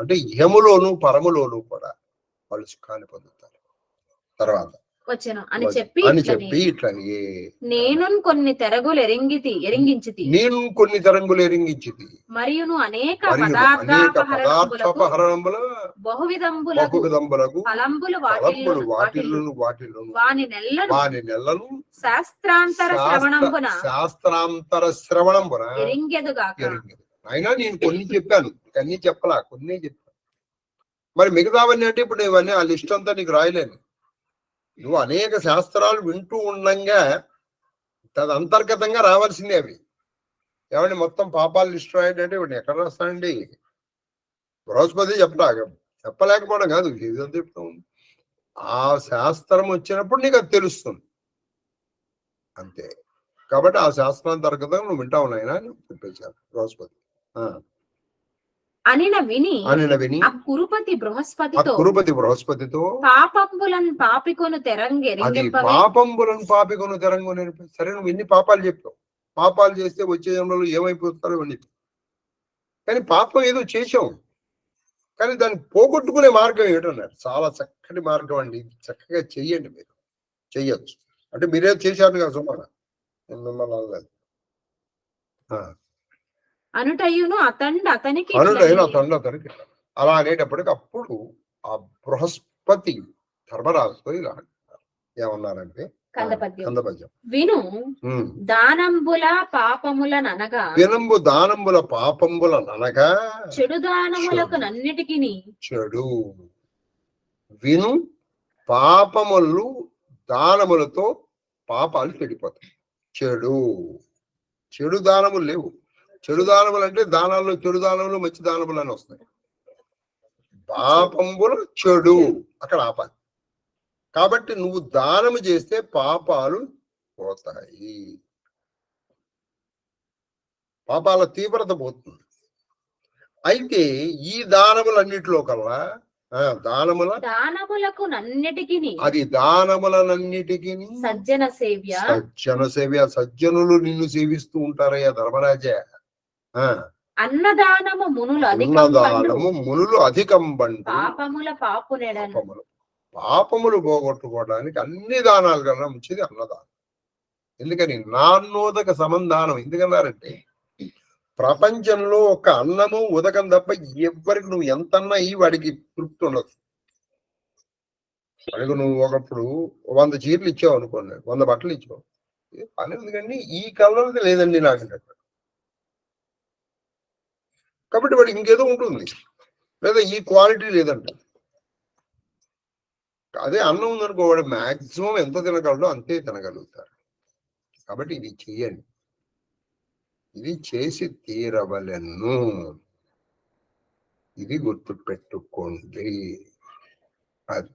అంటే ఇహములోను పరములోను కూడా వాళ్ళు సుఖాన్ని పొందుతారు. తర్వాత వచ్చెను అని అని చెప్పి ఇట్లని నేను కొన్ని తెరగులు ఎరింగించితి నేను కొన్ని తరంగులు ఎరింగించితి మరియును అనేక పదార్థాపహరణముల బహువిధంబులకు ఫలంబులు వాటిల్లును వాని నెల్లను శాస్త్రాంతర శ్రవణంబున ఎరింగెదుగాక. అయినా నేను కొన్ని చెప్పాను, అన్ని చెప్పలా, కొన్ని చెప్పాను. మరి మిగతావన్నీ అంటే ఇప్పుడు ఇవన్నీ ఆ లిస్ట్ అంతా నీకు రాయలేను. నువ్వు అనేక శాస్త్రాలు వింటూ ఉండంగా తదంతర్గతంగా రావాల్సిందే అవి. ఏమంటే మొత్తం పాపాలు లిస్ట్ రాయంటే ఇవన్నీ ఎక్కడ రాస్తానండి? బృహస్పతి చెప్పలేకపోవడం కాదు, ఇదంతా చెప్తాం. ఆ శాస్త్రం వచ్చినప్పుడు నీకు అది తెలుస్తుంది అంతే. కాబట్టి ఆ శాస్త్రాంతర్గతంగా నువ్వు వింటావు నాయన అని చెప్పేశారు బృహస్పతి. అనిన విని ఆ కురుపతి బృహస్పతితో పాపంబులను పాపికొను తెరంగు. సరే, నువ్వు ఎన్ని పాపాలు చెప్పావు, పాపాలు చేస్తే వచ్చే జన్మలో ఏమైపోతారో ఇవన్నీ. కానీ పాపం ఏదో చేసావు, కానీ దాన్ని పోగొట్టుకునే మార్గం ఏమిటన్నారు. చాలా చక్కటి మార్గం అండి, చక్కగా చెయ్యండి. మీరు చెయ్యొచ్చు అంటే మీరే చేశారు కదా సుమాన, మిమ్మల్ని అనుటయ్యును అతనికి అలా అనేటప్పటికి అప్పుడు ఆ బృహస్పతి ధర్మరాజుతో ఇలా ఏమన్నారంటే కందపద్యం విను దానంబుల పాపములనగా చెడు దానములకు నన్నిటికి చెడు విను పాపములు దానములతో పాపాలు చెడిపోతాయి. చెడు దానములు లేవు. చెడు దానములు అంటే దానాల్లో చెడు దానములు మంచి దానములు అని వస్తాయి. పాపంబులు చెడు అక్కడ ఆపాలి. కాబట్టి నువ్వు దానము చేస్తే పాపాలు పోతాయి, పాపాల తీవ్రత పోతుంది. అయితే ఈ దానములన్నిటిలో కల్లా దానములకు నన్నిటికి అది దానములనన్నిటికీ సజ్జన సేవ్య. సజ్జనులు నిన్ను సేవిస్తూ ఉంటారయ్యా ధర్మరాజా. అన్నదానము మునులు అధికం పాపములు పోగొట్టుకోవడానికి అన్ని దానాలు కన్నా మంచిది అన్నదానం. ఎందుకని నాన్నోదక సమందానం ఎందుకన్నారంటే ప్రపంచంలో ఒక అన్నము ఉదకం తప్ప ఎవ్వరికి నువ్వు ఎంతన్నా వాడికి తృప్తి ఉండదు. వాడికి నువ్వు ఒకప్పుడు 100 చీరలు ఇచ్చావు అనుకోండి, 100 బట్టలు ఇచ్చావు, పని ఎందుకండి ఈ కలర్ లేదండి నాకు. కాబట్టి వాడికి ఇంకేదో ఉంటుంది, లేదా ఈ క్వాలిటీ లేదంట. అదే అన్నం ఉందనుకో, వాడు మ్యాక్సిమం ఎంత తినగలడో అంతే తినగలుగుతారు. కాబట్టి ఇది చెయ్యండి, ఇది చేసి తీరవలెను, ఇది గుర్తు పెట్టుకోండి. అది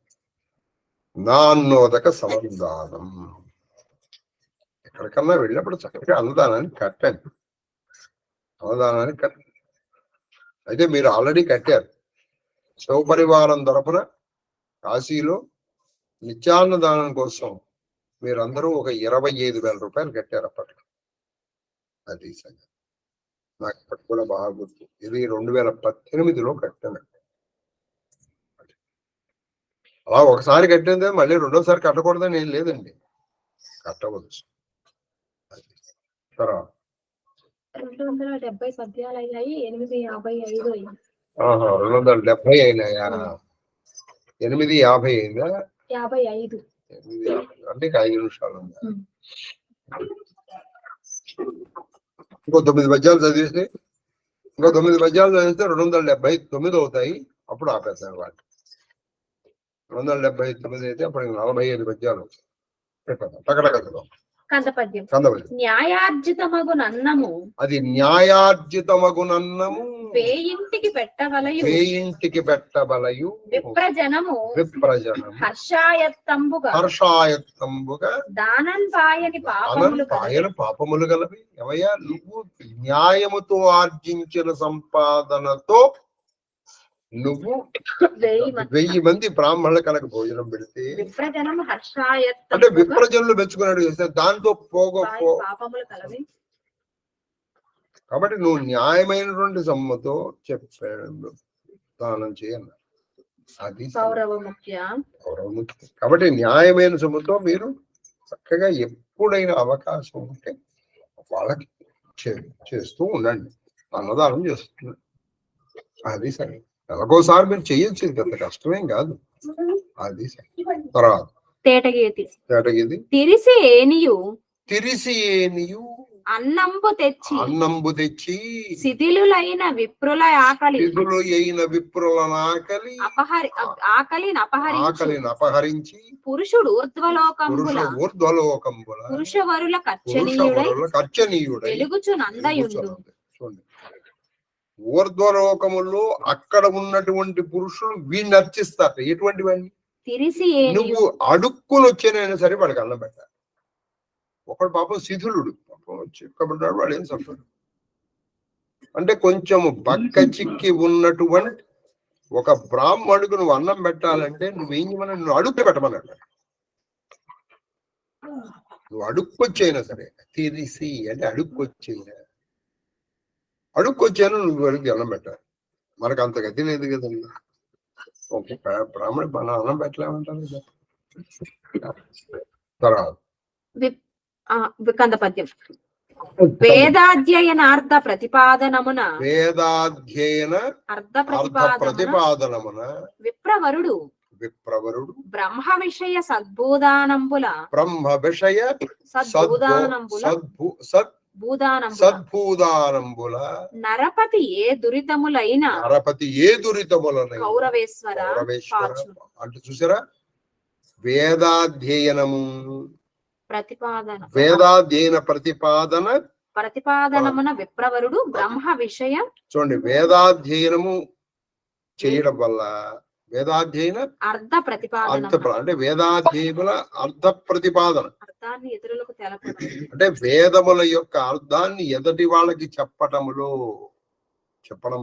నాన్నోదక సమందానం. ఎక్కడికన్నా వెళ్ళినప్పుడు చక్కగా అన్నదానాన్ని కట్టండి, అన్నదానాన్ని కట్టండి. అయితే మీరు ఆల్రెడీ కట్టారు. శివపరివారం తరపున కాశీలో నిత్యాన్నదానం కోసం మీరందరూ ఒక 25,000 రూపాయలు కట్టారు అప్పట్లో. అది సంగతి నాకు ఇప్పటి కూడా బాగా గుర్తు. ఇది 2018లో కట్టాను. అలా ఒకసారి కట్టిందే మళ్ళీ రెండోసారి కట్టకూడదని ఏం లేదండి, కట్టవచ్చు. తర్వాత 270 పద్యాలు అయ్యాయి, 855 అయ్యాయి. 270 అయినాయా? 850 అయిందా? 55 అంటే 5 నిమిషాలు ఉందా? ఇంకో 9 పద్యాలు చదివిస్తే 279 అవుతాయి. అప్పుడు ఆపేస్తాను వాటి. 279 అయితే అప్పుడు 45 పద్యాలు అవుతాయి. టకటకలో కందపద్యం. న్యాయార్జితమగునన్నము అది న్యాయార్జితమగునన్నము వేయింటికి పెట్టవలయు విప్రజనము హర్షాయత్తంబుగా దానం పాయని పాపములు గలవి. ఏమయ్యా, నువ్వు న్యాయముతో ఆర్జించిన సంపాదనతో నువ్వు 1000 మంది బ్రాహ్మణుల కనుక భోజనం పెడితే అంటే విప్రజనులు మెచ్చుకున్నాడు చేస్తే దాంతో కాబట్టి నువ్వు న్యాయమైనటువంటి సొమ్ముతో చెప్పాడు దానం చేయన్నారు. అది కౌరవ ముఖ్య. గౌరవముఖ్యం. కాబట్టి న్యాయమైన సొమ్ముతో మీరు చక్కగా ఎప్పుడైనా అవకాశం ఉంటే వాళ్ళకి చేస్తూ ఉండండి, అన్నదానం చేస్తున్నారు. అది సరే, నెలకోసారి మీరు చేయొచ్చు, పెద్ద కష్టమేం కాదు. అది సరే. తర్వాత తేటగీతి. తేటగిది తిరిసి ఏనియు తిరిసి ఏనియు అన్నంబు తెచ్చి శిథిలులైన విప్రుల ఆకలి విప్రులనాకలి ఆకలిని అపహరించి పురుషుడు ఊర్ధ్వలోకంబుల పురుషవరుల కర్చనీయుడై వెలుగుచు నందయుండు. చూడండి, ఊర్ధ్వలోకములో అక్కడ ఉన్నటువంటి పురుషులు వీడిని అర్చిస్తారు. ఎటువంటి వాడిని? తిరిసి నువ్వు అడుక్కుని వచ్చేనైనా సరే వాడికి అన్నం పెట్టాలి. ఒకడు పాపం శిథిలుడు, పాపం చిక్కబడ్డాడు, వాడు ఏం చెప్పాడు అంటే కొంచెము బక్క చిక్కి ఉన్నటువంటి ఒక బ్రాహ్మణుడికి నువ్వు అన్నం పెట్టాలంటే నువ్వేం చేయమన్నా, నువ్వు అడుక్కు పెట్టమన్నాడు. నువ్వు అడుక్కొచ్చైనా సరే, తిరిసి అంటే అడుక్కొచ్చాను నువ్వు అడిగి అన్నం పెట్టాలి. మనకు అంత గతి లేదు కదండి. ఒక బ్రాహ్మణ మన అన్నం పెట్టలేమంటారు. తర్వాత వికంద పద్యం. వేదాధ్యయనార్థ ప్రతిపాదనమున అర్థ ప్రతిపాదనమున విప్రవరుడు బ్రహ్మ విషయ సద్భూదానంబుల నరపతి ఏ దురితములైన కౌరవేశ్వర అంటే చూసారా, వేదాధ్యయనము వేదాధ్యయన ప్రతిపాదనమున విప్రవరుడు బ్రహ్మ విషయ. చూడండి, వేదాధ్యయనము చేయడం వల్ల వేదాధ్యయన అర్థ ప్రతిపాదన అంటే వేదాధ్యయముల అర్థ ప్రతిపాదన అర్థాన్ని ఇతరులకు తెలపడం, అంటే వేదముల యొక్క అర్థాన్ని ఎదటి వాళ్ళకి చెప్పడం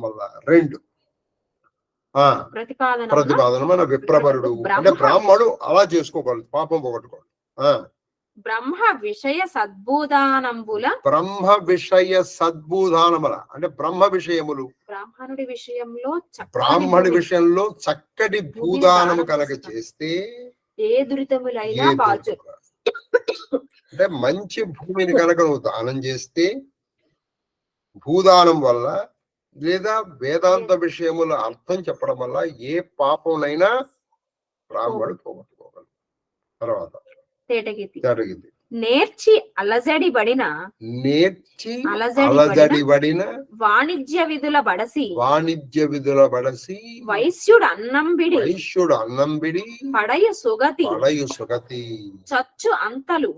వల్ల. రెండు ప్రతిపాదన మన విప్రవరుడు అంటే బ్రాహ్మణుడు అలా చేసుకోగలడు, పాపం పోగొట్టుకోడు. బ్రహ్మ విషయ సద్భూదానంబుల అంటే బ్రహ్మ విషయములు, బ్రాహ్మణుడి విషయంలో చక్కటి భూదానము కనుక చేస్తే ఏ దురితములైనా అంటే మంచి భూమిని కనుక నువ్వు దానం చేస్తే భూదానం వల్ల లేదా వేదాంత విషయముల అర్థం చెప్పడం వల్ల ఏ పాపంనైనా బ్రాహ్మణుడు పోగొట్టుకోగలడు. తర్వాత తేటగీతి. నేర్చి అలజడిబడిన వాణిజ్య విధుల బడసి వైశ్యుడు అన్నంబిడి పడయు సుగతి చచ్చు అంతలు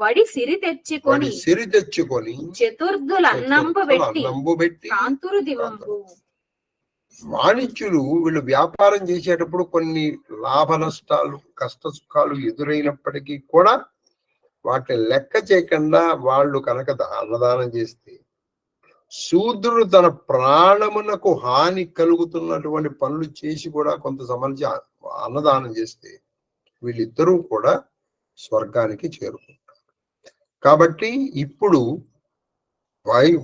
వడి సిరి తెచ్చుకొని చతుర్థులు అన్నంబు పెట్టి కాంతురు దివంబు. వాణిజ్యులు వీళ్ళు వ్యాపారం చేసేటప్పుడు కొన్ని లాభ నష్టాలు కష్ట సుఖాలు ఎదురైనప్పటికీ కూడా వాటిని లెక్క చేయకుండా వాళ్ళు కనుక అన్నదానం చేస్తే, శూద్రుడు తన ప్రాణమునకు హాని కలుగుతున్నటువంటి పనులు చేసి కూడా కొంత సంబంధించి అన్నదానం చేస్తే వీళ్ళిద్దరూ కూడా స్వర్గానికి చేరుకుంటారు. కాబట్టి ఇప్పుడు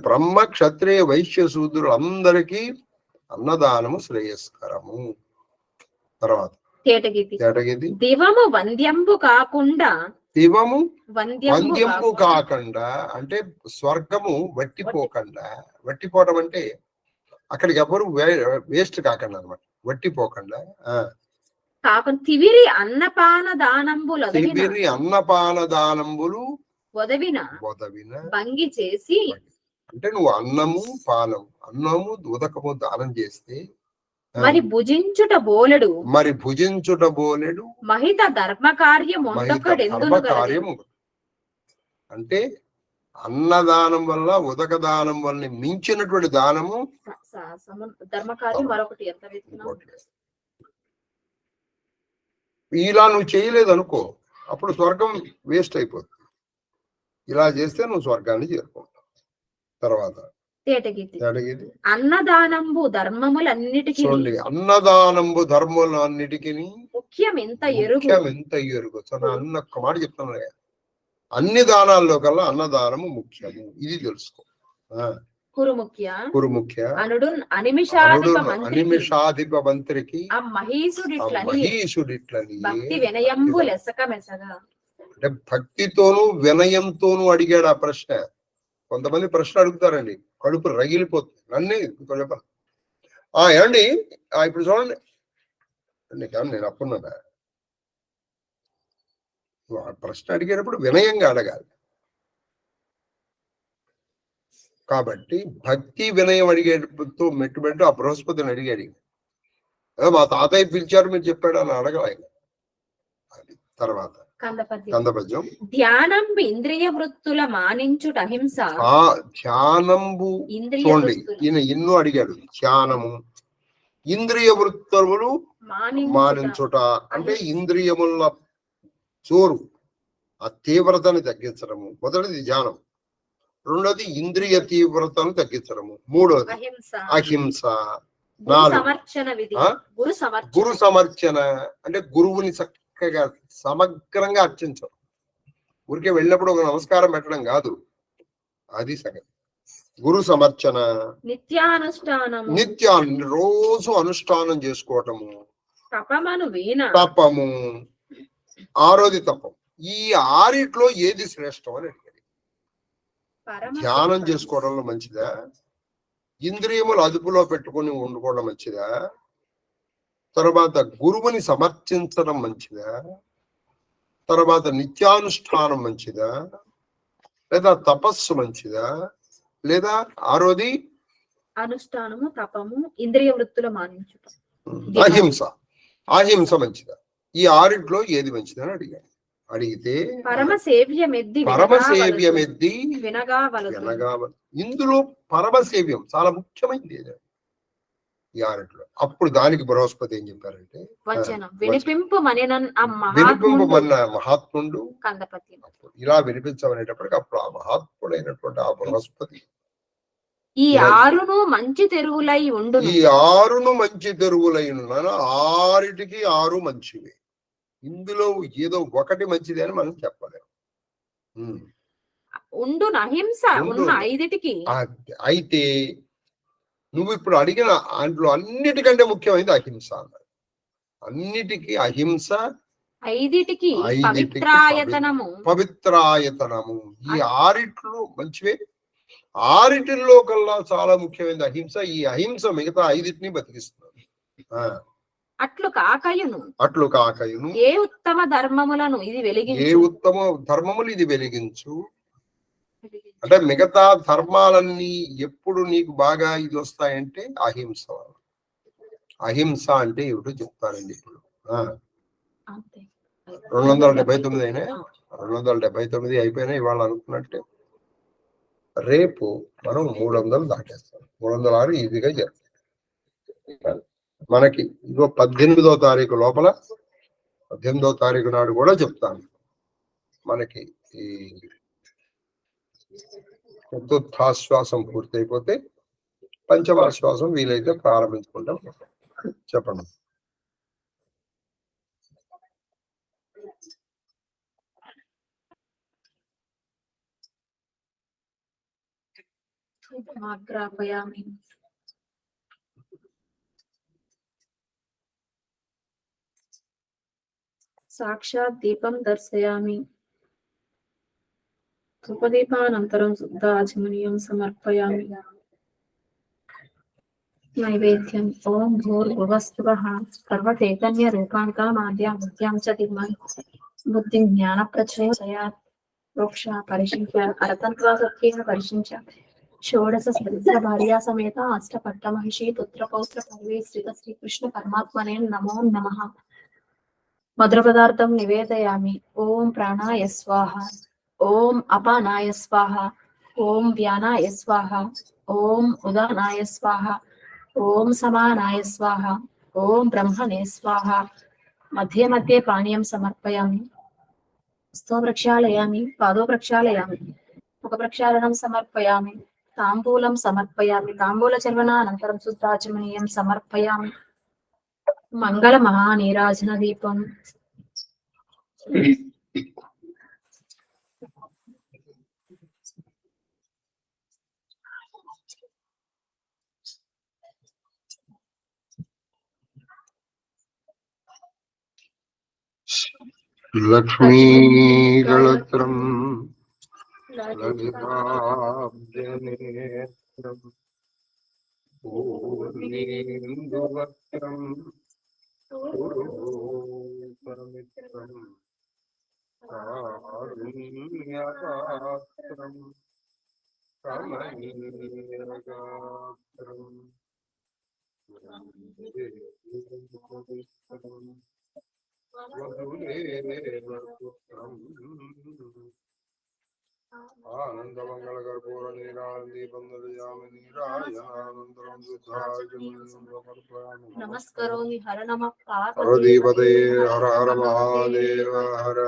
బ్రహ్మ క్షత్రియ వైశ్య శూద్రులు అందరికీ అన్నదానము శ్రేయస్కరము. తర్వాత తేటగీతి. దివము వంద్యంబు కాకుండా అంటే స్వర్గము వట్టిపోవడం అంటే అక్కడికి ఎవరు వేస్ట్ కాకుండా అనమాట, వట్టిపోకుండా. తివిరి అన్నపాన దానంబులు వదవిన భంగి చేసి, అంటే నువ్వు అన్నము ఉదకము దానం చేస్తే మరి భుజించుట బోలెడు మహిత ధర్మ కార్యము. అంటే అన్నదానం వల్ల ఉదక దానం వల్ల మించినటువంటి దానము ధర్మకార్యం మరొకటి. ఇలా నువ్వు చేయలేదు అనుకో, అప్పుడు స్వర్గం వేస్ట్ అయిపోతుంది. ఇలా చేస్తే నువ్వు స్వర్గాన్ని చేరుకుంటావు. తర్వాత తేటగీతి. అన్నదానంబు ధర్మములన్నిటికీ ముఖ్యం ఎంత ఎరుగు. అన్న ఒక్క మాట చెప్తాను, అన్ని దానాల్లో కల్లా అన్నదానము ముఖ్యము, ఇది తెలుసుకో. కురుముఖ్య కురుముఖ్య అనుడు అనుడు అనిమిషాధిప మంత్రికి అనిమిషాధిప మంత్రికి ఆ ఆ మహీసుడిట్లని మహీషుడిట్లని భక్తి వినయంబు లెసక మెసగా. అంటే భక్తితోనూ వినయంతోనూ అడిగాడు ఆ ప్రశ్న. కొంతమంది ప్రశ్న అడుగుతారండి, కడుపు రగిలిపోతుంది. అన్ని చెప్పాలి. ఏమండి ఇప్పుడు చూడండి, నేను అప్పున్నానా? ప్రశ్న అడిగేటప్పుడు వినయంగా అడగాలి. కాబట్టి భక్తి వినయం అడిగేటప్పుడు మెట్టుబెట్టు ఆ బృహస్పతిని అడిగాడు. మా తాతయ్య పిలిచారు మీరు చెప్పాడు అని అడగలేదు. అది తర్వాత కందపద్యం. ధ్యానంబు ఇంద్రియ వృత్తుల మానించుట అహింస. ధ్యానంబు చూడండి, ఈయన ఎన్నో అడిగాడు. ధ్యానము, ఇంద్రియ వృత్తులు మానించుట అంటే ఇంద్రియముల చోరు, ఆ తీవ్రతని తగ్గించడము. మొదటిది ధ్యానం, రెండోది ఇంద్రియ తీవ్రతను తగ్గించడము, మూడోది అహింస, గురు సమర్చన అంటే గురువుని చక్కగా సమగ్రంగా అర్చించడం. ఊరికే వెళ్ళినప్పుడు ఒక నమస్కారం పెట్టడం కాదు, అది సగం. గురు సమర్చన, నిత్యాన్ని రోజు అనుష్ఠానం చేసుకోవటము, తపము, ఆరోది తపం. ఈ ఆరిట్లో ఏది శ్రేష్టం అని అడిగాడు. ధ్యానం చేసుకోవడంలో మంచిదా, ఇంద్రియములు అదుపులో పెట్టుకుని ఉండుకోవడం మంచిదా, తర్వాత గురువుని సమర్చించడం మంచిదా, తర్వాత నిత్యానుష్ఠానం మంచిదా, లేదా తపస్సు మంచిదా, లేదా ఆరోది అనుష్ఠానము, తపము, ఇంద్రియ వృత్తుల మానించుట, అహింస మంచిదా? ఈ ఆరిట్లో ఏది మంచిదని అడిగాడు. అడిగితే పరమసేవ్యమెద్ది వినగా. ఇందులో పరమసేవ్యం చాలా ముఖ్యమైనది ఈ ఆరిట్లో. అప్పుడు దానికి బృహస్పతి ఏం చెప్పారంటే, వినిపింపమన్న మహాత్ముడు ఇలా వినిపించమనేటప్పటికి అప్పుడు ఆ మహాత్ముడైనటువంటి ఆ బృహస్పతి ఈ ఆరును మంచి తెరువులై ఉండు, ఆరిటికి ఆరు మంచివి. ఇందులో ఏదో ఒకటి మంచిది అని మనం చెప్పలేము. అయితే నువ్వు ఇప్పుడు అడిగిన దాంట్లో అన్నిటికంటే ముఖ్యమైనది అహింస అన్నాడు. అన్నిటికీ అహింస, పవిత్రాయతనము. ఈ ఆరిట్లో మంచివే. ఆరిటిల్లో కల్లా చాలా ముఖ్యమైనది అహింస. ఈ అహింస మిగతా ఐదిటిని బతికిస్తుంది. అట్లు కాకయును ఏ ఉత్తమ ధర్మములు ఇది వెలిగించు. అంటే మిగతా ధర్మాలన్నీ ఎప్పుడు నీకు బాగా ఇది వస్తాయంటే అహింస. అహింస అంటే ఏమిటో చెప్తారండి. ఇప్పుడు 279 అయినా, 279 అయిపోయినా ఇవాళ అనుకున్నట్టే రేపు మనం 300 దాటేస్తాం. 306 ఈజీగా జరుగుతుంది. మనకి ఇగో 18వ తారీఖు లోపల, 18వ తారీఖు నాడు కూడా చెప్తాను. మనకి ఈ చతుర్థాశ్వాసం పూర్తయిపోతే పంచమాశ్వాసం వీలైతే ప్రారంభించుకుంటాం. చెప్పండి. సాక్షాత్ దీపం దర్శయామి. ధూపదీపానంతరం శుద్ధాచమనీయం సమర్పయామి. నైవేద్యం. ఓం భూర్భువస్సువః సర్వచైతన్య రూపాంతమాద్యాం విద్యాం చ ధీమహి బుద్ధిం జ్ఞాన ప్రచోదయాత్. ప్రోక్ష పరిశించ కరతంత్వా సత్యేన పరిశించ షోడశ సహస్ర భార్యా సమేత అష్టపట్ట మహిషి పుత్ర పౌత్ర పరివేశ్రిత శ్రీకృష్ణ పరమాత్మనే నమో నమః. మధుర పదార్థం నివేదయామి. ఓం ప్రాణాయ స్వాహ, ఓం అపానాయ స్వాహ, ఓం వ్యానాయ స్వాహ, ఓం ఉదానాయ స్వాహ, ఓం సమానాయ స్వాహ, ఓం బ్రహ్మణే స్వాహ. మధ్య మధ్య పానీయం సమర్పయామి. స్థో ప్రక్షాళయామి, పాదో ప్రక్షాళయామి, ముఖ ప్రక్షాళనం సమర్పయామి, తాంబూలం సమర్పయామి. తాంబూల చర్వణానంతరం శుద్ధాచమనీయం సమర్పయామి. మంగళ మహానీరాజన దీపం. లక్ష్మీగళత్రం లలితాబ్జనేత్రం పూర్ణేందువక్త్రం పురూపమిత్రం కారుణ్యపాత్రం కమనీయగాత్రం ఆనందమంగళ కర్పూర నీరాళీ బంధుయామి నమస్కరోమి హర నమ హరదీపదే హర హర మహాదేవ హర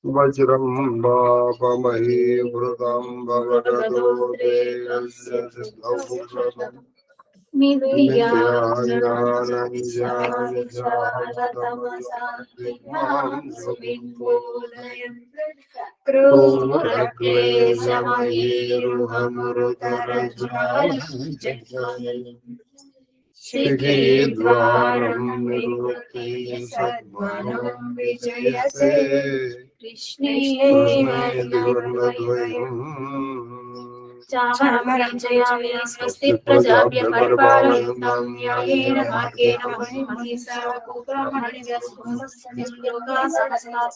వజ్రం బాపమహీవృతం భవదో దేశం శిఖేద్వారం నివృత్తే సద్మనం విజయతే కృష్ణే దుర్లద్వయం చామరమర్జయామి స్వస్తి ప్రజాభ్య పరిపాలయంతాం న్యాయేన మార్గేణ మహీ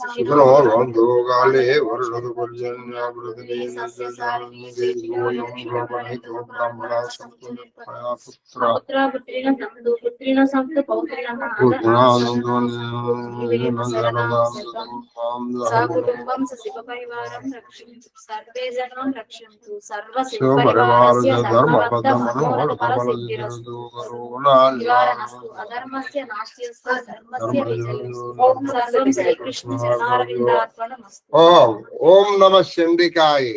శుభ్రో బంధుగాలే వరుణు పర్జన్యావృతనే సస్యసారిణీయోయం బ్రహ్మణితో బ్రాహ్మణ సంతు పుత్ర పుత్రిణ సంతు పౌత్రిణ సకుటుంబం సశివ పరివారం రక్షంతు సర్వే జనం రక్షంతు సర్వ శివపరివారస్య ధర్మబద్ధమనో ఫలసిద్ధిరస్తు నివారణస్తు అధర్మస్య నాస్త్యస్తు ధర్మస్య విజయోస్తు ఓం సర్వం శ్రీకృష్ణ చరణారవిందార్పణమస్తు ఓం నమః చండికాయ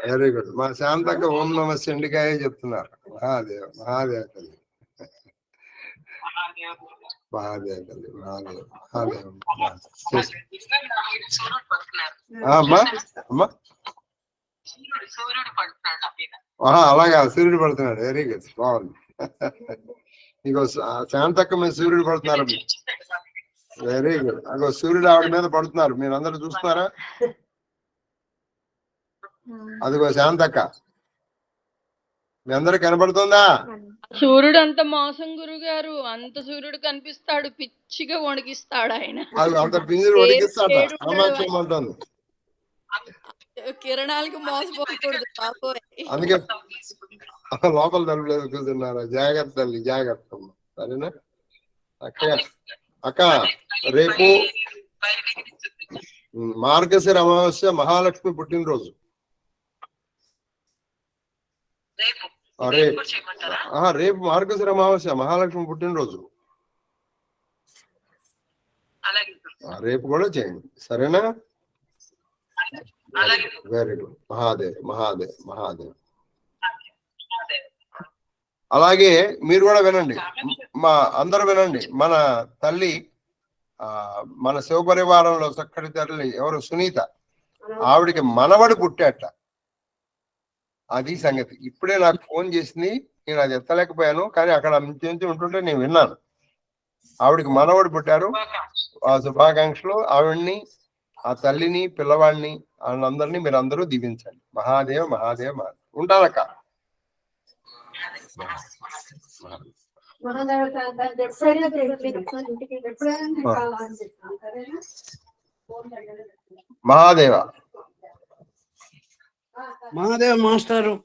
వెరీ గుడ్ మా శాంతక్క ఓం నమః చండికాయ చెప్తున్నారు మహాదేవ మహాదేవ తల్లి మహాదేవ తల్లి మహాదేవ మహాదేవ అమ్మా అమ్మా అలాగా సూర్యుడు పడుతున్నాడు వెరీ గుడ్ బాగుంది ఇంకో శాంతక్క మీద సూర్యుడు పడుతున్నారు వెరీ గుడ్ అగో సూర్యుడు ఆవిడ మీద పడుతున్నారు మీరు అందరూ చూస్తున్నారా అదిగో శాంతక్క మీ అందరికి కనబడుతుందా సూర్యుడు అంత మోసం గురుగారు అంత సూర్యుడు కనిపిస్తాడు పిచ్చిగా వణికిస్తాడు ఆయన అంత పింజరు వణికిస్తాడు అమాక్షేమంటుంది కిరణాలకి మోసపోకూడదు బాబోయ్ అందుకే లోపల తలుపులేదు కూర్చున్నారు జాగ్రత్త తల్లి జాగ్రత్త సరేనా అక్క అక్క రేపు మార్గశిర అమావాస్య మహాలక్ష్మి పుట్టినరోజు రేపు మార్గశిర అమావాస్య మహాలక్ష్మి పుట్టినరోజు రేపు కూడా చేయండి సరేనా వెరీ గుడ్ మహాదేవ్ మహాదేవ్ మహాదేవ్ అలాగే మీరు కూడా వినండి మా అందరూ వినండి మన తల్లి మన శివపరివారంలో చక్కటి తల్లి ఎవరు సునీత ఆవిడికి మనవడు పుట్టాట అది సంగతి ఇప్పుడే నాకు ఫోన్ చేసింది నేను అది ఎత్తలేకపోయాను కానీ అక్కడ నుంచి ఉంటుంటే నేను విన్నాను ఆవిడికి మనవడు పుట్టారు ఆ శుభాకాంక్షలు ఆవిడ్ని ఆ తల్లిని పిల్లవాడిని వాళ్ళందరినీ మీరు అందరూ దీవించండి మహాదేవ మహాదేవ మహాదేవ్ ఉంటానక్క మహాదేవ మహాదేవ మాస్టారు